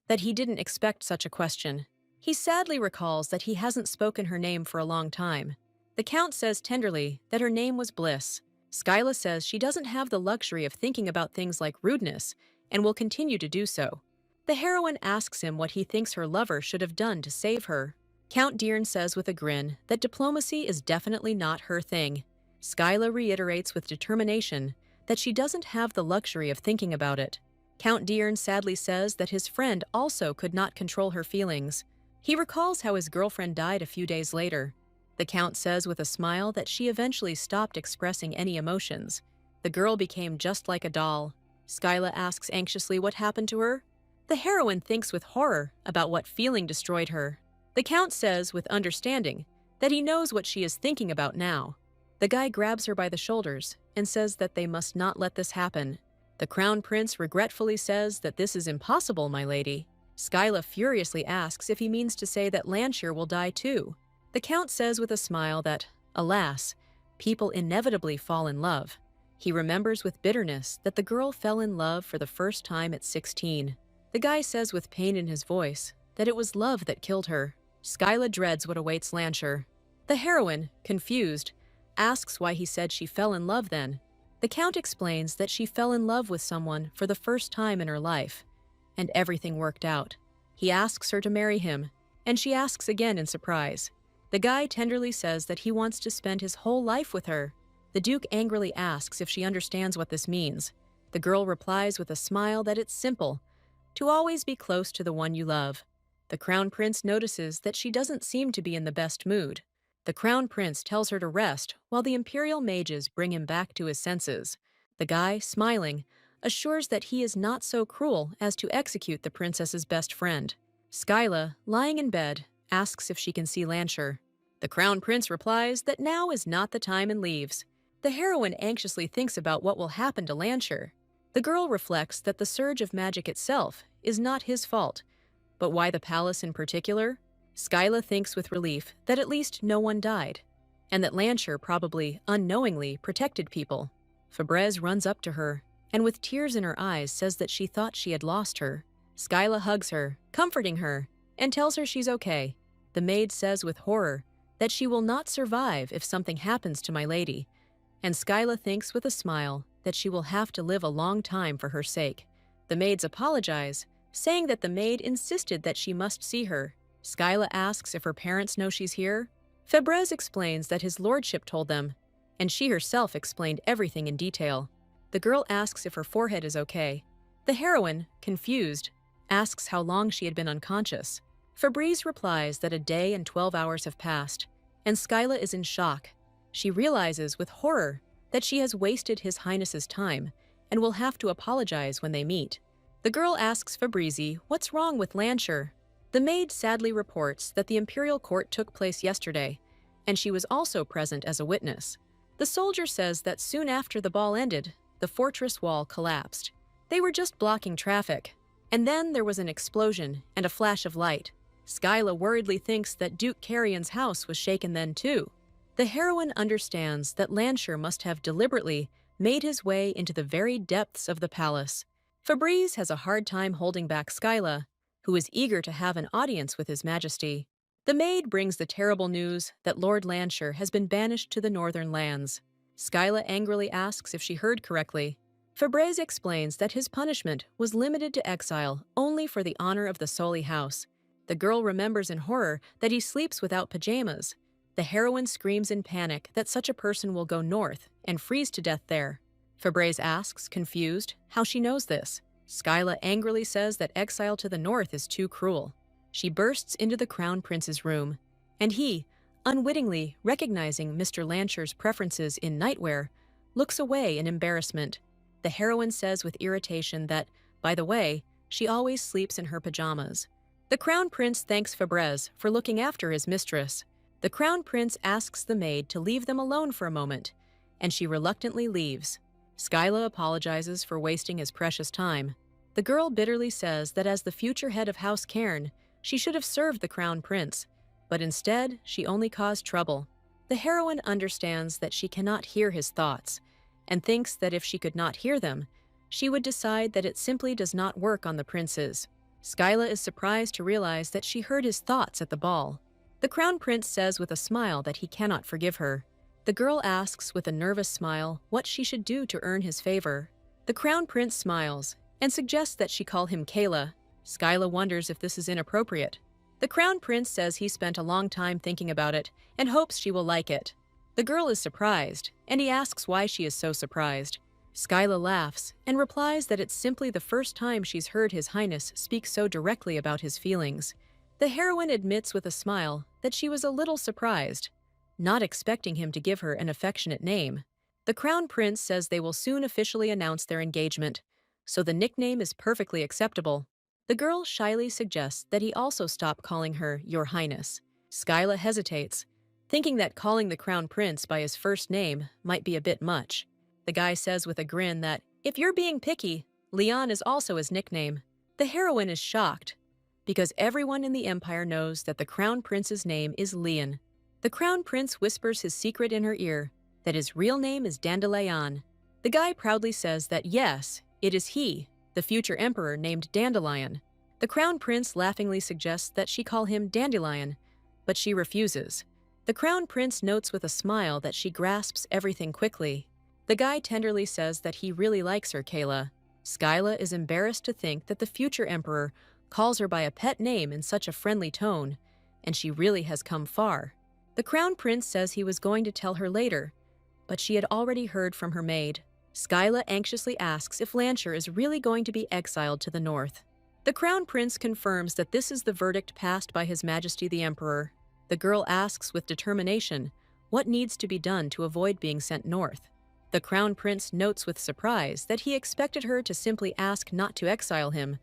that he didn't expect such a question. He sadly recalls that he hasn't spoken her name for a long time. The Count says tenderly that her name was Bliss. Skyla says she doesn't have the luxury of thinking about things like rudeness and will continue to do so. The heroine asks him what he thinks her lover should have done to save her. Count Deern says with a grin that diplomacy is definitely not her thing. Skyla reiterates with determination that she doesn't have the luxury of thinking about it. Count Deern sadly says that his friend also could not control her feelings. He recalls how his girlfriend died a few days later. The Count says with a smile that she eventually stopped expressing any emotions. The girl became just like a doll. Skyla asks anxiously what happened to her. The heroine thinks with horror about what feeling destroyed her. The Count says with understanding that he knows what she is thinking about now. The guy grabs her by the shoulders and says that they must not let this happen. The Crown Prince regretfully says that this is impossible, my lady. Skyla furiously asks if he means to say that Lansher will die too. The Count says with a smile that, alas, people inevitably fall in love. He remembers with bitterness that the girl fell in love for the first time at 16. The guy says with pain in his voice that it was love that killed her. Skyla dreads what awaits Lansher. The heroine, confused, asks why he said she fell in love then. The Count explains that she fell in love with someone for the first time in her life, and everything worked out. He asks her to marry him, and she asks again in surprise. The guy tenderly says that he wants to spend his whole life with her. The Duke angrily asks if she understands what this means. The girl replies with a smile that it's simple, to always be close to the one you love. The Crown Prince notices that she doesn't seem to be in the best mood. The Crown Prince tells her to rest while the Imperial mages bring him back to his senses. The guy, smiling, assures that he is not so cruel as to execute the princess's best friend. Skyla, lying in bed, asks if she can see Lansher. The Crown Prince replies that now is not the time and leaves. The heroine anxiously thinks about what will happen to Lansher. The girl reflects that the surge of magic itself is not his fault, but why the palace in particular? Skyla thinks with relief that at least no one died, and that Lansher probably unknowingly protected people. Febreze runs up to her, and with tears in her eyes says that she thought she had lost her. Skyla hugs her, comforting her, and tells her she's okay. The maid says with horror that she will not survive if something happens to my lady, and Skyla thinks with a smile that she will have to live a long time for her sake. The maids apologize, saying that the maid insisted that she must see her. Skyla asks if her parents know she's here. Febreze explains that his lordship told them, and she herself explained everything in detail. The girl asks if her forehead is okay. The heroine, confused, asks how long she had been unconscious. Febreze replies that a day and 12 hours have passed, and Skyla is in shock. She realizes with horror that she has wasted His Highness's time and will have to apologize when they meet. The girl asks Febreze what's wrong with Lansher. The maid sadly reports that the imperial court took place yesterday, and she was also present as a witness. The soldier says that soon after the ball ended, the fortress wall collapsed. They were just blocking traffic, and then there was an explosion and a flash of light. Skyla worriedly thinks that Duke Carrion's house was shaken then too. The heroine understands that Lansher must have deliberately made his way into the very depths of the palace. Febreze has a hard time holding back Skyla, who is eager to have an audience with His Majesty. The maid brings the terrible news that Lord Lancher has been banished to the northern lands. Skyla angrily asks if she heard correctly. Fabrice explains that his punishment was limited to exile only for the honor of the Soli house. The girl remembers in horror that he sleeps without pajamas. The heroine screams in panic that such a person will go north and freeze to death there. Fabrice asks, confused, how she knows this. Skyla angrily says that exile to the north is too cruel. She bursts into the Crown Prince's room, and he, unwittingly recognizing Mr. Lancher's preferences in nightwear, looks away in embarrassment. The heroine says with irritation that, by the way, she always sleeps in her pajamas. The Crown Prince thanks Fabrice for looking after his mistress. The Crown Prince asks the maid to leave them alone for a moment, and she reluctantly leaves. Skyla apologizes for wasting his precious time. The girl bitterly says that as the future head of House Cairn, she should have served the Crown Prince, but instead she only caused trouble. The heroine understands that she cannot hear his thoughts, and thinks that if she could not hear them, she would decide that it simply does not work on the princes. Skyla is surprised to realize that she heard his thoughts at the ball. The Crown Prince says with a smile that he cannot forgive her. The girl asks with a nervous smile what she should do to earn his favor. The Crown Prince smiles and suggests that she call him Kayla. Skyla wonders if this is inappropriate. The Crown Prince says he spent a long time thinking about it and hopes she will like it. The girl is surprised, and he asks why she is so surprised. Skyla laughs and replies that it's simply the first time she's heard His Highness speak so directly about his feelings. The heroine admits with a smile that she was a little surprised, not expecting him to give her an affectionate name. The Crown Prince says they will soon officially announce their engagement, so the nickname is perfectly acceptable. The girl shyly suggests that he also stop calling her Your Highness. Skyla hesitates, thinking that calling the Crown Prince by his first name might be a bit much. The guy says with a grin that, if you're being picky, Leon is also his nickname. The heroine is shocked, because everyone in the Empire knows that the Crown Prince's name is Leon. The Crown Prince whispers his secret in her ear, that his real name is Dandelion. The guy proudly says that yes, it is he, the future emperor named Dandelion. The Crown Prince laughingly suggests that she call him Dandelion, but she refuses. The Crown Prince notes with a smile that she grasps everything quickly. The guy tenderly says that he really likes her, Kayla. Skyla is embarrassed to think that the future emperor calls her by a pet name in such a friendly tone, and she really has come far. The Crown Prince says he was going to tell her later, but she had already heard from her maid. Skyla anxiously asks if Lancher is really going to be exiled to the north. The Crown Prince confirms that this is the verdict passed by His Majesty the Emperor. The girl asks with determination what needs to be done to avoid being sent north. The Crown Prince notes with surprise that he expected her to simply ask not to exile him,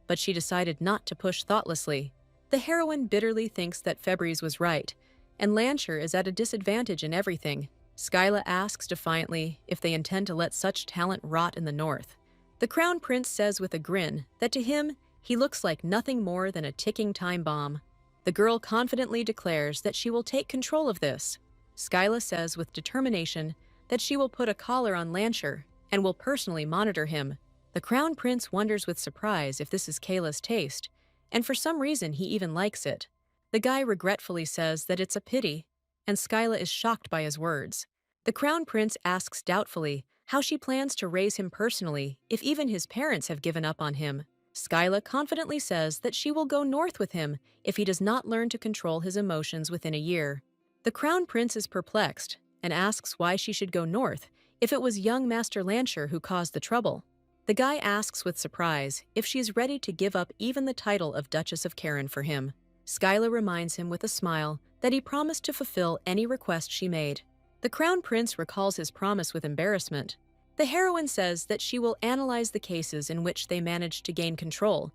but she decided not to push thoughtlessly. The heroine bitterly thinks that Fabrice was right, and Lancher is at a disadvantage in everything. Skyla asks defiantly if they intend to let such talent rot in the north. The Crown Prince says with a grin that to him, he looks like nothing more than a ticking time bomb. The girl confidently declares that she will take control of this. Skyla says with determination that she will put a collar on Lancher and will personally monitor him. The Crown Prince wonders with surprise if this is Kayla's taste, and for some reason he even likes it. The guy regretfully says that it's a pity, and Skyla is shocked by his words. The Crown Prince asks doubtfully how she plans to raise him personally if even his parents have given up on him. Skyla confidently says that she will go north with him if he does not learn to control his emotions within a year. The Crown Prince is perplexed and asks why she should go north if it was young Master Lancher who caused the trouble. The guy asks with surprise if she is ready to give up even the title of Duchess of Cairn for him. Skyla reminds him with a smile that he promised to fulfill any request she made. The Crown Prince recalls his promise with embarrassment. The heroine says that she will analyze the cases in which they managed to gain control,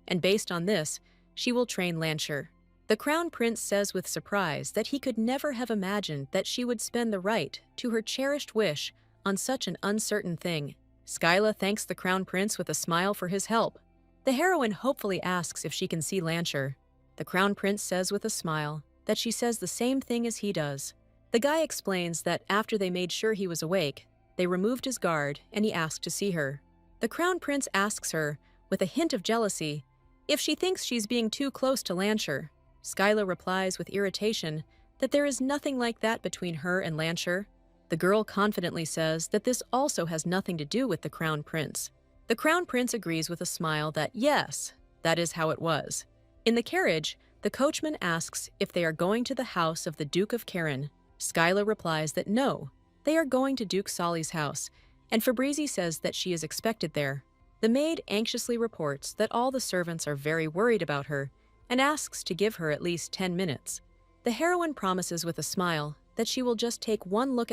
and based on this, she will train Lancher. The Crown Prince says with surprise that he could never have imagined that she would spend the right to her cherished wish on such an uncertain thing. Skyla thanks the Crown Prince with a smile for his help. The heroine hopefully asks if she can see Lancher. The Crown Prince says with a smile that she says the same thing as he does. The guy explains that after they made sure he was awake, they removed his guard and he asked to see her. The Crown Prince asks her, with a hint of jealousy, if she thinks she's being too close to Lancher. Skyla replies with irritation that there is nothing like that between her and Lancher. The girl confidently says that this also has nothing to do with the Crown Prince. The Crown Prince agrees with a smile that yes, that is how it was. In the carriage, the coachman asks if they are going to the house of the Duke of Karen. Skyla replies that no, they are going to Duke Solly's house, and Fabrizi says that she is expected there. The maid anxiously reports that all the servants are very worried about her and asks to give her at least 10 minutes. The heroine promises with a smile that she will just take one look at